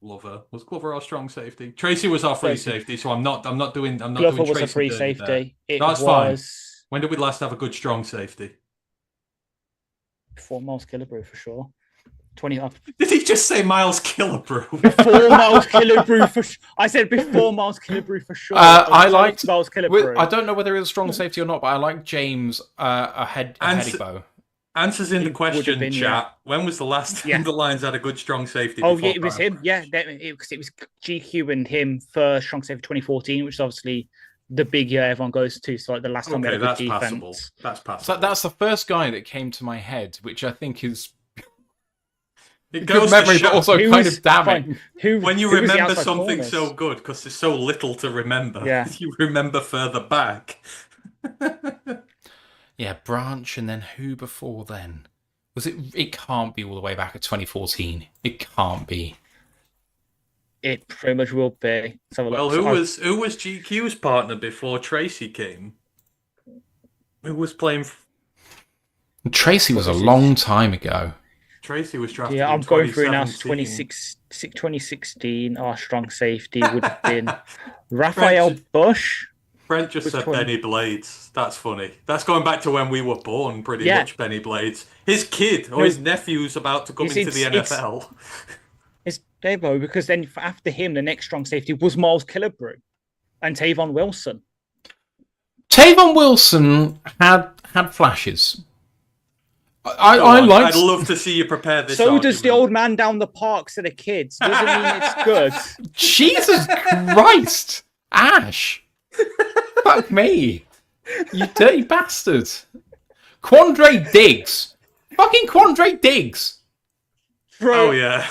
Glover. Was Glover our strong safety? Tracy was our free safety, so I'm not doing Glover doing was a free safety. That's fine. When did we last have a good strong safety? Before Miles Killebrew, for sure. 20. Did he just say Miles Killebrew? Before Miles Killebrew for I said before Miles Killebrew for sure. I liked Miles Killebrew. I don't know whether it was a strong safety or not, but I like James a heady bow. Answers in the question been, chat. yeah. When was the last time the Lions had a good strong safety? Oh, before yeah, it was him. Yeah, because it was GQ and him for strong safety 2014, which is obviously the big year everyone goes to. So like the last time we had a good defense. Passable. That's passable. So that's the first guy that came to my head, which I think is it good goes memory, to show but also kind of damning. When you remember something so good, because there's so little to remember, you remember further back. Yeah, Branch, and then who before then? Was it? It can't be all the way back at 2014. It can't be. It pretty much will be. Well, who was GQ's partner before Tracy came? Who was playing? Tracy was a long time ago. Tracy was drafted. Yeah, I'm going through now. 2017. 2016. Our strong safety would have been Raphael Bush. Brent just said Benny Blades. That's funny. That's going back to when we were born, pretty much, Benny Blades. His kid or his nephew's about to come into the NFL. It's Devo, because then after him, the next strong safety was Miles Killebrew and Tavon Wilson. Tavon Wilson had flashes. I liked... I'd love to see you prepare this. So does the old man down the park to the kids. Doesn't mean it's good. Jesus Christ, Ash. Fuck me. You dirty bastard. Quandre Diggs. Fucking Quandre Diggs. Bro. Oh, yeah.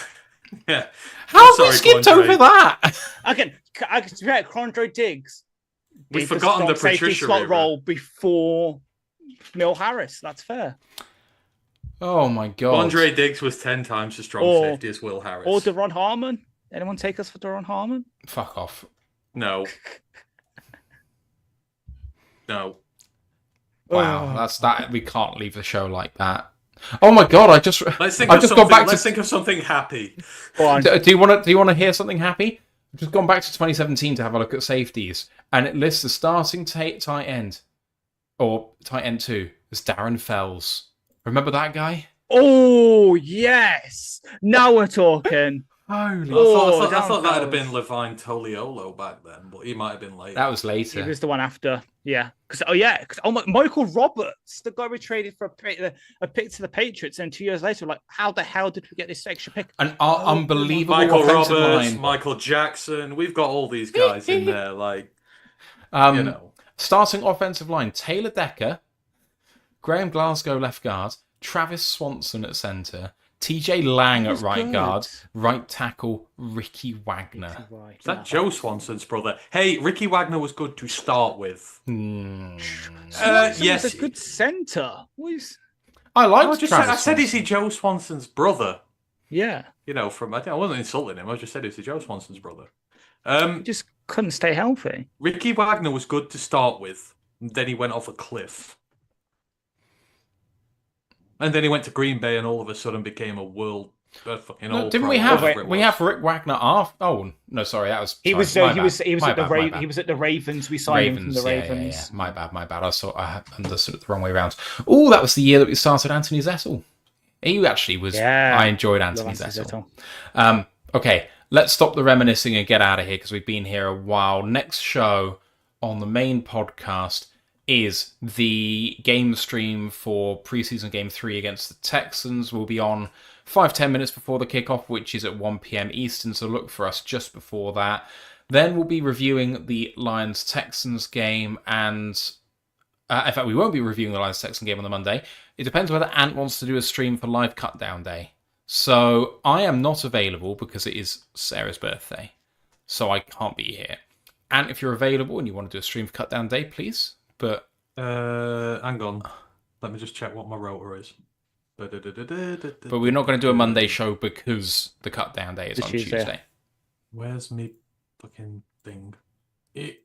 Yeah. How have we skipped over that? Again, Quandre Diggs. We've forgotten the Patricia slot role before Mil Harris. That's fair. Oh, my God. Andre Diggs was 10 times as strong safety as Will Harris. Or Deron Harmon. Anyone take us for Deron Harmon? Fuck off. No. No. Wow, that's that. We can't leave the show like that. Oh my God! Let's think of something happy. Do you want to hear something happy? I've just gone back to 2017 to have a look at safeties, and it lists the starting tight end, or tight end 2, as Darren Fells. Remember that guy? Oh yes! Now we're talking. Holy! I thought that had been Levine Toliolo back then, but he might have been later. That was later. He was the one after. Yeah. Because Michael Roberts, the guy we traded for a pick to the Patriots, and 2 years later, like, how the hell did we get this extra pick? An unbelievable Michael Roberts, line. Michael Jackson. We've got all these guys in there, like starting offensive line: Taylor Decker, Graham Glasgow left guard, Travis Swanson at centre, TJ Lang at right guard, right tackle Ricky Wagner. Is that Joe Swanson's brother? Hey, Ricky Wagner was good to start with. Yes, a good centre. I liked Travis. I said, is he Joe Swanson's brother? Yeah. You know, I wasn't insulting him. I just said, is he Joe Swanson's brother? He just couldn't stay healthy. Ricky Wagner was good to start with. And then he went off a cliff. And then he went to Green Bay and all of a sudden became a world fucking old. Didn't we have Rick Wagner after? Oh no, sorry, that was. He was at the Ravens. We signed him from the Ravens. Yeah. My bad. I understood it the wrong way around. Oh, that was the year that we started Anthony Zettel. He actually was. Yeah, I enjoyed Anthony Zettel. Okay, let's stop the reminiscing and get out of here because we've been here a while. Next show on the main podcast is the game stream for preseason game 3 against the Texans. Will be on 5-10 minutes before the kickoff, which is at 1 p.m. Eastern, so look for us just before that. Then we'll be reviewing the Lions-Texans game, and in fact, we won't be reviewing the Lions-Texans game on the Monday. It depends whether Ant wants to do a stream for live cutdown day. So I am not available because it is Sarah's birthday, so I can't be here. Ant, if you're available and you want to do a stream for cutdown day, please. But hang on, let me just check what my rotor is. But we're not going to do a Monday show because the cut down day is on Tuesday. Where's me fucking thing? I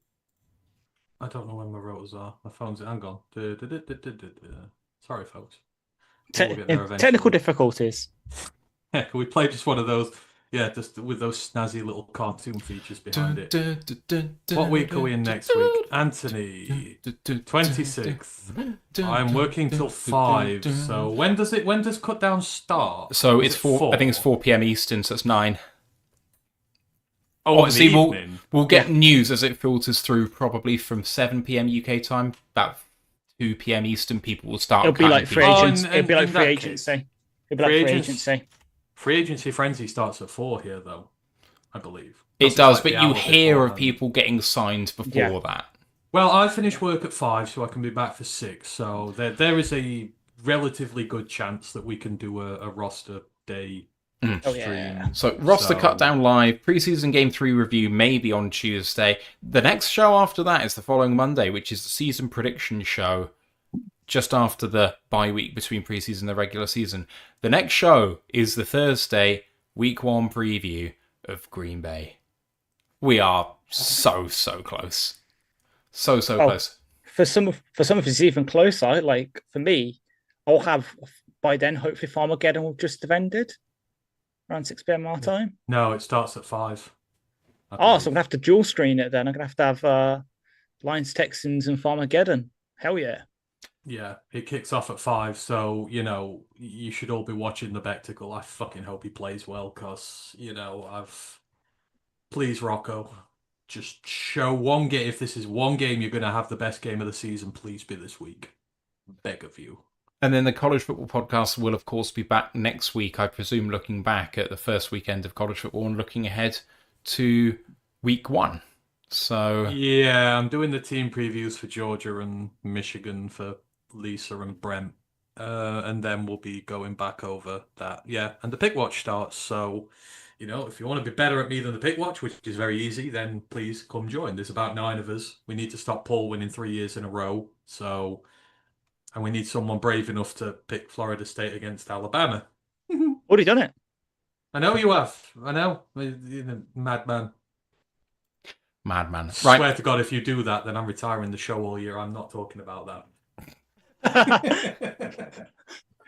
don't know when my rotors are. My phone's hang on. Sorry, folks. Technical difficulties. Yeah, can we play just one of those? Yeah, just with those snazzy little cartoon features behind it. What week are we in next week? Anthony, 26th. I'm working till 5. So when does cut down start? So Is it's it 4. I think it's 4 p.m. Eastern, so it's 9. Oh, Obviously, in the evening. we'll get news as it filters through, probably from 7 p.m. UK time, about 2 p.m. Eastern. People will start. It'll be like free Oh, agency. in- It'll be like in free that agency. It'll be Free like free agents- agency. Free agency frenzy starts at 4 here, though, I believe. It does, but the you hour hear of beforehand. people getting signed before that. Well, I finish work at 5, so I can be back for 6. So there is a relatively good chance that we can do a roster day stream. Oh, yeah. So roster cut down live, preseason game 3 review maybe on Tuesday. The next show after that is the following Monday, which is the season prediction show, just after the bye week between preseason and the regular season. The next show is the Thursday week 1 preview of Green Bay. We are so close. So close. For some of us, it's even closer. Like for me, I'll have by then. Hopefully, Farmageddon will just have ended around 6 p.m. our time. No, it starts at 5. So I'm gonna have to dual screen it then. I'm gonna have to have Lions, Texans, and Farmageddon. Hell yeah! Yeah, it kicks off at 5, so, you should all be watching the Spectacle. I fucking hope he plays well, because, Please, Rocco, just show one game. If this is one game you're going to have the best game of the season, please be this week. Beg of you. And then the college football podcast will, of course, be back next week, I presume, looking back at the first weekend of college football and looking ahead to week 1. So yeah, I'm doing the team previews for Georgia and Michigan for Lisa and Brent. And then we'll be going back over that. Yeah, and the Pick Watch starts. So, if you want to be better at me than the Pick Watch, which is very easy, then please come join. There's about 9 of us. We need to stop Poole winning 3 years in a row. So, and we need someone brave enough to pick Florida State against Alabama. Already done it. I know you have. I know. Madman. Right. Swear to God, if you do that, then I'm retiring the show all year. I'm not talking about that.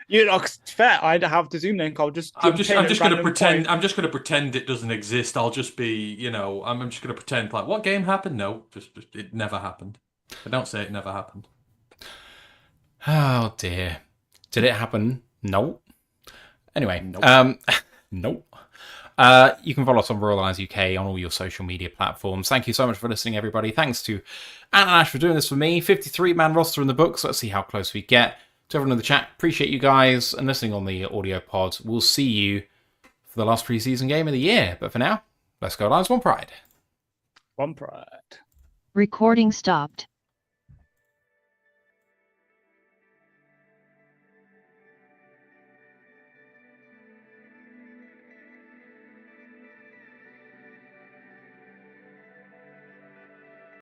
It's fair. I'd have the Zoom link. I'm just going to pretend. I'm just going to pretend it doesn't exist. I'll just be, I'm just going to pretend like, what game happened? No, just it never happened. I don't say it never happened. Oh dear. Did it happen? No. Anyway, Nope. nope. You can follow us on Royal Eyes UK on all your social media platforms. Thank you so much for listening, everybody. Thanks to Anne and Ash for doing this for me. 53-man roster in the books. Let's see how close we get. To everyone in the chat, appreciate you guys and listening on the audio pod. We'll see you for the last preseason game of the year. But for now, let's go Lions, one pride. One pride. Recording stopped.